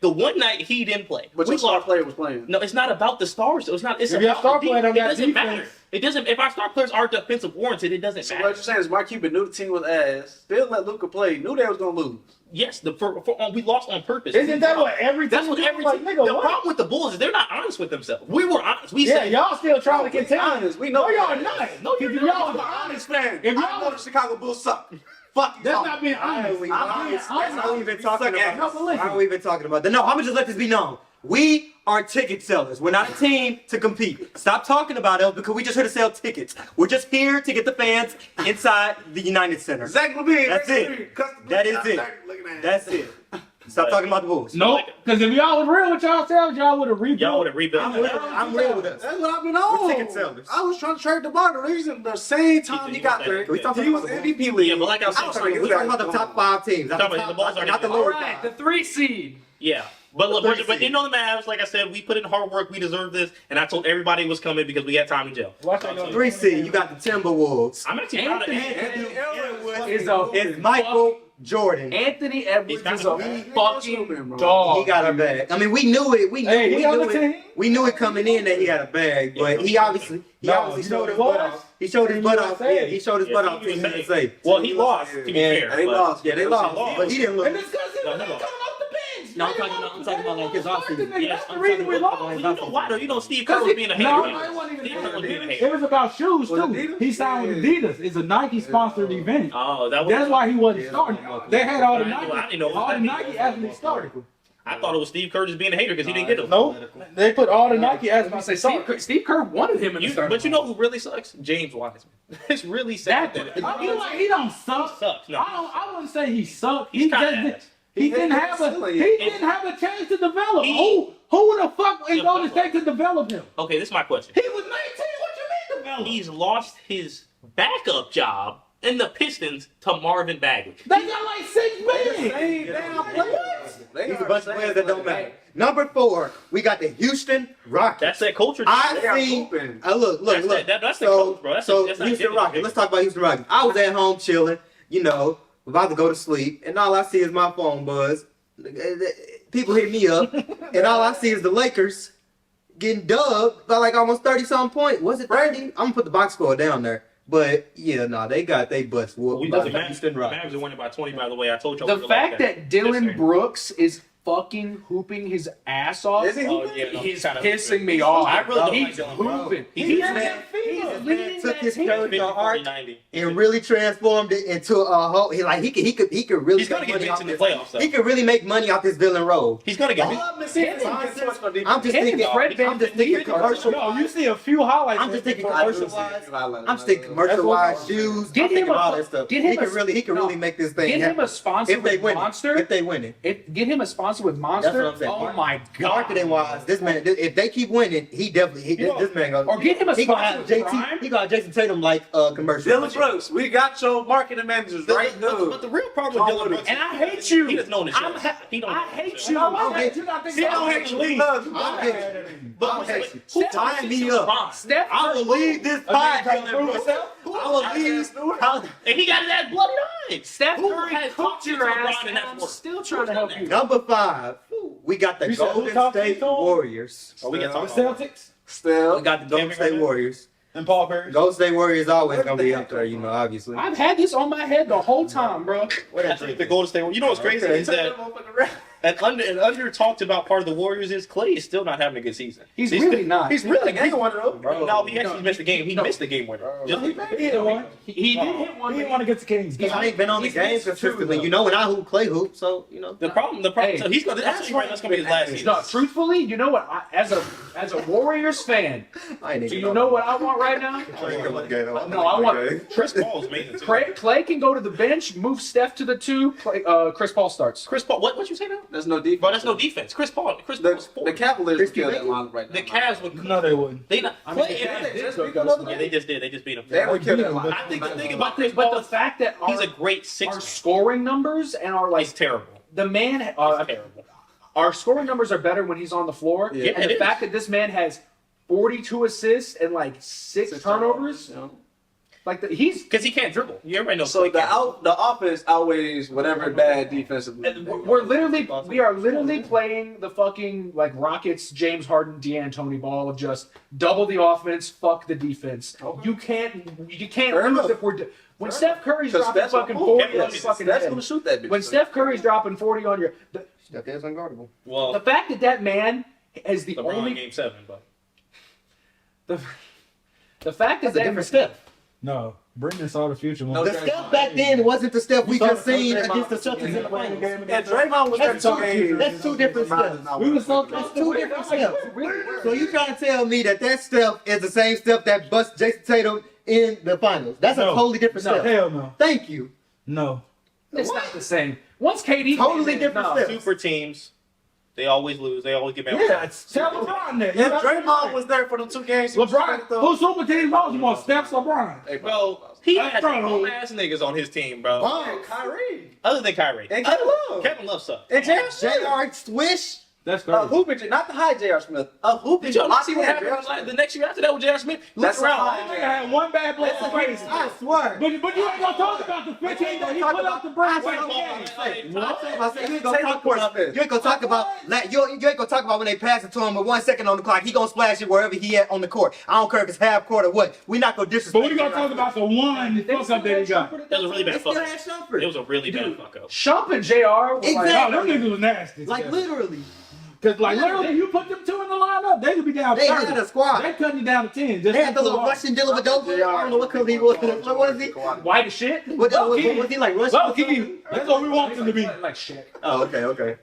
the one night he didn't play, But we your star lost. player was playing. No, it's not about the stars. Though. It's not. It's If your about star the player don't it got doesn't matter. defense. It doesn't. If our star players aren't defensive warranted, it doesn't So matter. what you're saying is Mark Cuban knew the team was ass, still let Luka play, knew they was gonna lose. Yes, we lost on purpose. Isn't that what every That's team what do? every Like, team. nigga, The what? problem with the Bulls is they're not honest with themselves. We were honest. We Yeah, said y'all still trying to We contend. honest. We know No, y'all that. not. No, you're If not. y'all I'm was an honest fan. If I y'all know the Chicago Bulls suck. Fuck you. That's talking. not being honest. Why I'm are being we honest. even talking suck ass. about? No, but listen. Why are we even talking about that? No, I'm gonna just let this be known. We are ticket sellers. We're not a team to compete. Stop talking about us because we just here to sell tickets. We're just here to get the fans inside the United Center. Zach Levine. That's it. That is it. That's it. Stop talking about the Bulls. No, because if y'all was real with yourselves, y'all would have rebuilt. y'all would have rebuilt. I'm real with us. That's what I've been on. We're ticket sellers. I was trying to trade the bar. The reason the same time he got there, We talking he was about MVP league. Yeah, but like I was was saying, We're talking about the top 5 teams. Not Talking the about the Bulls are not the different. lower All right, 5. the 3 seed. Yeah. But you know the Mavs, like I said, we put in hard work. We deserve this, and I told everybody it was coming because we had time in jail. Watch that go. 3 seed, you got the Timberwolves. I'm actually proud of Anthony Anthony. Edwards It's Michael Jordan. Anthony Edwards He's is kinda a bad. fucking He dog. got a bag. I mean, we knew it. We knew it coming in that he had a bag, but he obviously showed his butt off. He showed his butt off. Yeah, he showed his butt off. Team USA. Well, he lost. To be fair, They but- lost. Yeah, they lost, but he didn't lose. And it's because he No, was he coming lost. off the bench. No, I'm talking about like his offseason. Yes, That's the reason we lost. Well, you know why though? You know Steve Kerr was being a hater. No, it wasn't even Steve Kerr was being a It hater. was about shoes Was it too. Adidas? He signed with Adidas. It's a Nike sponsored event. Oh, that was. That's why he wasn't starting. They had all the I didn't Nike, know. all the Nike athletes started. I thought it was Steve Kerr just being a hater because he didn't get them. No, they put all the Nike I was athletes. about to say Steve Kerr wanted him in the starting. But you know who really sucks? James Wiseman. It's really sad that I feel like he don't he suck. sucks. No, I wouldn't say he sucked. he's He kind just of. he didn't have a chance to develop. Who the fuck is going to take to develop him? Okay, this is my question. He was 19. What you mean develop? He's lost his backup job in the Pistons to Marvin Bagley. They got like 6 million. He's a bunch of players that don't matter. Number 4, we got the Houston Rockets. That's that culture. I seen. Look. That's the coach, bro. That's not Houston different. Rockets. Let's talk about Houston Rockets. I was at home chilling, about to go to sleep, and all I see is my phone buzz. People hit me up, and all I see is the Lakers getting dubbed by like almost 30-something points. Was it 30? I'm gonna put the box score down there. But yeah, they got they bust whooped We by just the Houston Mavs Rockets. are winning by 20. By the way, I told y'all. The we were fact like that Dylan Yes, sir. Brooks is fucking hooping his ass off Is he Oh, hooping? yeah, no, is kinda pissing hooping. me off. I really don't He's like Dylan Brooks. hooping. He's leading Took that his team. courage to heart 90. and really transformed it into a whole. He could really. He's gonna make get money benched off in the this- playoffs. Though. He could really make money off this villain role. He's gonna get. I'm just Him thinking. and Fred I'm just thinking commercial. No, you see a few highlights. I'm just thinking Commercial commercial-wise. I'm just thinking commercial-wise, shoes. Get I'm thinking him a- all that stuff. get He him could a- really, no. make this thing Get him happen. a sponsor If they with win Monster. it. If they win it. Get him a sponsor with Monster. That's what I'm saying. Oh my god. Marketing-wise, this man, if they keep winning, he definitely, this man gonna. Or get him a He gonna sponsor have with JT. Prime. He got Jason Tatum like commercial. Dylan Brooks, we got your marketing managers right But now. the real problem with Dylan Brooks, And I hate you. He doesn't know this I'm shit. ha- He don't I know hate this you. shit. I'll hate you. He don't hate you. He loves you. I'll hate you. But I'll hate you. who Tie me talks up. LeBron? Steph I will leave this podcast. I will leave. And he got his ass bloody eyed. Steph Who Curry has cooked talked to your ass, LeBron in and that I'm sport? still trying to help you. Number 5, we got the You said who Golden talked to State you, Tom? Warriors. Oh, we got The talked about Celtics We Still. got the Golden State Warriors. and Paul Pierce. Golden State Warriors always gonna be up there, obviously. I've had this on my head the whole time, bro. I think the Golden State. You know what's crazy is that and under talked about part of the Warriors is Clay is still not having a good season. He's really not. He's really Ain't one of those. bro. No, he actually missed the game. He missed the game winner. Just- He hit one. He did hit one. He didn't want to get to Kings. He ain't been on the He's games missed two, consistently. though. When I hoop, Clay hoop, so The problem. Hey, So he's gonna. That's gonna be his last season. No, truthfully, you know what? As a Warriors fan, I ain't do even you know what I want right now? No, I want Chris Paul's amazing. Too. Clay can go to the bench, move Steph to the 2. Chris Paul starts. Chris Paul. What you say now? There's no defense. Bro, that's no defense. Chris Paul's The four. Cavaliers Crispy kill that bacon? line right now. The Cavs would. No, they wouldn't. They not. I mean, Clay, the Cavs did just go beat to them the- yeah, they just did. They just beat him. They would kill that line. I think the thing about But Chris the Paul is fact that he's our, a great our six. scoring numbers and our He's terrible. the man He's terrible. our scoring numbers are better when he's on the floor. Yeah, and it the is. fact that this man has 42 assists and like 6 turnovers, Yeah. like he's Because he can't dribble. Everybody knows. So Clay can't. the offense outweighs whatever bad defensively. we are literally playing the fucking like Rockets, James Harden, D'Antoni ball of just double the offense, fuck the defense. You can't Fair lose enough. if when Steph Curry's Because dropping Steph's fucking gonna 40 hoop. on your fucking That's head. gonna shoot that bitch. When Steph Curry's dropping 40 on your Steph is unguardable. Well, the fact that man is the LeBron only game 7, but the fact That's that a different Steph. No, Brenden saw the future. No, The Steph back then wasn't the Steph we just seen Draymond. against the Celtics in the finals. And Draymond was That's there two- games. that's two different Stephs. That's two different Stephs. So you trying to tell me that Steph is the same Steph that bust Jason Tatum in the finals? That's a No. totally different No, Steph. hell no. Thank you. No. it's not the same. Once KD Totally came in, different no. Steph. super teams, they always lose. They always get mad. Yeah, tell LeBron that. If Draymond was there for the 2 games, LeBron, who super team most you want? Steph's LeBron. Hey, Bro, he has LeBron. bum ass niggas on his team, bro. Oh, Kyrie Other than Kyrie. and Kevin Love Kevin Love sucks. and James J.R. Swish. That's A crazy. hooping, not the high J.R. Smith. A hooping. Did y'all not see what locked in, happened J.R. like, the next year after that with J.R. Smith? That's Look around. right. That nigga had one bad play. That's crazy. I swear. But you ain't gonna talk about the 15 that he put up to bring back the game. I said, you ain't gonna talk about you ain't gonna talk about you ain't gonna talk about when they pass it to him with 1 second on the clock. He gonna splash it wherever he at on the court. I don't care if it's half court or what. We not gonna disrespect. But what are you gonna talk about the one fuck up that he got? That was a really bad fuck up. It was a really bad fuck up. Shump and JR was Exactly. like, No, them niggas was nasty. Like literally. Cause like literally, you put them two in the lineup, they could be down. They 30. had a squad. They cutting you down to 10. Just They had the little Russian Dylan Vadova. I don't know what color he was. What was he? white as shit. Was he like Russian? Low key. That's what we want them to be. Like shit. Oh, okay.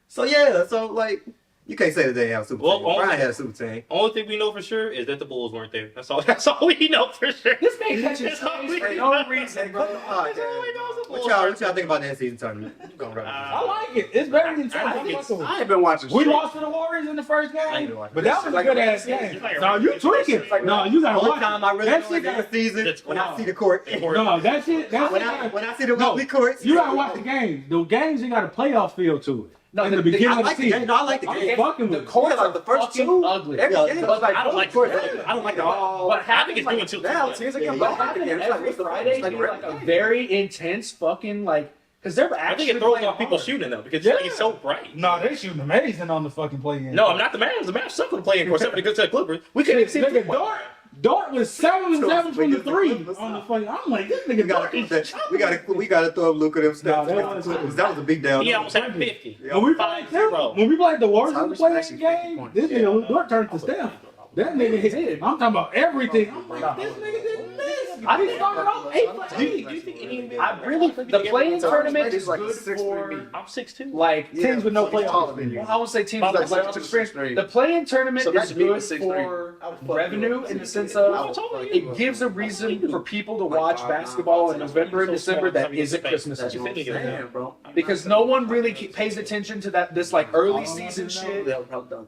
So yeah, so like you can't say that they have a super Well, team. Brian had a super team. Only thing we know for sure is that the Bulls weren't there. That's all we know for sure. This man catches That's all we for know. no reason, bro. That's all we know is the What Bulls y'all weren't think about that season tournament? I like it. It's better than I ain't been watching We shit. lost to the Warriors in the first I ain't game, been watching but that was a Like good a ass season. game. Like No, you tweaking. No, you The gotta only watch time I it. really That know shit that got- season That's when I see the court. No, that shit. That When I see the lovely courts. You gotta watch the games. The games, you got a playoff feel to it. No, in the the- beginning I of the like the season. game. No, I like the I'm game. fucking The with it. courts Yeah, like the first fucking two, ugly. every Yeah, game. But like, I don't like I don't like the But I think it's doing too Now much. teams are Yeah, getting yeah. back having again. every Friday be like a very intense fucking like, because they're I actually think it throws playing off people hard. shooting though because it's so bright. No, they shooting amazing on the fucking play in. No, I'm not the Mavs. The Mavs suck on the playing court. Except for the good to the Clippers. We couldn't even see Nigga, the Dort was 7 and 7 from the 3 on the play. I'm like, this nigga We gotta throw up Luka them No, stats. that That was a big down. He almost had 50. When we played them, 5-0. when we played the Warriors in the Tyrese play actually game, 50 this nigga Dort turned to Steph. That nigga did. I'm talking about everything. I'm like, this nigga didn't miss. I think started off 8 for 8. I really the playing tournament is like good 6'3" for me. I'm 6'2". like Teams with no playoff well, I would say teams with Like playoff 6'3". experience. The play-in tournament So is that's me good with 6'3". for I would fuck revenue with in the sense I of would fuck it with gives a reason for people to watch basketball in November and December that isn't Christmas That's Eve. what I'm saying, bro. Because no one really pays attention to this like early season shit.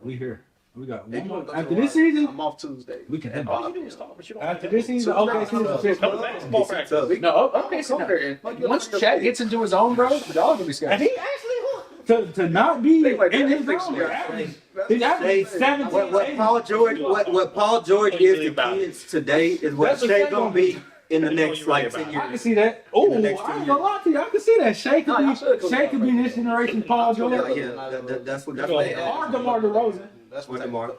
We here. We got They one more. gonna go After to this season, I'm off Tuesday. we can end All you it. do is talk, but you don't. After this season, okay, season No basketball practice. No, okay, so once Chet gets into his own, bro, the dog will be And scared. he actually to not be They like, in they his fix zone. me. He's averaging 17. What Paul George is to kids today is what That's what Shea Shea gonna gonna be in the next like about. 10 I years. can see that. Oh, I In the ain't next 2 gonna lie to you. I can see that. Shea No, y'all should could go be, down. this generation Paul George. That's what Or DeMar DeRozan. That's What what DeMar?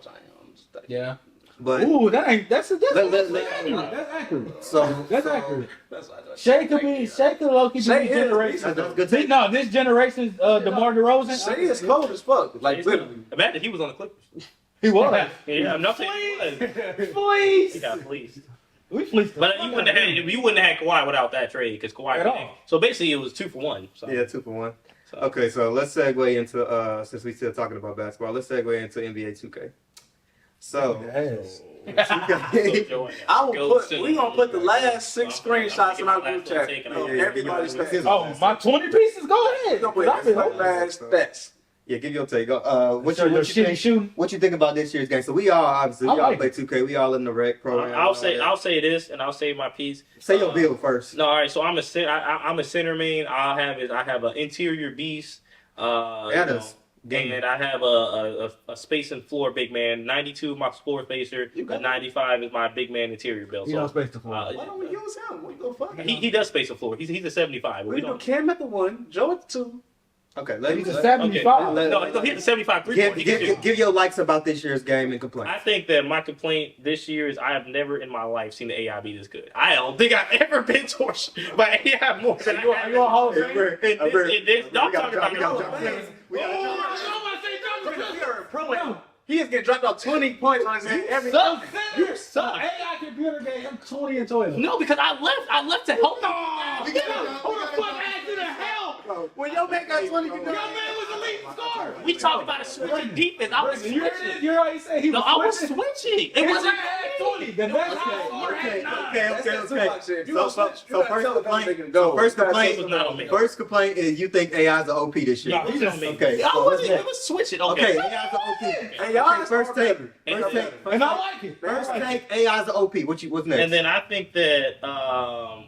Yeah. But Ooh, that's Let- accurate. let- That's accurate. so That's accurate. That's Shea could low-key be Shea this is- generation. that's good. This, no, this generation's DeMar DeRozan. Shea is cold as fuck. Like literally. Imagine he was on the Clippers. He was. Yeah, I'm not saying he was. Please. He got fleeced. We fleeced. But you wouldn't have had Kawhi without that trade because Kawhi. At all. So basically, it was 2 for 1. So. Yeah, 2 for 1. So. Okay, so let's segue into since we still talking about basketball, let's segue into NBA 2K. So Yes. 2K. I will Go put. soon. We gonna put the last 6 I'm screenshots in our gonna group get my chat. last one of taken. Everybody's stats. Oh, my 20 pieces? Go We ahead. gonna put I've been our hoping. last stats. Yeah, give your take. What Show your you shitty think? shooting. What you think about this year's game? So we all obviously I we all like play 2K. We all in the rec program. I'll say this, and I'll say my piece. Say your bill first. No, all right. So I'm a center main. I have an interior beast. And I have a space and floor big man. 92 my floor spacer. A 95 is my big man interior build. You So, don't space the floor. Why don't we use him? We go fuck him. he does space the floor. He's a 75. But We we do don't. Cam at the 1, Joe at the 2. Okay, let me He's a just 75. No, he's a 75 3-point. He can shoot. give your likes about this year's game and complaints. I think that my complaint this year is I have never in my life seen the AI be this good. I don't think I've ever been torched by AI more than I have. You a Hall of Hey, Famer? In this, I'm talking about We He is getting dropped off 20 points on his head every suck. You You suck. suck. AI computer game. I'm 20 and 12. No, because I left to help him. Who the fuck asked you to help? When your man got 20, you Your man was a lead scorer. We talked about a switching defense. I was switching. You already said he was No, I was switching. switching. It His wasn't. man had 20. The next guy Okay, had 9. okay. You gonna switch, you gotta tell the guy they can So go. first was complaint. not on me. First complaint is you think AI's an OP this year. No, he's on me. Okay. I so what's wasn't. It next? was switching. Okay, Okay. AI's an OP. Hey, y'all Okay, first take. First take. And I like it. First take. AI's an OP. What's next? And then I think that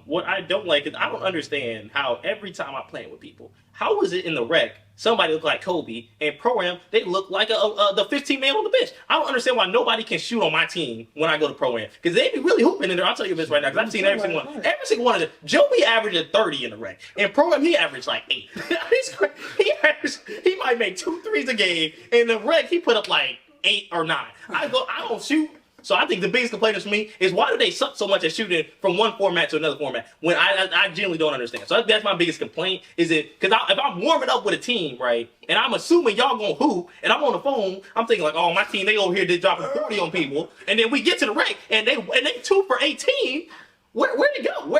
what I don't like is I don't understand how every time I'm playing with people, How is it in the rec? Somebody look like Kobe, and pro-am, they look like the 15 man on the bench. I don't understand why nobody can shoot on my team when I go to pro-am. Because they be really hooping in there. I'll tell you this right now, because I've seen every single one. Every single one of them. Joe be averaging 30 in the rec. And pro-am, he averaged like 8. He might make 2 threes a game. In the rec, he put up like 8 or 9. I don't shoot. So I think the biggest complaint for me is why do they suck so much at shooting from one format to another format when I genuinely don't understand. So that's my biggest complaint is it because if I'm warming up with a team, right, and I'm assuming y'all gonna hoop, and I'm on the phone, I'm thinking like, oh, my team, they over here did dropping 40 on people, and then we get to the rec and they 2 for 18. Where'd it go?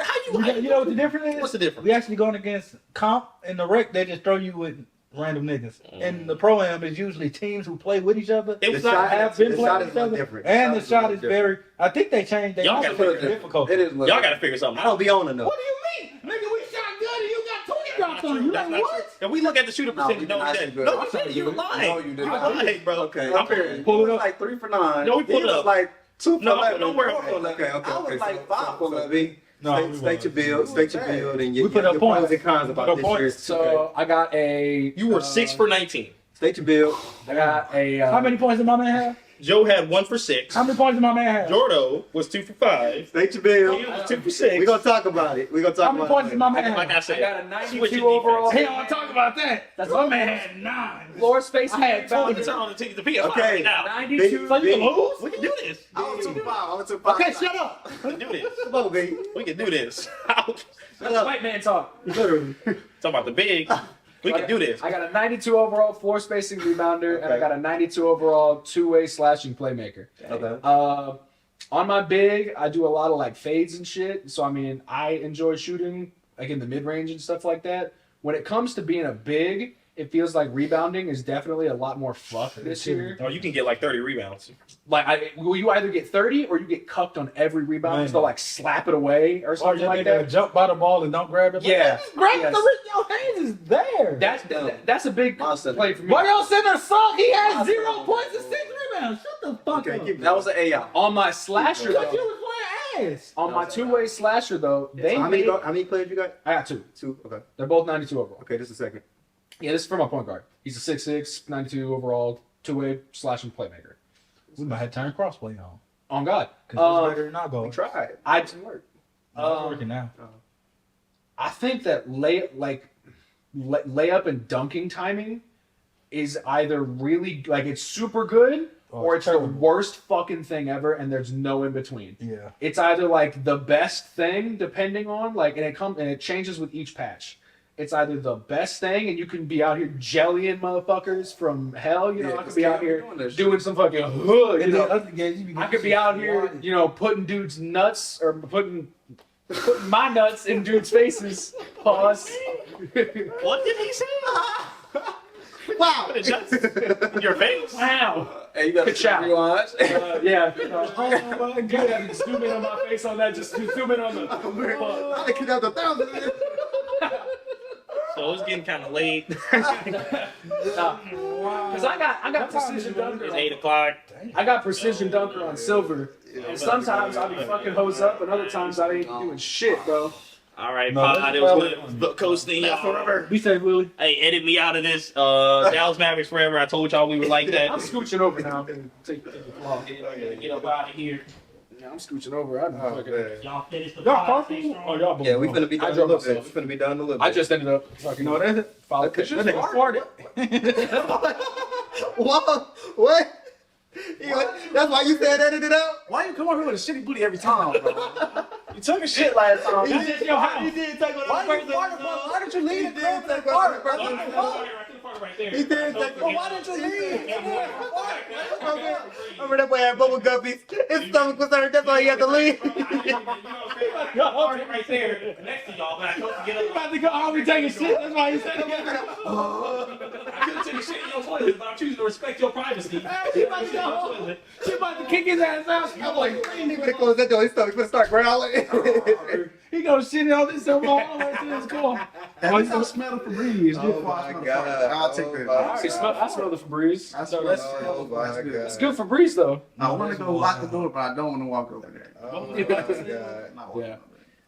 You know what the difference is? What's the difference? We actually going against comp in the rec. They just throw you with random niggas. And the pro-am is usually teams who play with each other. The shot have been the playing shot with is each other. different. And the shot is very. I think they changed. They Y'all also gotta made it difficult. It is. Y'all got to figure something I out. don't be on enough. What do you mean? Nigga, we shot good and you got 20 drops on you. That's Like, not what? true. If we look at the shooting No, percentage, we no, did not you shoot did. good. No, I'm you telling did. you. You lied. No, you did You not. lied, bro. Okay. I'm Pull it up. like 3 for 9. No, we pulled He it was up. like 2 for No, 11. don't worry. 4 for 11. Okay. I was like 5 for 11. State your build, and your We put up points. pros and cons about Put up this points. year. So I got a. You were 6 for 19. State your build. I got a. How many points did my man have? Joe had 1 for 6. How many points did my man have? Jordo was 2 for 5. State your build. He was 2 for 6. We're gonna talk about it. How many points did my man have? Like I said, I got a 92 switch your overall. defense. Hey, I want to talk about that. That's my what- man had 9. Floor spacing. I had 20. Turn on the PS5 Okay. right now. 92. So you can lose? We can do this. I was 2 5. I was 2 5. Okay, shut up. We can do this. Come on, baby. We can do this. White man talk. Literally. Talking about the big. We can do this. I got a 92 overall floor spacing rebounder, and I got a 92 overall two-way slashing playmaker. Okay. On my big, I do a lot of like fades and shit. So I mean, I enjoy shooting like in the mid range and stuff like that. When it comes to being a big, it feels like rebounding is definitely a lot more fuck this year. Oh, you can get like 30 rebounds. Like, will you either get 30 or you get cucked on every rebound? Man. Because they'll like slap it away or Or something you like nigga that. jump by the ball and don't grab it. Yeah. Just grab Yes. the wrist. Your hands is there. That's a big play for me. Why y'all center suck? He had 0 points and 6 rebounds. Shut the fuck up. That was an AI. On my slasher, Because you though, was playing ass. on my two-way slasher though, they How made. many players you got? I got 2. 2. Okay. They're both 92 overall. Okay, just a second. Yeah, this is for my point guard. He's a 6'6", 92 overall, two-way slashing playmaker. We might have to turn crossplay on. On God. Because it's better than not We going. tried. I It didn't work. It's working now. I think that layup and dunking timing is either really like it's super good or it's the terrible. worst fucking thing ever, and there's no in between. Yeah. It's either like the best thing, depending on like, and it changes with each patch. It's either the best thing, and you can be out here jellying motherfuckers from hell. You know, Yeah, I could 'cause be out Cam here doing that shit. doing some fucking hood. You And know, then other games, you be I getting could be shit out here, water. you know, putting dudes' nuts or putting my nuts in dudes' faces. Pause. What did he say? Wow. Put it just in your face. Wow. Hey, you got to Good shot. rewind. Yeah. Oh my god. Zoom in on my face on that. Just zoom in on the. I could have 1,000. So it's getting kind of late. Because I got precision dunker. It's 8 o'clock. I got precision dunker on silver. And sometimes I'll be fucking hose up, and other times I ain't doing shit, bro. All right, No, Pod. that's It was valid. good coasting y'all forever. Be safe, Willie. Hey, edit me out of this. Dallas Mavericks forever. I told y'all we were like I'm that. scooching over now. Take the vlog. Get up out of here. Yeah, I'm scooching over. I Oh, man. Y'all finish the Y'all pod. talking? Oh, y'all both. Yeah, we finna be I done a drove little bit. myself. We finna be done a little bit. I just ended up fucking. No, that's it. Follow That pictures. nigga farted. What? What? That's why you said edit it out? Why you come over here with a shitty booty every time, bro? You took a shit last time. That's just your house. He did take one Why of the you person. farted, bro? Why did you leave He the did crib take and one of the fart, bro? person. Right there. He did take Well, why did you leave? Remember that boy had bubble guppies. His stomach was hurt. That's why he had to leave. Right there next to y'all, but I told you to get up. About to go, I'll be taking shit. That's why he said it. I could have taken shit in your toilet, but I'm choosing to respect your privacy. She about to go. She about to kick his ass out. I'm like, He finna close that door. His stomach finna start growling. he gonna shit all this stuff all the way to his car. Oh, you gonna smell the Febreze. Oh my God. I'll take that. I smell the Febreze. I smell Oh my God. It's good Febreze though. I want to go lock the door, but I don't want to walk over there. Oh my God. Not walking Yeah. over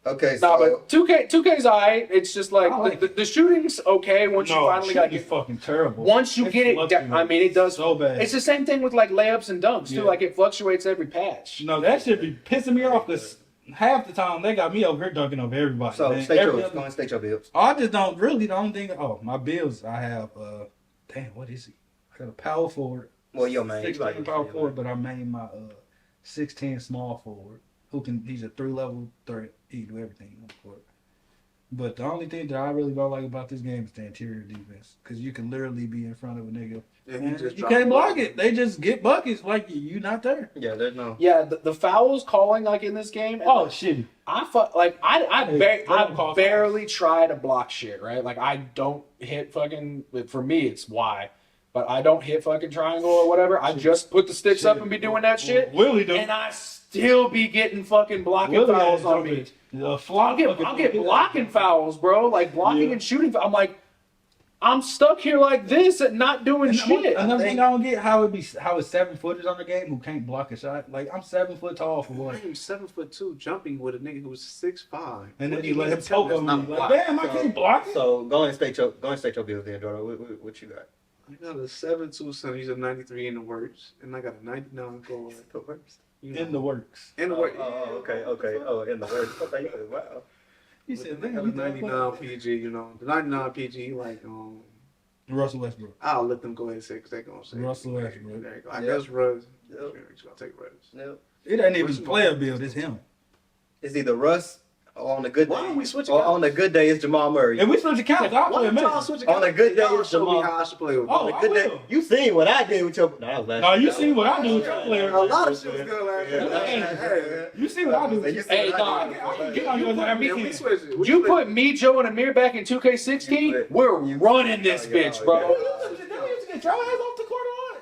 Okay, Nah, so but 2K's alright. It's just like, I like the shooting's okay once you finally got it's fucking terrible. Once you It get it, fluctuates I mean, it does. so bad. It's the same thing with like layups and dunks too. Yeah. Like it fluctuates every patch. No, that should be pissing me off because half the time they got me over here dunking over everybody. so man. state Every your other- go and state your bills. I just don't really. The only thing. Oh, my bills. I have. Damn, what is he? I got a power forward. Well, yo, man, you 16 like power forward, but I made my 6'10" small forward. Who can? He's a 3-level threat. He can do everything on the court. But the only thing that I really don't like about this game is the interior defense, because you can literally be in front of a nigga Yeah, and just you drop can't the block ball. it. They just get buckets like you not there. Yeah, there's no. Yeah, the fouls calling like in this game. Oh shit! I call barely try to block shit, right? Like I don't hit fucking. For me, it's Y, but I don't hit fucking triangle or whatever. I just put the sticks up and be doing that shit, Willie do. and I still be getting fucking blocking Willie fouls has on something. me. The flop. I'll get blocking fouls, bro. Like blocking Yeah. and shooting. I'm like, I'm stuck here like this and not doing shit. Another thing I don't get how it's 7-footers on the game who can't block a shot. Like I'm 7 foot tall for what? I'm 7'2" jumping with a nigga who's 6'5". And then What do you let mean him poke that's on not me. Like, blocked? damn, I can't block it. So go and state your bills then, Jordo. What you got? I got a 7'2" center. He's a 93 in the works, and I got a 99 goal. The worst. In the works. In the works. Oh, okay. Oh, in the worst. Okay, wow. He said, I "Man, got you a 99 PG. You know, the 99 PG. Like, Russell Westbrook. I'll let them go ahead and say because they're gonna say Russell Westbrook. There you go. I Yep. guess Russ. Yep. He's gonna take Russ. Yep. It ain't even his player build. It's him. It's either Russ or on a good day. Why don't we switch Or accounts? on a good day, it's Jamal Murray. If we switch accounts, I'll Why play don't y'all Memphis. switch On a good day, Y'all it's show me Jamal. how I should play with. Oh, On a I good day, will. you seen what I did with your. No, that was last No, year. you see what I do with your player. A lot of shit was good last year. Hey, You see what I do with You your see Hey, what dog. I did. Get on yours every yeah, we weekend. switch it. We You switch put me, Joe, and Amir back in 2K16, we're running this bitch, bro. You used to get your ass off the court a lot. it.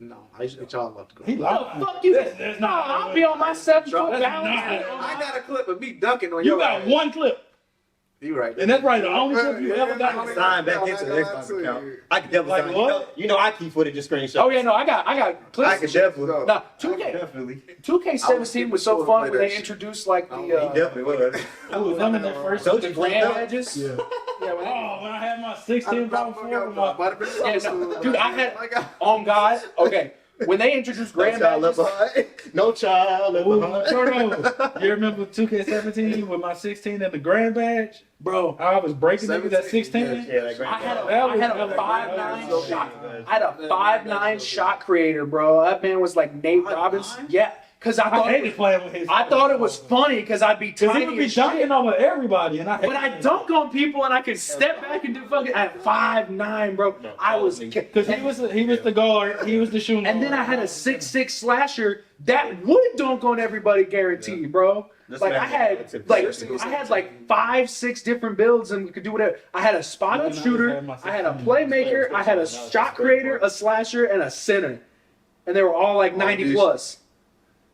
No, I used to get y'all off the He court. What lied. the fuck you? That's Nah, not- I'll be on my 7-foot That's balance. not- I got a clip of me dunking on You your got ass. one clip. You right. And that's probably the only clip you ever got. Sign back into the Xbox account. I could definitely Like sign. what? You know I keep footage and screenshots. Oh yeah, no, I got I clips. could definitely. Nah, I could definitely. 2K17 was so fun when they introduced like He the definitely was. I was them in their first. Don't the you grand know? badges. Yeah. Yeah, when they- Oh, when I had my 16 power forward, Yeah, no, dude, I had on God. Okay, when they introduced No grand child left badges, behind. No child left Ooh, behind. Jordo, you remember 2K17 with my 16 and the grand badge? bro, I was breaking niggas at 16. Yeah, that great. I had That a was- 5'9" so shot. big. I had a 5'9" shot creator, bro. That man was like Nate Robbins. Yeah, because I hated playing with his. I thought it was funny because I'd be Because he tiny would be as shit. dunking over everybody, and I hated But I dunk on people and I could step back and do fucking at 5'9", bro. I was Because he was the guard, he was the shooting. and then I had a 6'6" slasher that would dunk on everybody, guaranteed, bro. This Like man I had like 5-6 different builds and could do whatever. I had a spot up shooter, I had a playmaker, I had a shot creator, a slasher, and a center, and they were all like 90 plus.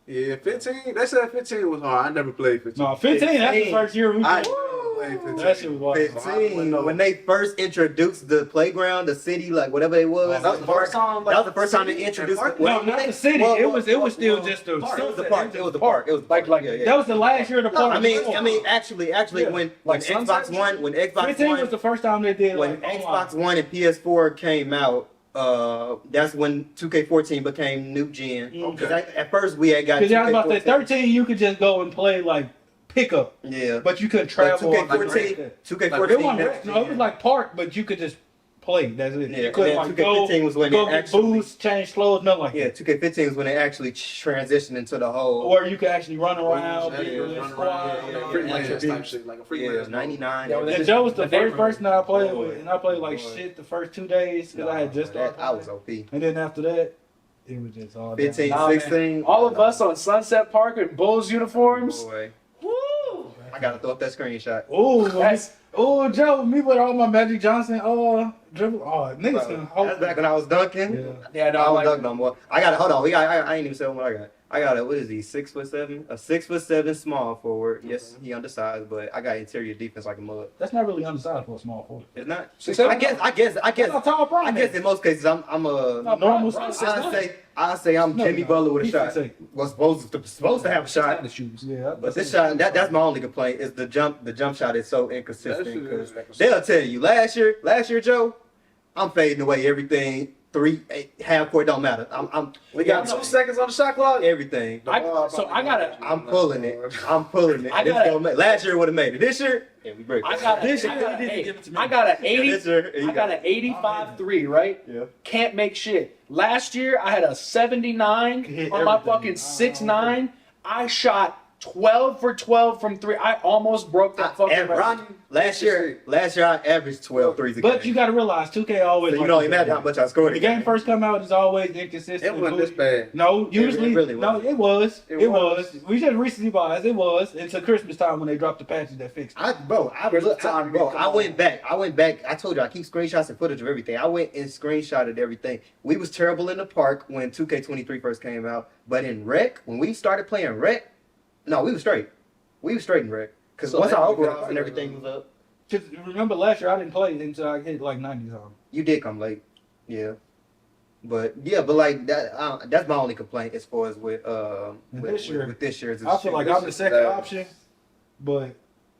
Yeah, 15. They said 15 was hard. I never played 15. No, 15. That's the first year we I played. never played 15. That shit was wild. 15. When they first introduced the playground, the city, like whatever it was. That was the first time. That was the first time they introduced it. No, not the city. Well, It was still just the. It was the park. It was the park. It was the Like- park. Yeah, yeah. That was the last year of the park. I mean, actually, Yeah. when Like Xbox Sunset? One, when Xbox 15 was One, the first time they did when like Xbox One and PS4 came out, that's when 2K14 became new gen. Because at first we had got. Because I was about to say 2K14. 13, you could just go and play like pickup, Yeah. but you couldn't But travel. on, like, 2K14, it 2K14. wasn't no, it was like park, but you could just play. That's it. Yeah, You and couldn't then like go 2K15 was when go it get actually. boosts, change clothes, nothing like Yeah, that. 2K15 was when it actually transitioned into the whole. Or you could actually run around, be Yeah, in run squad. around, yeah, free yeah, lands yeah. type shit, like a free Yeah, lands. 99. Yeah, well, And Joe was the The first neighborhood. person that I played Boy. with, and I played like Boy. shit the first 2 days because I had just started. I was OP. And then after that, it was just all 15, Nah, man. 16. All of us on Sunset Park in Bulls uniforms. Boy. Woo! I gotta throw up that screenshot. Oh, Joe, me with all my Magic Johnson dribble. Oh, niggas can hold. That's back when I was dunking. Yeah. Yeah, I no, don't like, dunk no more. I got hold on. I ain't even saying what I got. I got a, what is he, 6'7"? A 6'7" small forward. Yes, he undersized, but I got interior defense like a mug. That's not really undersized for a small forward. It's not. 6'7"? I guess. That's not tall, bro. I guess in most cases I'm a. No, normal I size. say I'm No, Jimmy no. Butler with a He's shot. 6'8". Was supposed to have a shot. The shoes. Yeah, But this shot, that's my only complaint is the jump shot is so inconsistent. That shit is 'Cause inconsistent. they'll tell you last year, Joe, I'm fading away everything. Half court don't matter. We got 2 seconds on the shot clock. everything. I gotta. I'm pulling it. I'm pulling it. I This gotta- gonna make, last year would have made it. This year, yeah, we break. I got This year, I got an 80. This year, I got an 85 3, right? Yeah. Can't make shit. Last year I had a 79 Hit on my everything. fucking 6'9". I shot 12 for 12 from 3. I almost broke that fucking record. Last year I averaged 12 threes a game. But you got to realize 2K always. So you don't imagine how much I scored. The game first come out is always inconsistent. It wasn't this bad. No, usually it really no, wasn't. it was. It It was. was. We just recently buys. It was. Until Christmas time when they dropped the patches that fixed it. I went back. I told you I keep screenshots and footage of everything. I went and screenshotted everything. We was terrible in the park when 2K23 first came out, but in rec, when we started playing rec, no, we was straight. We was straight in rec because once our overalls and everything was up, Just remember last year I didn't play until I hit like 90s on. you did come late. Yeah. But like that, that's my only complaint as far as with this year, with this year's. I feel like I'm the second bad. option, but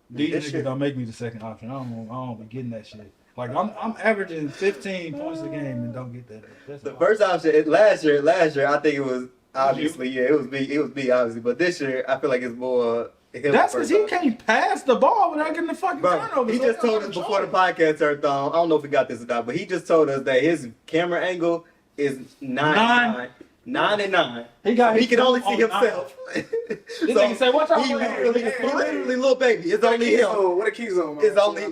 these This niggas shit- don't make me the second option. I don't be getting that shit. Like I'm averaging 15 points a game and don't get that. That's The all. first option is last year I think it was obviously it was me obviously, but this year I feel like it's more. That's because he can't pass the ball without getting the fucking Bro, turnover. he So just it's not told us control. before the podcast turned on. I don't know if we got this or not, but he just told us that his camera angle is 9 and 9. He got. He his can only thumb see on himself. This nigga say, "What y'all he playing?" literally little baby. It's only him. What a key zone? It's only him.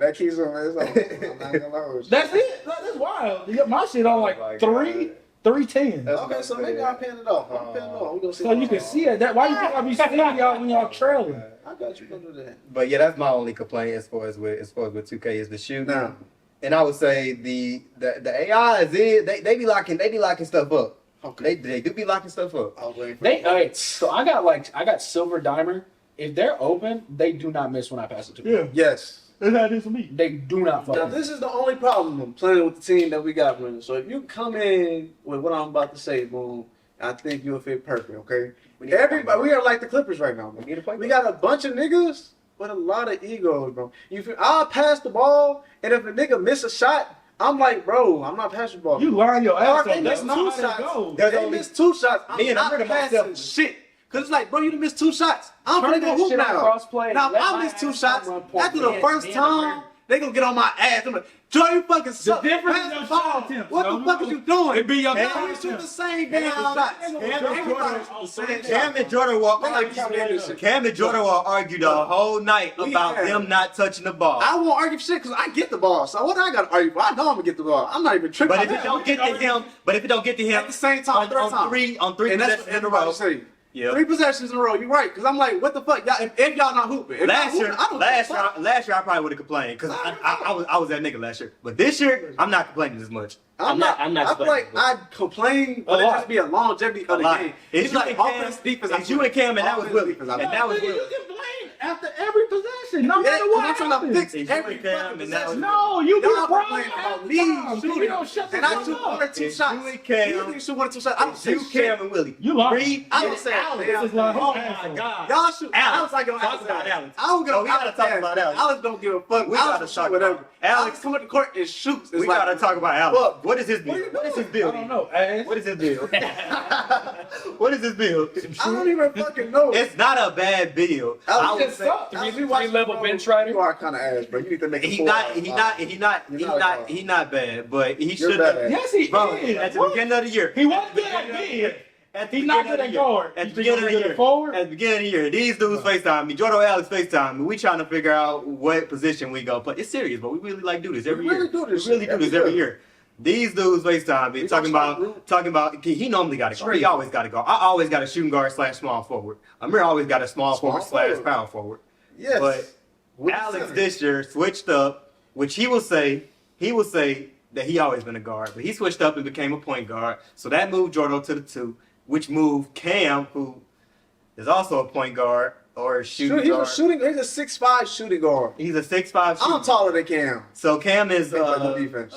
That key zone is on. I'm not gonna lie with you. That's it. That's wild. You got my shit on like Oh my 310. That's Okay, so maybe I'll pan it off. I'm panning it off. We gonna see. So you can see it. That why you think I be seeing y'all when y'all trailing? I got you. Gonna do that. But yeah, that's my only complaint as far as with 2K is the shooting. Now, And I would say the AI is it. They be locking stuff up. okay. They do be locking stuff up. I was waiting for They alright, so I got silver dimer. If they're open, they do not miss when I pass it to them. Yeah, Yes. that's how it is for me. They do not Now fucking. this is the only problem playing with the team that we got, Brenden. So if you come in with what I'm about to say, boom, I think you'll fit perfect. Okay. Everybody, we are like the Clippers right now. Bro. We need a point We guard. got a bunch of niggas with a lot of egos, bro. I'll pass the ball, and if a nigga miss a shot, I'm like, bro, I'm not passing the ball. You line your ass They up. That's missed not 2 how that shots. goes. There's They only- missed 2 shots. I'm Me and not Amir passing myself. shit. Cause it's like, bro, you done missed 2 shots. I'm Turn finna that go hoop shit on now. cross-play. Now, if Let I my miss 2 ass shots, run point. after the Me first and time, Amir. they gonna get on my ass. I'm like, Joe, you fucking suck. difference Pass is the your ball. shot attempts, What yo. the fuck is you doing? It be your Now shot you shoot the attempts. same damn shots. Everybody Jordo- shoot the same Cam shots. and Jordo will They like argue. you doing this shit. Cam and Jordo will argue the whole night We about have- them not touching the ball. I won't argue for shit because I get the ball. So what I gotta argue for? I know I'm gonna get the ball. I'm not even tripping. But if it don't get to him, at the same time, third time. on three And that's possessions what in a everybody row. say. Yeah. 3 possessions in a row. You're right. Because I'm like, what the fuck? Y'all, if y'all not hooping. If Last y'all year, hooping, I don't give a fuck. last year I probably would have complained because I was that nigga last year. But this year, I'm not complaining as much. I'm not I feel like complaining. I complain, but A it lot. just be a longevity of the lot. game. It's It's you like and Cam- offense, defense. it's you and Cam, and that was Offense, Willie. defense, I And feel. that was Nigga, you Willie. can blame after every possession, no Yeah, matter 'cause what I'm trying to happens. fix It's you every and Cam, fucking and that was- possession. No, you Y'all get a problem complain half about the me time. shooting, You don't shut the and I fuck shoot up. 1 or 2 It's shots. you and Cam. You niggas shoot 1 or 2 shots. I don't It's say you, shit. Cam, and Willie. You lying. Three. I don't say Alex. damn. This is like, Oh asshole. my God. Y'all shoot. Alex. Alex like your Talk ass. about Alex. I don't give No, a we gotta talk about Alex. Alex don't give a fuck. We Alex gotta will talk shoot whatever. about Alex. Alex come at the court and shoots. It's We like, gotta talk about Alex. Look, What is his bill? What is his bill? I don't know. Ass. What is his bill? What is his bill? I don't even fucking know. It's not a bad bill. I Alex would just say sucked. Three- If you watch three-level the bench ball, rider? You are kind of ass, bro. You need to make a he full not out. he not bad, but he You're should bad. have. Yes, he Bro, is. at the What? beginning of the year. He wasn't good at big. At the He's not beginning good of at the year. guard. At the You think beginning of he's the good year. at forward? At the beginning of the year, these dudes FaceTime me. Jordo Alex FaceTime me. We trying to figure out what position we gonna play. It's serious, but we really like do this every We year. really do this We really shit do this every every year. These dudes FaceTime me We talking gonna start about he normally got to go. He Straight. always got to go. I always got a shooting guard / small forward. Amir always got a small forward / forward. power forward. Yes. But With the Alex center. this year switched up, which he will say that he always been a guard, but he switched up and became a point guard. So that moved Jordo to the 2. which moved Cam, who is also a point guard or a shooting guard. He's a 6'5" shooting guard. He's a 6'5" shooting I'm taller than Cam. So Cam is defense.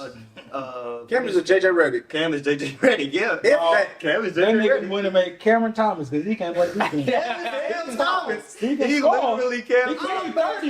Cam is a JJ Redick. Cam is JJ Redick, yeah. Cam is That JJ nigga Redick. want to make Cameron Thomas because he can't play defense. Cam Thomas. He can He's score. literally Cam He Thomas. can't 30,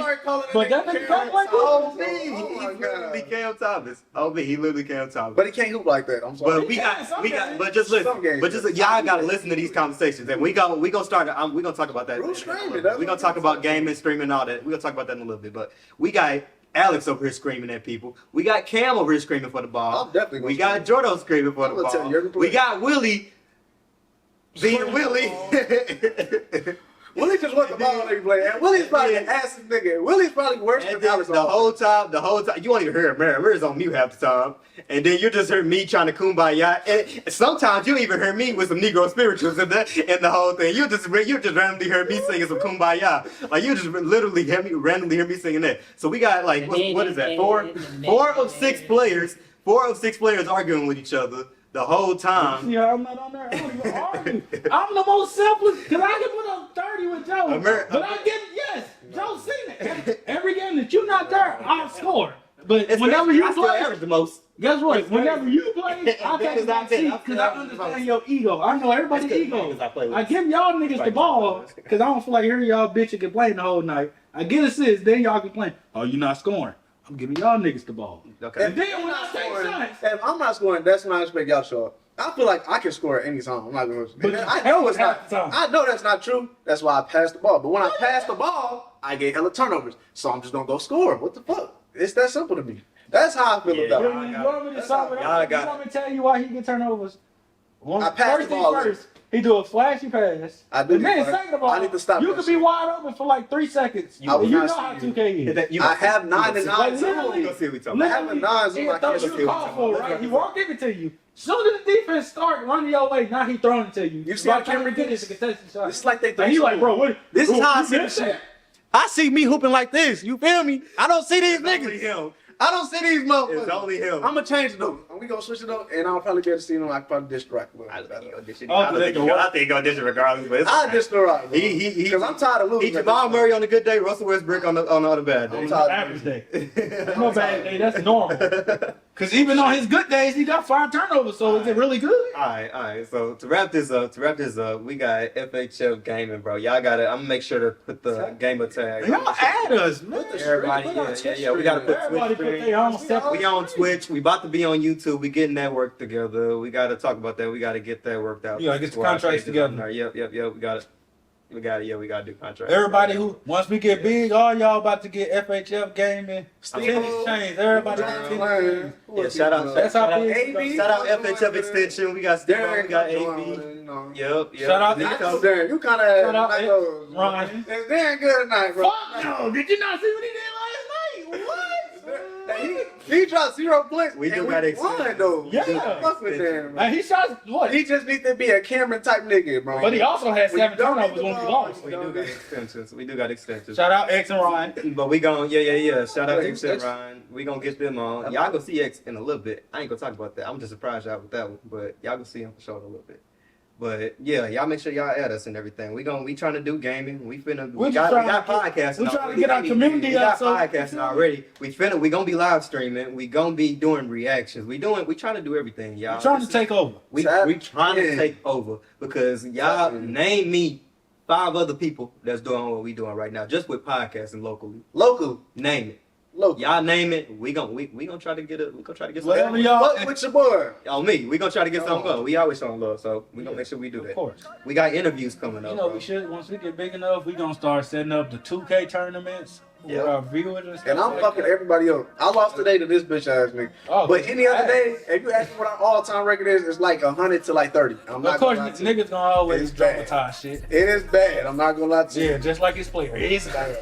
but that nigga can't play Oh, defense. me. Oh, my He's literally God. Cam Thomas. Oh, me. He literally Cam Thomas. But he can't hoop like that. I'm sorry. But we got, games. but just listen, Some games. but just y'all gotta listen to these conversations, and we gonna start. We gonna talk about that. Who's screaming? We gonna talk about gaming, streaming, all that. We gonna talk about that in a little bit. But we got Alex over here screaming at people. We got Cam over here screaming for the ball. I'm definitely gonna We got Jordo screaming for I'm the gonna tell ball. you every play. We got Willie being Willie. Willie just wants the ball every play. And Willie's probably an ass nigga. Willie's probably worse And than then Alex. the whole time, you won't even hear Amir. Amir's on mute half the time. And then you just hear me trying to kumbaya. And sometimes you even hear me with some Negro spirituals in the whole thing. You just randomly hear me singing some kumbaya. Like you just literally randomly hear me singing that. So we got like, what is that? Four of six players arguing with each other the whole time. See how I'm not on there? I don't even argue. I'm the most selfless because I can put up 30 with Joe. But I get yes, Joe's seen it. Every game that you're not there, I'll score. But whenever you play, the most. guess what? Whenever you play, I take Because that seat because I understand your ego. I know everybody's ego. I give y'all niggas the ball because I don't feel like hearing y'all bitch and complain the whole night. I get assists, then y'all complain. Oh, you not scoring? I'm giving y'all niggas the ball. Okay. And then when I take shots, If I'm not scoring, that's when I expect y'all to show up. I feel like I can score at any time. I'm not going to. But I you know it's half not. the time. I know that's not true. That's why I passed the ball. But when I pass the ball, I get hella turnovers. So I'm just gonna go score. What the fuck? It's that simple to me. That's how I feel Yeah, about you it. want me to solve it? Y'all You got want me to tell you why he get turnovers? I passed First the thing ball. first, he do a flashy pass. I do And then need to- second of all, I need to stop you that could shit. be wide open for like 3 seconds. I was You not know how seeing 2K is. I have 9 and 9 Like, too. literally, You gonna see what we talking about. I have a nines in my throw case. you call for, right? He won't give it to you. Soon as the defense start running your way, now he throwing it to you. You see By how the time Cameron you get gets- this, a contested shot. It's like they And he like, bro, what? This is bro, how I you see the get shit. that? I see me hooping like this. You feel me? I don't see these Only niggas. him. I don't see these motherfuckers. It's only him. I'm gonna change it up. We gonna switch it up, and I'll probably be able to see them. I can probably distract. I think he'll dish it. Oh, I think he'll dish it regardless. But it's I'll okay. distract. He Because I'm tired of losing. He Jamal Murray on a good day, Russell Westbrook on the other bad I'm day. tired. Average day. No bad day. That's normal. Because even on his good days, he got 5 turnovers. So is it really good? All right. So to wrap this up, we got FHF gaming, bro. Y'all gotta. I'm gonna make sure to put the gamer tag. Y'all add us, man. Everybody, yeah. We gotta put Everybody Twitch put stream. their own separate. We on Twitch. We about to be on YouTube. We getting that work together. We gotta talk about that. We gotta get that worked out. You gotta get the Before our contracts pages on together. there. Yep. We got it. Yeah, we gotta do contracts. Everybody who, once we get big, all y'all about to get FHF gaming. Steve, Tennis chains. Everybody get tennis chains. Yeah, shout out. That's how big. AB. Shout out FHF extension. We got Steve. We got AB. Yep. Shout out Nico. Darren, you kind Shout out of Ryan. It's Darren good tonight, bro. Fuck no! Did you not see what he did last night? What? He dropped 0 points. We do and got won extension. though. Yeah. Fuck with Darren, bro. And he shot what? He just needs to be a Cameron type nigga, bro. But he also had When 7 you don't turnovers need when the we ball, lost. We do got extensions. Shout out X and Ryan. But we gon' yeah. Shout out Yeah, X and X. Ryan. We gonna get them on. Y'all gonna see X in a little bit. I ain't gonna talk about that. I'm just surprised y'all with that one. But y'all gonna see him for sure in a little bit. But yeah, y'all make sure y'all add us and everything. We trying to do gaming. We just got trying to podcasting. we trying to already. get our community We got up, so- podcasting already. We gonna be live streaming. We gonna be doing reactions. We trying to do everything, y'all. We're trying to take over. We trying to take over because y'all name me 5 other people that's doing what we doing right now, just with podcasting locally. Local. Name it. Local. Y'all name it. We gonna try to get it. We gonna try to get Whatever something. y'all. Fuck with your boy. On me. We gonna try to get something going. We always showing love, so we gonna make sure we do Of that. course. We got interviews coming You up. know, bro. we should, once we get big enough, we gonna start setting up the 2K tournaments with Yep. our viewers and stuff. And I'm like fucking that. everybody else. I lost today to this bitch ass nigga. Oh, But any other ass. day, if you ask me what our all-time record is, it's like 100 to like 30. I'm not Of course, gonna lie to you. niggas gonna always It's bad. dramatize shit. It is bad. I'm not gonna lie to you. Yeah, just like his player. It's bad.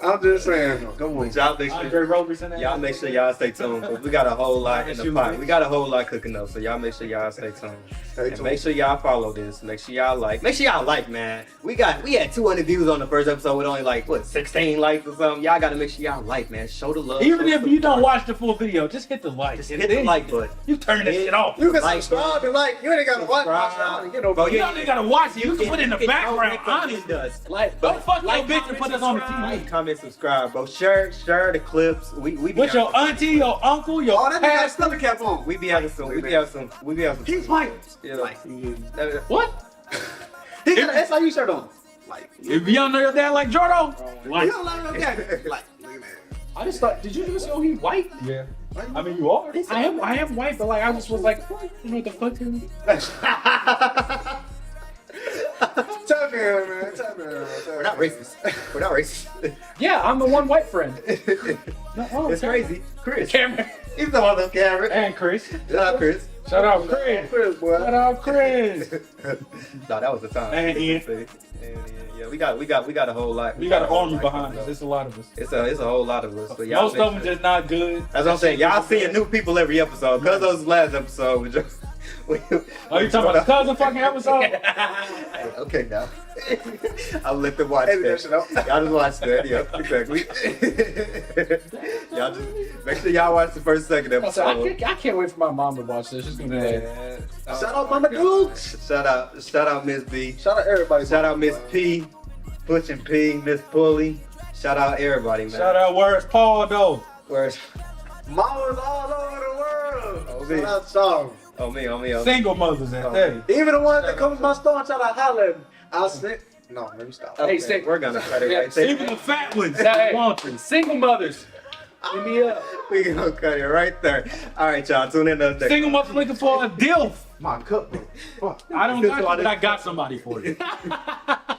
I'm just saying, though. Come on. Y'all make Andre sure, Roberson. y'all make sure y'all stay tuned. 'Cause we got a whole lot in the pot. We got a whole lot cooking up. So y'all make sure y'all stay tuned. And make sure y'all follow this. Make sure y'all like. Make sure y'all like, man. We had 200 views on the first episode with only like 16 likes or something. Y'all gotta make sure y'all like, man. Show the love. Even show if the you don't support. watch the full video, just hit the like. Just hit the like button. You turn that shit off. You can Like, subscribe and like. You ain't got to watch subscribe. and get over Bro, it. You don't even gotta watch it. You can put it in the background. Honestly, Honestly. Like, don't fuck your bitch and comment, put us on the Like, TV. comment, subscribe, bro. Share the clips. We be With your auntie, your uncle, your Oh, that nigga got a pastor. stomach cap on. We be having some. He's white. Yeah. What? He got an SIU shirt on. Like, If you under your dad like Jordo, he like, don't like no cat. Like, look at that. I just thought, did you just know he white? yeah. I mean, you are. I am white, but like I just was like, you know what the fuck? Dude? Tell me, man. We're not racist. We're not racist. Yeah, I'm the one white friend. No, oh, It's crazy. Chris. Cameron He's the one on camera. And Chris. Shout out, Chris. Shout out Chris. Chris, boy. Shout out Chris. No, that was the time. And Ian. Yeah, we got a whole lot. We got an army behind us. It's a lot of us. It's a whole lot of us. But y'all Most make of them sure- just not good. That's what I'm saying. Y'all seeing new people every episode. Because those last episode, we just. Are you talking about the cousin fucking episode? Okay, now. I'll let them watch Edit that that. shit out. Y'all just watch that. Yep, exactly. Y'all just make sure y'all watch the first, second I said, episode. I can't wait for my mom to watch this. She's gonna be like, Man. Shout out Mama Dukes. Shout out Miss B. Shout out everybody. Shout out Miss P. Butch and P. Miss Pulley. Shout out everybody, man. Shout out where's Paul though? Where's Mamas all over the world. Oh, Shout me. out Song. Oh me. Single mothers at that. Even the ones that come to my store and try to holler at me. I'll say, no, let me stop. hey, say, We're gonna cut it Yeah, right there. Even the fat ones. Hey. Want to. single mothers, give me up. We gonna cut it right there. All right, y'all. Tune in to the next. Single mothers looking for a deal. My cup, bro. Fuck. I don't got you, but I got somebody for you.